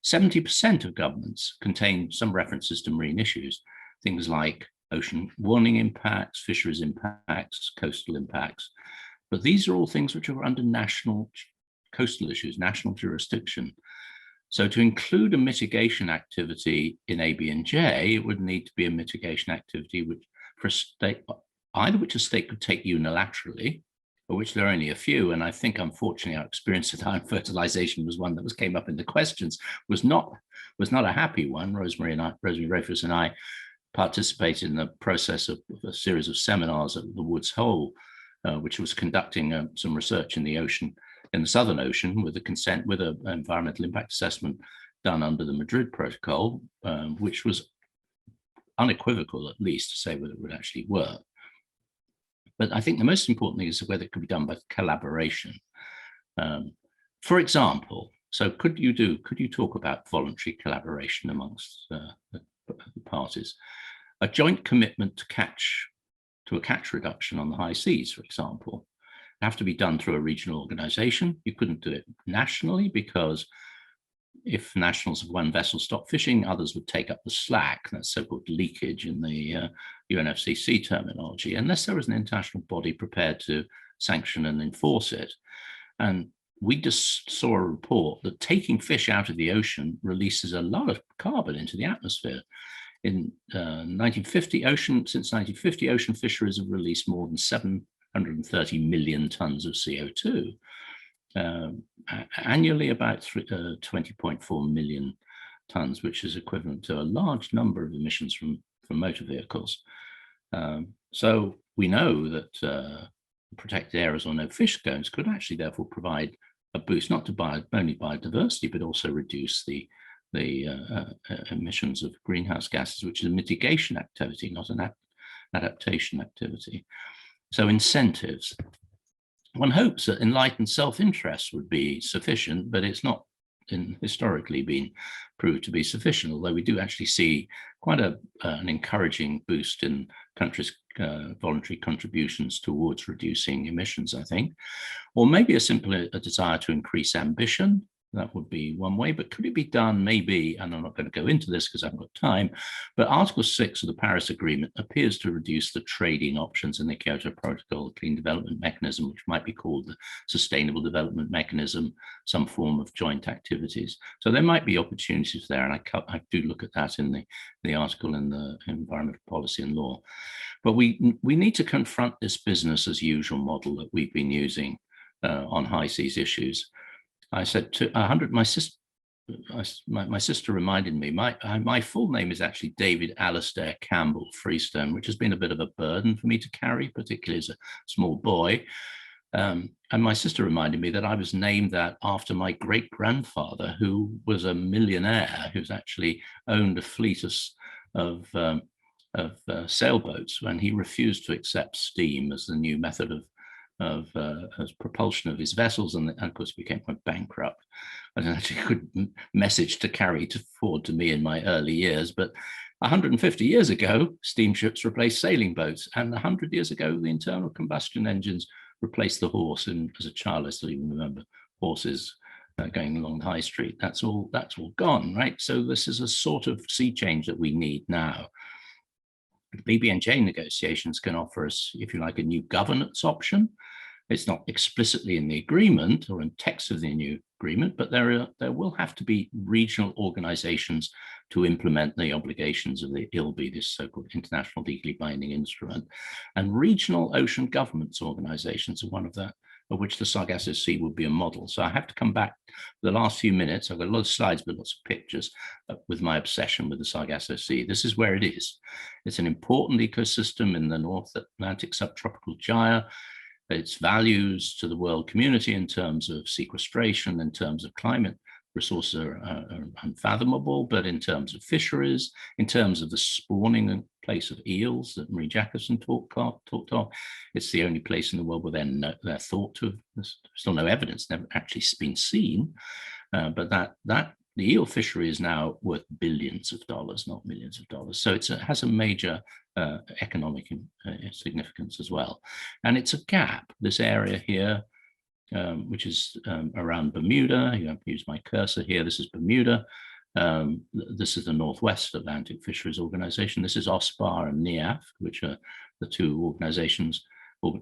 70% of governments contain some references to marine issues, things like ocean warning impacts, fisheries impacts, coastal impacts. But these are all things which are under national coastal issues, national jurisdiction. So to include a mitigation activity in ABNJ, it would need to be a mitigation activity which for a state, either which a state could take unilaterally, or which there are only a few. And I think, unfortunately, our experience at time fertilization was one that came up in the questions, was not a happy one. Rosemary Rafus and I participated in the process of a series of seminars at the Woods Hole, which was conducting some research in the ocean, in the Southern Ocean, with an environmental impact assessment done under the Madrid Protocol, which was unequivocal, at least, to say whether it would actually work. But I think the most important thing is whether it could be done by collaboration. For example, so could you talk about voluntary collaboration amongst the parties? A joint commitment to a catch reduction on the high seas, for example, have to be done through a regional organization. You couldn't do it nationally, because if nationals of one vessel stop fishing, others would take up the slack. That's so-called leakage in the UNFCCC terminology, unless there was an international body prepared to sanction and enforce it. And we just saw a report that taking fish out of the ocean releases a lot of carbon into the atmosphere. In 1950, since 1950, ocean fisheries have released more than 730 million tons of CO2. Annually, about 20.4 million tons, which is equivalent to a large number of emissions from motor vehicles. So we know that protected areas or no fish zones could actually therefore provide a boost, not to only biodiversity, but also reduce the emissions of greenhouse gases, which is a mitigation activity, not an adaptation activity. So incentives. One hopes that enlightened self-interest would be sufficient, but it's not historically been proved to be sufficient, although we do actually see quite an encouraging boost in countries' voluntary contributions towards reducing emissions, I think. Or maybe a desire to increase ambition. That would be one way, but could it be done maybe, and I'm not going to go into this because I haven't got time, but Article 6 of the Paris Agreement appears to reduce the trading options in the Kyoto Protocol, the Clean Development Mechanism, which might be called the Sustainable Development Mechanism, some form of joint activities. So there might be opportunities there, and I do look at that in the article in the Environmental Policy and Law. But we need to confront this business as usual model that we've been using on high seas issues. I said to 100, my sister reminded me, my full name is actually David Alastair Campbell Freestone, which has been a bit of a burden for me to carry, particularly as a small boy. And my sister reminded me that I was named that after my great-grandfather, who was a millionaire, who's actually owned a fleet of sailboats when he refused to accept steam as the new method of propulsion of his vessels, and of course became quite bankrupt. I don't actually good message to carry forward to me in my early years, but 150 years ago, steamships replaced sailing boats, and 100 years ago, the internal combustion engines replaced the horse. And as a child, I still even remember horses going along the high street. That's all gone, right? So this is a sort of sea change that we need now. BBNJ negotiations can offer us, if you like, a new governance option. It's not explicitly in the agreement or in text of the new agreement, but there will have to be regional organizations to implement the obligations of the ILBI, this so-called international legally binding instrument. And regional ocean governments organizations are one of which the Sargasso Sea would be a model. So I have to come back the last few minutes. I've got a lot of slides, but lots of pictures with my obsession with the Sargasso Sea. This is where it is. It's an important ecosystem in the North Atlantic subtropical gyre. Its values to the world community in terms of sequestration, in terms of climate resources are unfathomable, but in terms of fisheries, in terms of the spawning place of eels that Marie Jacobson talked of, it's the only place in the world where they're thought to have, there's still no evidence, never actually been seen, but the eel fishery is now worth billions of dollars, not millions of dollars. So it has a major economic significance as well. And it's a gap, this area here, which is around Bermuda. You have to use my cursor here. This is Bermuda. This is the Northwest Atlantic Fisheries Organization. This is OSPAR and NIAF, which are the two organizations,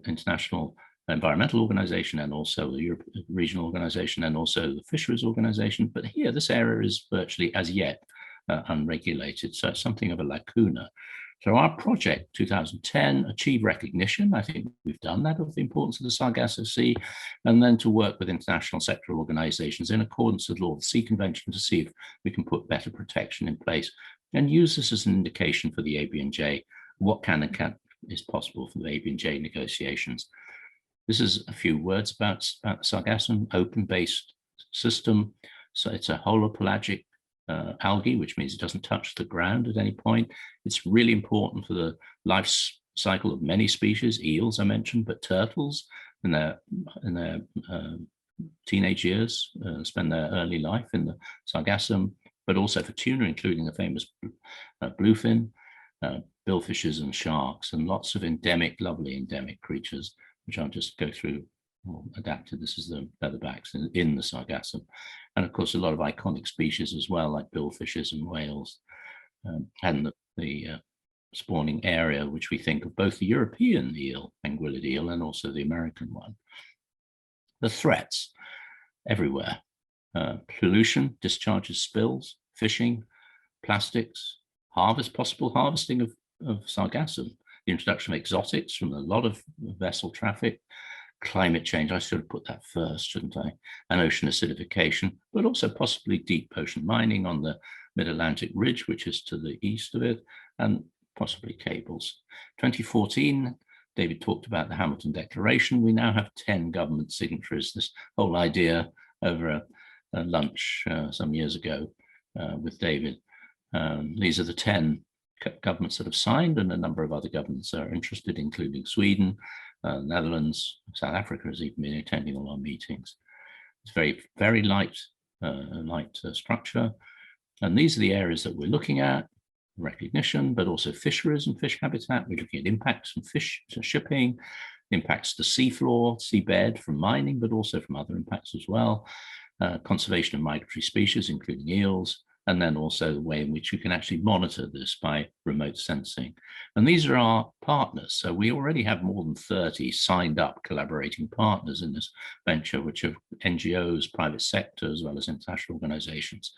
International Environmental Organization and also the European Regional Organization and also the Fisheries Organization. But here, this area is virtually as yet unregulated. So it's something of a lacuna. So our project 2010 achieved recognition. I think we've done that, of the importance of the Sargasso Sea, and then to work with international sectoral organizations in accordance with the Law of the Sea Convention to see if we can put better protection in place and use this as an indication for the ABNJ, what can and can't is possible for the ABNJ negotiations. This is a few words about Sargassum, open-based system. So it's a holopelagic algae, which means it doesn't touch the ground at any point. It's really important for the life cycle of many species, eels I mentioned, but turtles in their teenage years spend their early life in the Sargassum, but also for tuna, including the famous bluefin, billfishes and sharks, and lots of lovely endemic creatures, which I'll just go through. Adapted. This is the leatherbacks in the Sargassum, and of course a lot of iconic species as well, like billfishes and whales, and the spawning area, which we think of both the European eel, anguillid eel, and also the American one. The threats everywhere: pollution, discharges, spills, fishing, plastics, possible harvesting of Sargassum, the introduction of exotics from a lot of vessel traffic. Climate change, I should have put that first, shouldn't I? And ocean acidification, but also possibly deep ocean mining on the Mid-Atlantic Ridge, which is to the east of it, and possibly cables. 2014, David talked about the Hamilton Declaration. We now have 10 government signatories. This whole idea over a lunch some years ago with David. These are the 10 governments that have signed, and a number of other governments are interested, including Sweden, Netherlands, South Africa has even been attending all our meetings. It's very light structure. And these are the areas that we're looking at: recognition, but also fisheries and fish habitat. We're looking at impacts from fish to shipping, impacts to seafloor, seabed from mining, but also from other impacts as well. Conservation of migratory species, including eels, and then also the way in which you can actually monitor this by remote sensing. And these are our partners. So we already have more than 30 signed up collaborating partners in this venture, which are NGOs, private sector, as well as international organizations.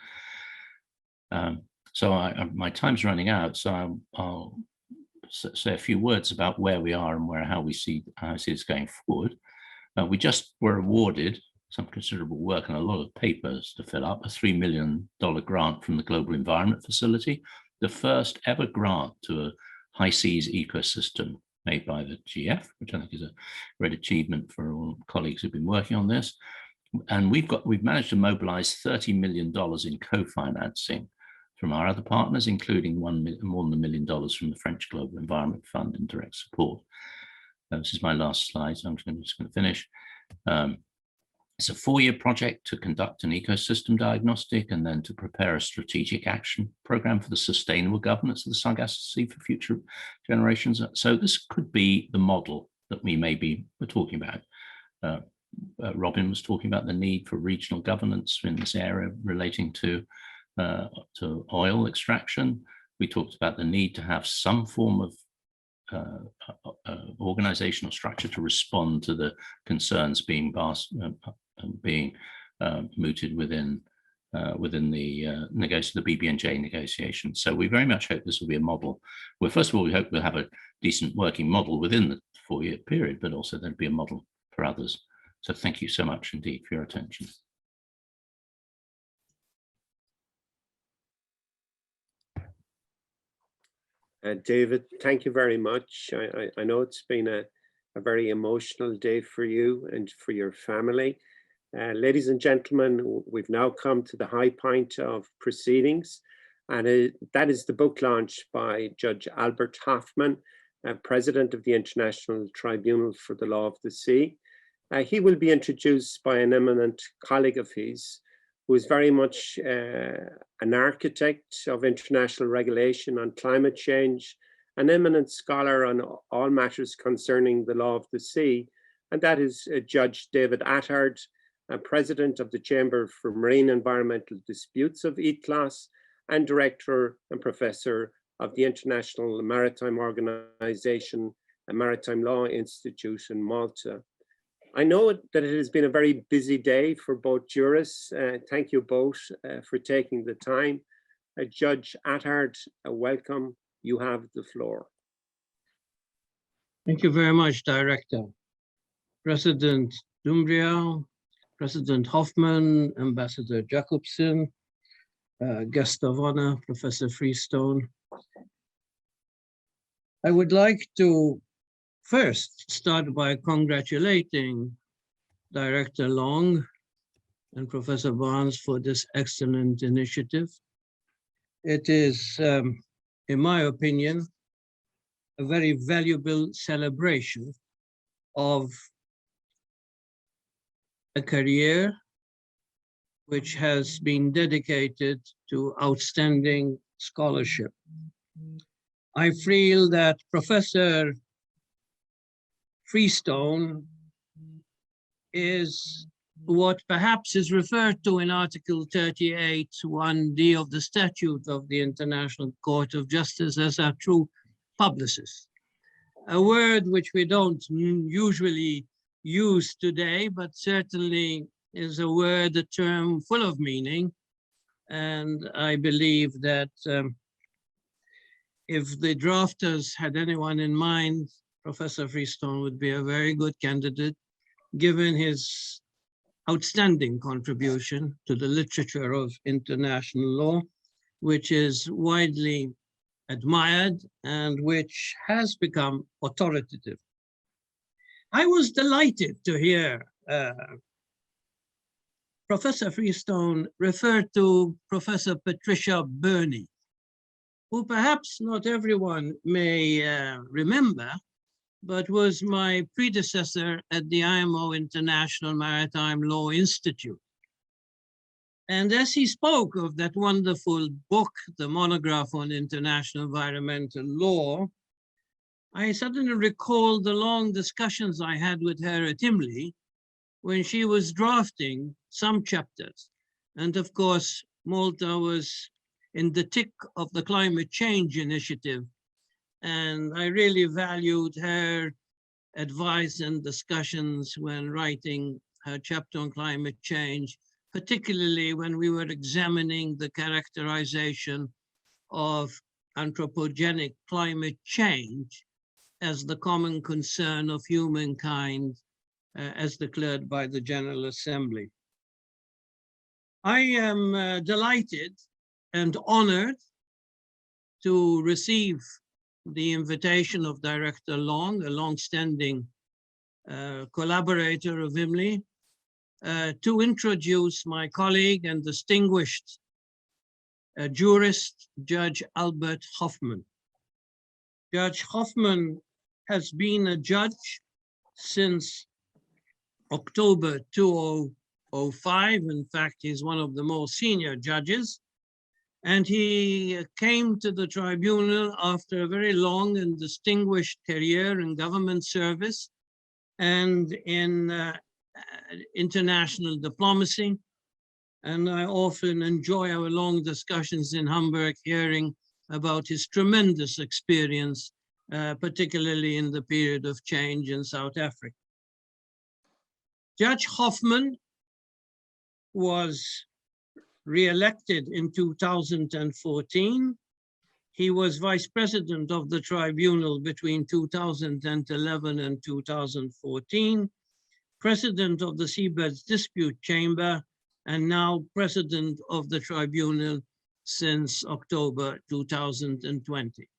So my time's running out, so I'll say a few words about where we are and how I see this going forward. We just were awarded some considerable work and a lot of papers to fill up, a $3 million grant from the Global Environment Facility, the first ever grant to a high seas ecosystem made by the GF, which I think is a great achievement for all colleagues who've been working on this. And we've managed to mobilize $30 million in co-financing from our other partners, including more than $1 million from the French Global Environment Fund in direct support. This is my last slide, so I'm just going to finish. It's a 4-year project to conduct an ecosystem diagnostic and then to prepare a strategic action program for the sustainable governance of the Sargassum Sea for future generations. So this could be the model that we're talking about. Robin was talking about the need for regional governance in this area relating to oil extraction. We talked about the need to have some form of organizational structure to respond to the concerns being mooted within the BB&J negotiations. So we very much hope this will be a model. Well, first of all, we hope we'll have a decent working model within the 4-year period, but also there'll be a model for others. So thank you so much indeed for your attention. David, thank you very much. I know it's been a very emotional day for you and for your family. Ladies and gentlemen, we've now come to the high point of proceedings, and that is the book launch by Judge Albert Hoffman, President of the International Tribunal for the Law of the Sea. He will be introduced by an eminent colleague of his, who is very much an architect of international regulation on climate change, an eminent scholar on all matters concerning the law of the sea, and that is Judge David Attard, President of the Chamber for Marine Environmental Disputes of EATLAS, and Director and Professor of the International Maritime Organization, a Maritime Law Institute in Malta. I know that it has been a very busy day for both jurists. Thank you both for taking the time. Judge Attard, welcome. You have the floor. Thank you very much, Director. President Dumbria, President Hoffman, Ambassador Jacobson, guest of honor, Professor Freestone. I would like to first start by congratulating Director Long and Professor Barnes for this excellent initiative. It is, in my opinion, a very valuable celebration of a career which has been dedicated to outstanding scholarship. I feel that Professor Freestone is what perhaps is referred to in Article 38, 1D of the Statute of the International Court of Justice as a true publicist. A word which we don't usually use today, but certainly is a word, a term full of meaning. And I believe that if the drafters had anyone in mind, Professor Freestone would be a very good candidate, given his outstanding contribution to the literature of international law, which is widely admired and which has become authoritative. I was delighted to hear Professor Freestone referred to Professor Patricia Burney, who perhaps not everyone may remember, but was my predecessor at the IMO International Maritime Law Institute. And as he spoke of that wonderful book, the monograph on international environmental law, I suddenly recalled the long discussions I had with her at IMLI when she was drafting some chapters. And of course, Malta was in the thick of the climate change initiative. And I really valued her advice and discussions when writing her chapter on climate change, particularly when we were examining the characterization of anthropogenic climate change as the common concern of humankind as declared by the General Assembly. I am delighted and honored to receive the invitation of Director Long, a long-standing collaborator of IMLI, to introduce my colleague and distinguished jurist, Judge Albert Hoffman. Judge Hoffman has been a judge since October 2005. In fact, he's one of the most senior judges. And he came to the tribunal after a very long and distinguished career in government service and in international diplomacy. And I often enjoy our long discussions in Hamburg, hearing about his tremendous experience, particularly in the period of change in South Africa. Judge Hoffman was re-elected in 2014. He was vice president of the tribunal between 2011 and 2014, president of the Seabeds Dispute Chamber, and now president of the tribunal since October 2020.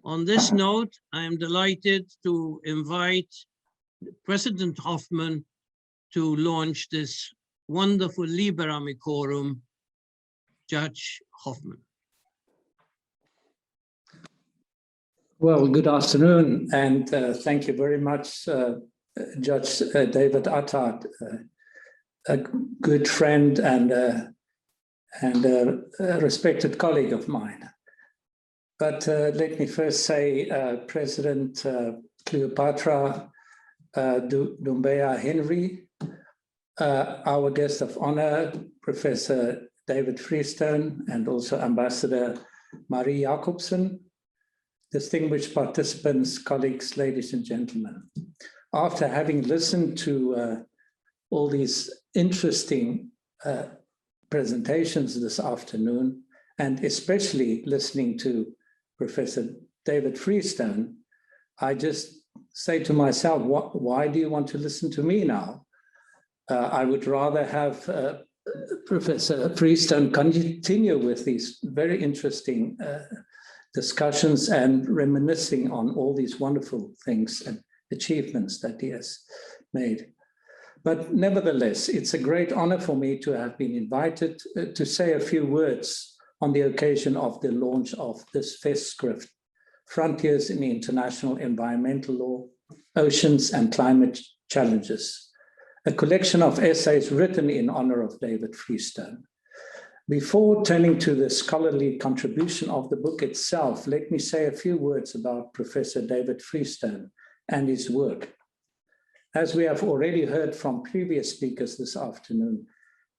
On this note, I am delighted to invite President Hoffman to launch this wonderful Liber Amicorum. Judge Hoffman. Well, good afternoon, and thank you very much, Judge David Attard, a good friend and a respected colleague of mine. But let me first say, President Cleopatra Doumbia Henry, our guest of honor, Professor David Freestone, and also Ambassador Marie Jacobsen, distinguished participants, colleagues, ladies and gentlemen. After having listened to all these interesting presentations this afternoon, and especially listening to Professor David Freestone, I just say to myself, why do you want to listen to me now? I would rather have Professor Freestone continue with these very interesting discussions and reminiscing on all these wonderful things and achievements that he has made. But nevertheless, it's a great honor for me to have been invited to say a few words on the occasion of the launch of this festschrift, Frontiers in International Environmental Law, Oceans and Climate Challenges, a collection of essays written in honor of David Freestone. Before turning to the scholarly contribution of the book itself, let me say a few words about Professor David Freestone and his work. As we have already heard from previous speakers this afternoon,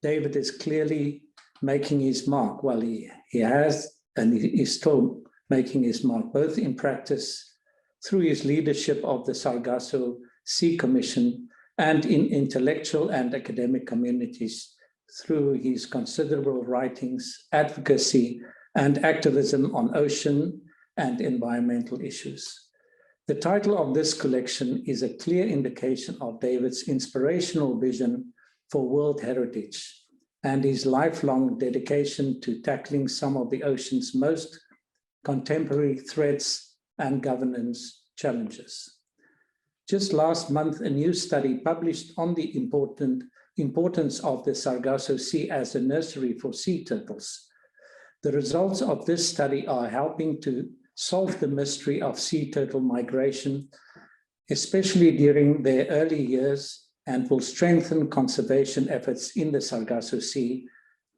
David is clearly making his mark. Well, he has, and he is still making his mark, both in practice through his leadership of the Sargassum Sea Commission and in intellectual and academic communities through his considerable writings, advocacy, and activism on ocean and environmental issues. The title of this collection is a clear indication of David's inspirational vision for world heritage and his lifelong dedication to tackling some of the ocean's most contemporary threats and governance challenges. Just last month, a new study published on the important importance of the Sargasso Sea as a nursery for sea turtles. The results of this study are helping to solve the mystery of sea turtle migration, especially during their early years, and will strengthen conservation efforts in the Sargasso Sea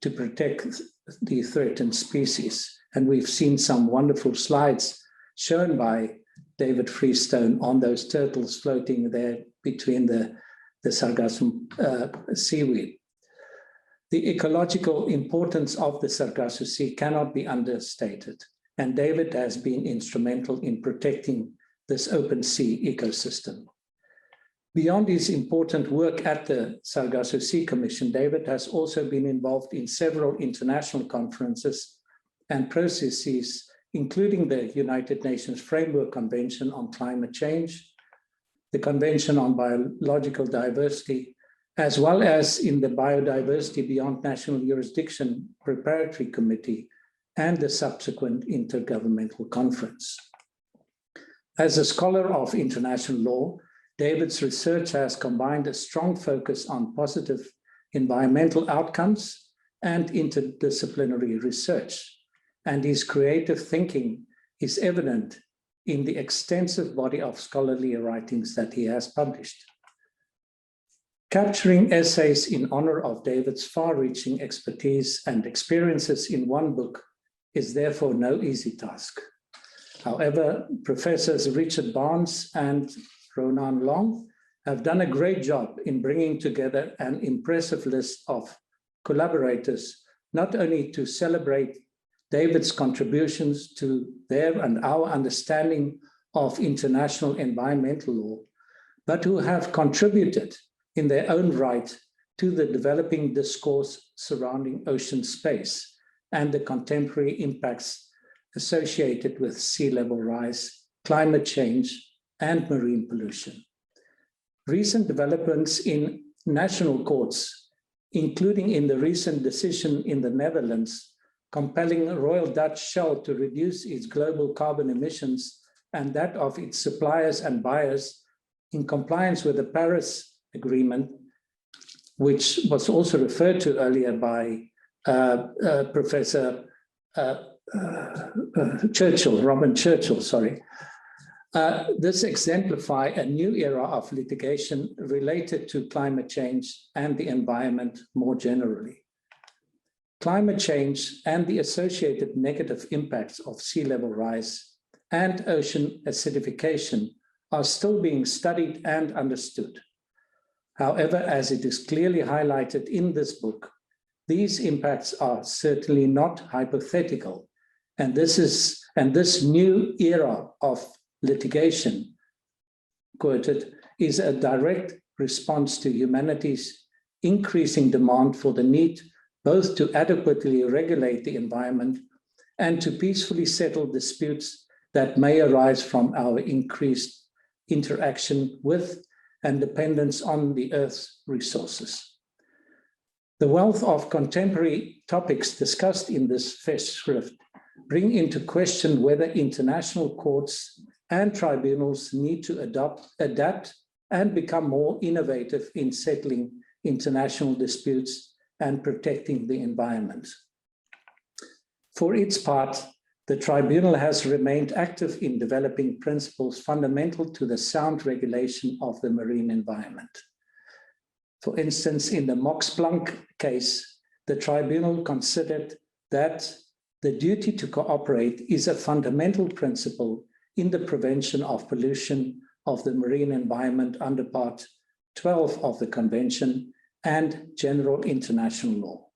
to protect the threatened species. And we've seen some wonderful slides shown by David Freestone on those turtles floating there between the Sargassum seaweed. The ecological importance of the Sargasso Sea cannot be understated, and David has been instrumental in protecting this open sea ecosystem. Beyond his important work at the Sargasso Sea Commission, David has also been involved in several international conferences and processes, including the United Nations Framework Convention on Climate Change, the Convention on Biological Diversity, as well as in the Biodiversity Beyond National Jurisdiction Preparatory Committee and the subsequent Intergovernmental Conference. As a scholar of international law, David's research has combined a strong focus on positive environmental outcomes and interdisciplinary research, and his creative thinking is evident in the extensive body of scholarly writings that he has published. Capturing essays in honor of David's far-reaching expertise and experiences in one book is therefore no easy task. However, Professors Richard Barnes and Ronan Long have done a great job in bringing together an impressive list of collaborators, not only to celebrate David's contributions to their and our understanding of international environmental law, but who have contributed in their own right to the developing discourse surrounding ocean space and the contemporary impacts associated with sea level rise, climate change, and marine pollution. Recent developments in national courts, including in the recent decision in the Netherlands, compelling Royal Dutch Shell to reduce its global carbon emissions and that of its suppliers and buyers in compliance with the Paris Agreement, which was also referred to earlier by Professor Churchill, Robin Churchill, sorry. This exemplify a new era of litigation related to climate change and the environment more generally. Climate change and the associated negative impacts of sea level rise and ocean acidification are still being studied and understood. However, as it is clearly highlighted in this book, these impacts are certainly not hypothetical, and this new era of litigation, quoted, is a direct response to humanity's increasing demand for the need both to adequately regulate the environment and to peacefully settle disputes that may arise from our increased interaction with and dependence on the Earth's resources. The wealth of contemporary topics discussed in this festschrift bring into question whether international courts and tribunals need to adapt and become more innovative in settling international disputes and protecting the environment. For its part, the tribunal has remained active in developing principles fundamental to the sound regulation of the marine environment. For instance, in the Max Planck case, the tribunal considered that the duty to cooperate is a fundamental principle in the prevention of pollution of the marine environment under Part 12 of the Convention and general international law.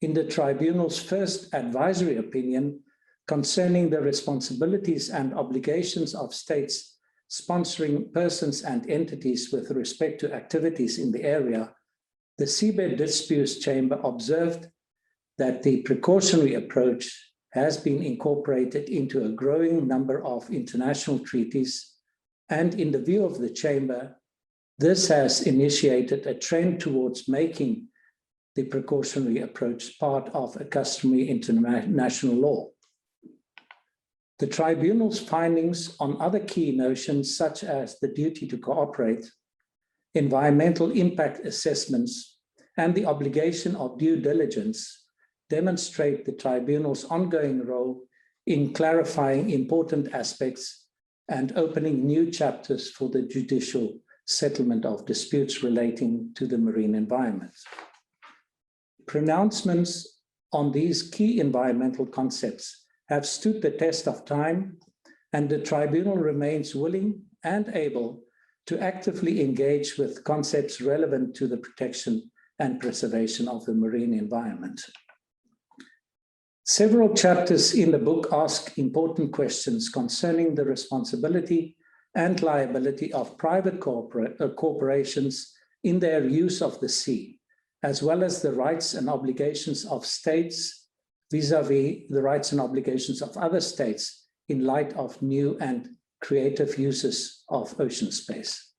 In the tribunal's first advisory opinion concerning the responsibilities and obligations of states sponsoring persons and entities with respect to activities in the area, the Seabed Disputes Chamber observed that the precautionary approach has been incorporated into a growing number of international treaties, and in the view of the Chamber, this has initiated a trend towards making the precautionary approach part of a customary international law. The tribunal's findings on other key notions, such as the duty to cooperate, environmental impact assessments, and the obligation of due diligence demonstrate the tribunal's ongoing role in clarifying important aspects and opening new chapters for the judicial settlement of disputes relating to the marine environment. Pronouncements on these key environmental concepts have stood the test of time, and the tribunal remains willing and able to actively engage with concepts relevant to the protection and preservation of the marine environment. Several chapters in the book ask important questions concerning the responsibility and liability of private corporations in their use of the sea, as well as the rights and obligations of states vis-à-vis the rights and obligations of other states in light of new and creative uses of ocean space.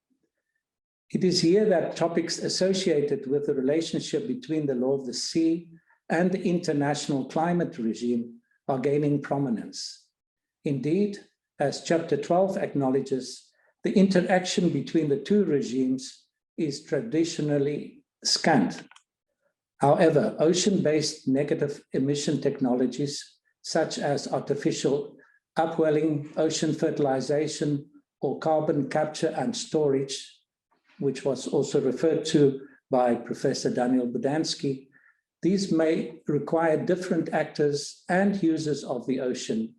It is here that topics associated with the relationship between the law of the sea and the international climate regime are gaining prominence. Indeed, as Chapter 12 acknowledges, the interaction between the two regimes is traditionally scant. However, ocean-based negative emission technologies, such as artificial upwelling, ocean fertilization, or carbon capture and storage, which was also referred to by Professor Daniel Badansky, these may require different actors and users of the ocean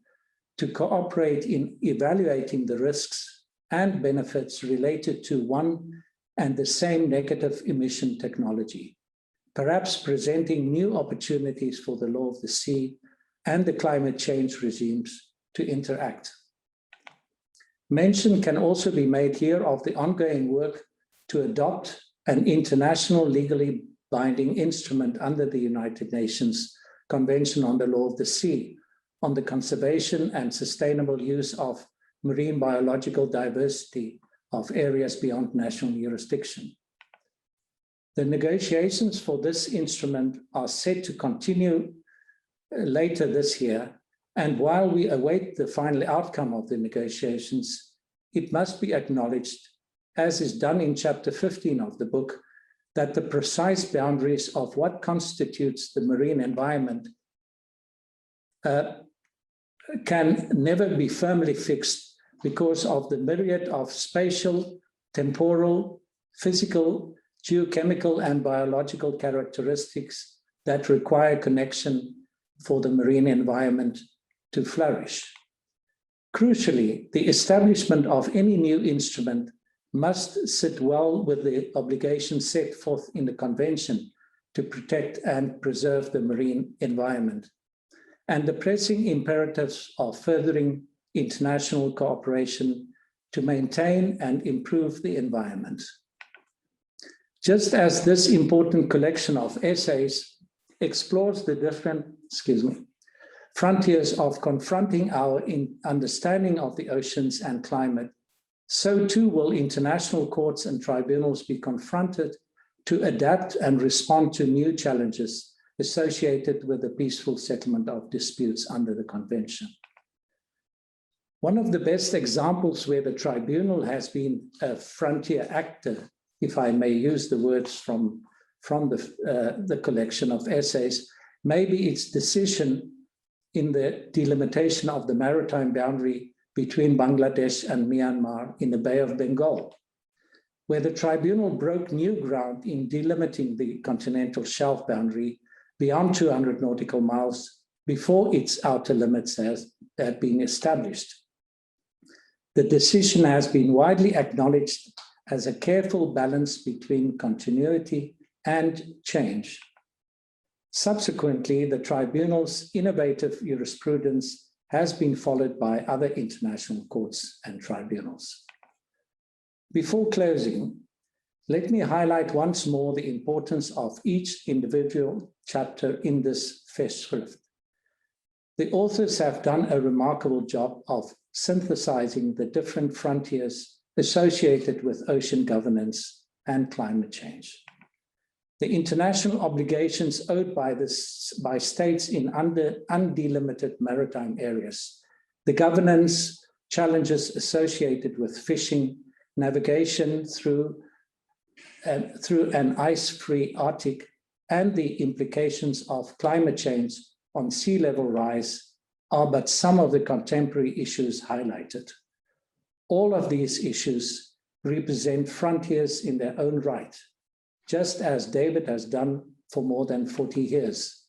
to cooperate in evaluating the risks and benefits related to one and the same negative emission technology, perhaps presenting new opportunities for the law of the sea and the climate change regimes to interact. Mention can also be made here of the ongoing work to adopt an international legally binding instrument under the United Nations Convention on the Law of the Sea on the conservation and sustainable use of marine biological diversity of areas beyond national jurisdiction. The negotiations for this instrument are set to continue later this year, and while we await the final outcome of the negotiations, it must be acknowledged, as is done in Chapter 15 of the book, that the precise boundaries of what constitutes the marine environment can never be firmly fixed because of the myriad of spatial, temporal, physical, geochemical, and biological characteristics that require connection for the marine environment to flourish. Crucially, the establishment of any new instrument must sit well with the obligations set forth in the Convention to protect and preserve the marine environment, and the pressing imperatives of furthering international cooperation to maintain and improve the environment. Just as this important collection of essays explores the different, frontiers of confronting our understanding of the oceans and climate, so too will international courts and tribunals be confronted to adapt and respond to new challenges associated with the peaceful settlement of disputes under the Convention. One of the best examples where the tribunal has been a frontier actor, if I may use the words from the collection of essays, may be its decision in the delimitation of the maritime boundary between Bangladesh and Myanmar in the Bay of Bengal, where the tribunal broke new ground in delimiting the continental shelf boundary beyond 200 nautical miles before its outer limits had been established. The decision has been widely acknowledged as a careful balance between continuity and change. Subsequently, the tribunal's innovative jurisprudence has been followed by other international courts and tribunals. Before closing, let me highlight once more the importance of each individual chapter in this festschrift. The authors have done a remarkable job of synthesizing the different frontiers associated with ocean governance and climate change. The international obligations owed by states in undelimited maritime areas, the governance challenges associated with fishing, navigation through through an ice-free Arctic and the implications of climate change on sea level rise are but some of the contemporary issues highlighted. All of these issues represent frontiers in their own right, just as David has done for more than 40 years,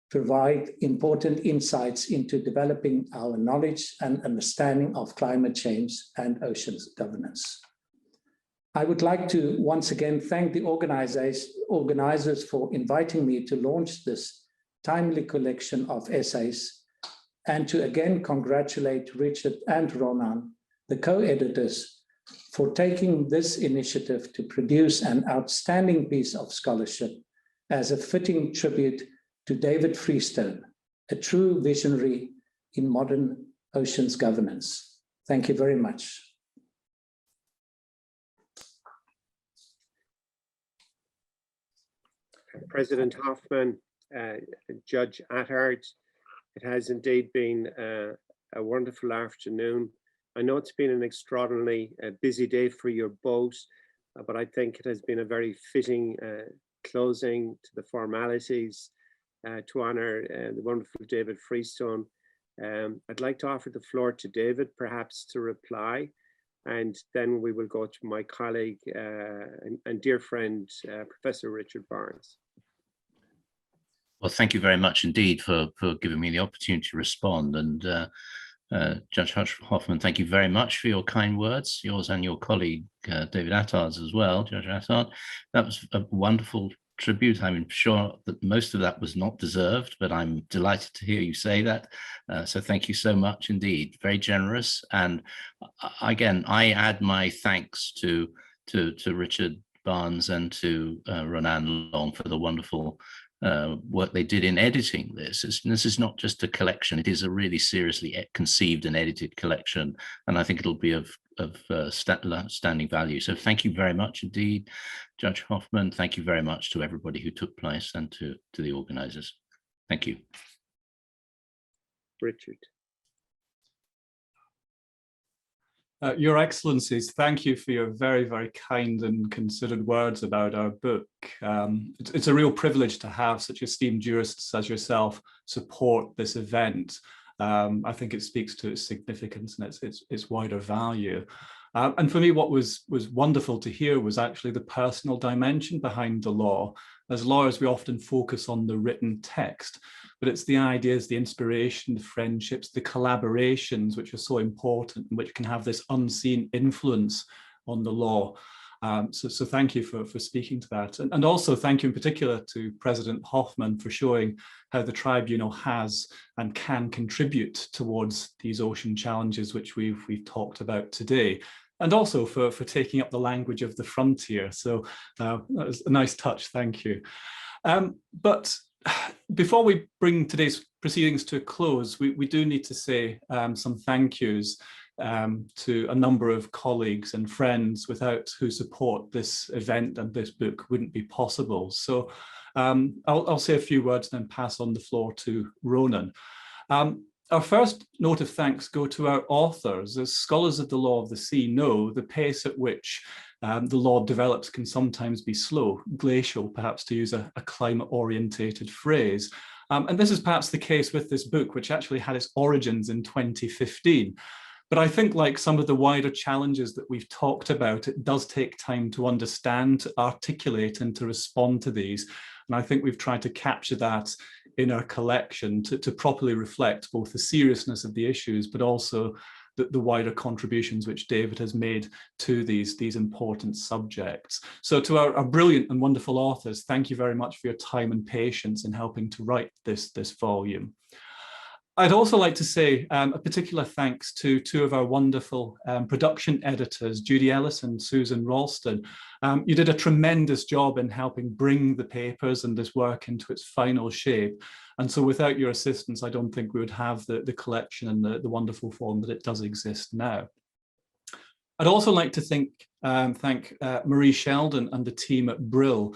provide important insights into developing our knowledge and understanding of climate change and oceans governance. I would like to once again thank the organizers for inviting me to launch this timely collection of essays, and to again congratulate Richard and Ronan, the co-editors, for taking this initiative to produce an outstanding piece of scholarship as a fitting tribute to David Freestone, a true visionary in modern oceans governance. Thank you very much. President Hoffman, Judge Attard, it has indeed been a wonderful afternoon. I know it's been an extraordinarily busy day for you both, but I think it has been a very fitting closing to the formalities to honor the wonderful David Freestone. I'd like to offer the floor to David, perhaps to reply, and then we will go to my colleague and dear friend, Professor Richard Barnes. Well, thank you very much indeed for giving me the opportunity to respond. And Judge Hoffman, thank you very much for your kind words, yours and your colleague, David Attard's as well, Judge Attard. That was a wonderful tribute. I'm sure that most of that was not deserved, but I'm delighted to hear you say that. So thank you so much indeed. Very generous. And again, I add my thanks to Richard Barnes and to Ronan Long for the wonderful work they did in editing this. This is not just a collection, it is a really seriously conceived and edited collection, and I think it'll be of standing value. So thank you very much indeed, Judge Hoffman. Thank you very much to everybody who took place and to the organizers. Thank you. Richard. Your Excellencies, thank you for your very, very kind and considered words about our book. It's a real privilege to have such esteemed jurists as yourself support this event. I think it speaks to its significance and its wider value. And for me, what was wonderful to hear was actually the personal dimension behind the law. As lawyers, we often focus on the written text, but it's the ideas, the inspiration, the friendships, the collaborations, which are so important and which can have this unseen influence on the law. So thank you for speaking to that. And also thank you in particular to President Hoffman for showing how the tribunal has and can contribute towards these ocean challenges which we've talked about today. And also for taking up the language of the frontier. So that was a nice touch, thank you. But before we bring today's proceedings to a close, we do need to say some thank yous to a number of colleagues and friends without whose support this event and this book wouldn't be possible. So I'll say a few words and then pass on the floor to Ronan. Our first note of thanks go to our authors. As scholars of the law of the sea know, the pace at which the law develops can sometimes be slow, glacial, perhaps to use a climate-orientated phrase. And this is perhaps the case with this book, which actually had its origins in 2015. But I think, like some of the wider challenges that we've talked about, it does take time to understand, to articulate, and to respond to these. And I think we've tried to capture that in our collection to properly reflect both the seriousness of the issues, but also the wider contributions which David has made to these important subjects. So to our brilliant and wonderful authors, thank you very much for your time and patience in helping to write this volume. I'd also like to say a particular thanks to two of our wonderful production editors, Judy Ellis and Susan Ralston. You did a tremendous job in helping bring the papers and this work into its final shape. And so without your assistance, I don't think we would have the collection and the wonderful form that it does exist now. I'd also like to thank Marie Sheldon and the team at Brill.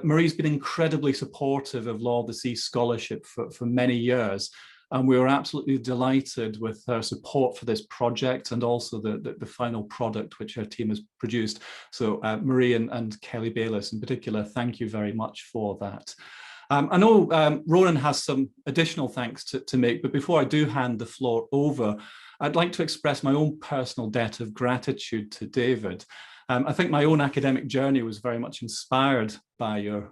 Marie's been incredibly supportive of Law of the Sea scholarship for many years. And we were absolutely delighted with her support for this project and also the final product which her team has produced. So Marie and Kelly Bayliss in particular, thank you very much for that. I know Ronan has some additional thanks to make, but before I do hand the floor over, I'd like to express my own personal debt of gratitude to David. I think my own academic journey was very much inspired by your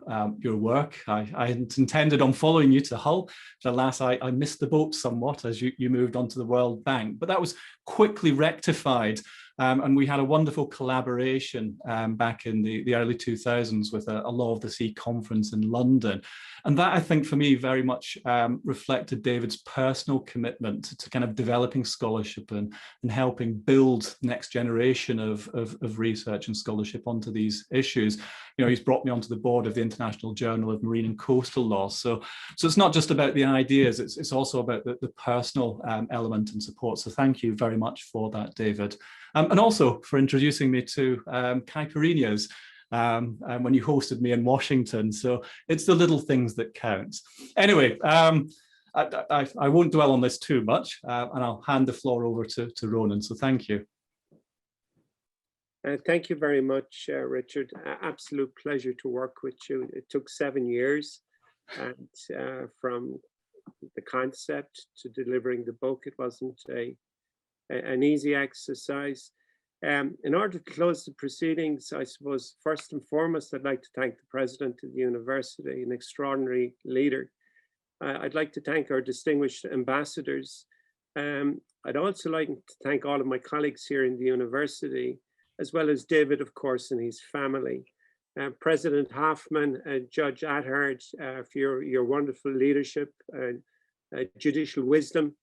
work. I hadn't intended on following you to Hull, but alas, I missed the boat somewhat as you moved on to the World Bank. But that was quickly rectified, and we had a wonderful collaboration back in the early 2000s with a Law of the Sea conference in London. And that, I think, for me, very much reflected David's personal commitment to kind of developing scholarship and helping build next generation of research and scholarship onto these issues. You know, he's brought me onto the board of the International Journal of Marine and Coastal Law. So it's not just about the ideas, it's also about the personal element and support. So thank you very much for that, David. And also for introducing me to caipirinhas when you hosted me in Washington. So it's the little things that count. Anyway, I won't dwell on this too much, and I'll hand the floor over to Ronan. So thank you. Thank you very much, Richard. Absolute pleasure to work with you. It took 7 years, and from the concept to delivering the book, it wasn't an easy exercise. In order to close the proceedings, I suppose, first and foremost, I'd like to thank the president of the university, an extraordinary leader. I'd like to thank our distinguished ambassadors. I'd also like to thank all of my colleagues here in the university, as well as David, of course, and his family. President Hoffman and Judge Attard for your wonderful leadership and judicial wisdom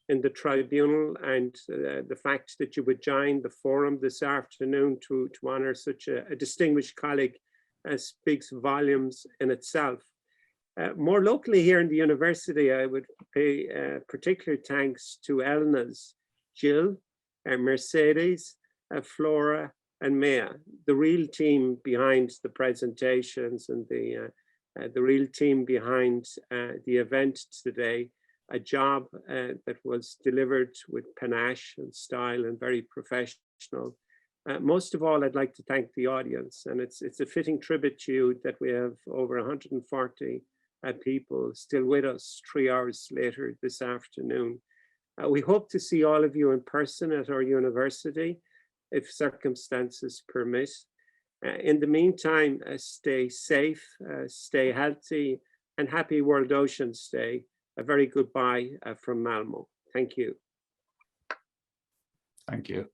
in the tribunal, and the fact that you would join the forum this afternoon to honor such a distinguished colleague speaks volumes in itself. More locally here in the university, I would pay particular thanks to Elena's, Jill, Mercedes, Flora, and Maya, the real team behind the presentations and the real team behind the event today. A job that was delivered with panache and style and very professional. Most of all, I'd like to thank the audience, and it's a fitting tribute to you that we have over 140 people still with us 3 hours later this afternoon. We hope to see all of you in person at our university, if circumstances permit. In the meantime, stay safe, stay healthy, and happy World Oceans Day. A very goodbye from Malmo. Thank you. Thank you.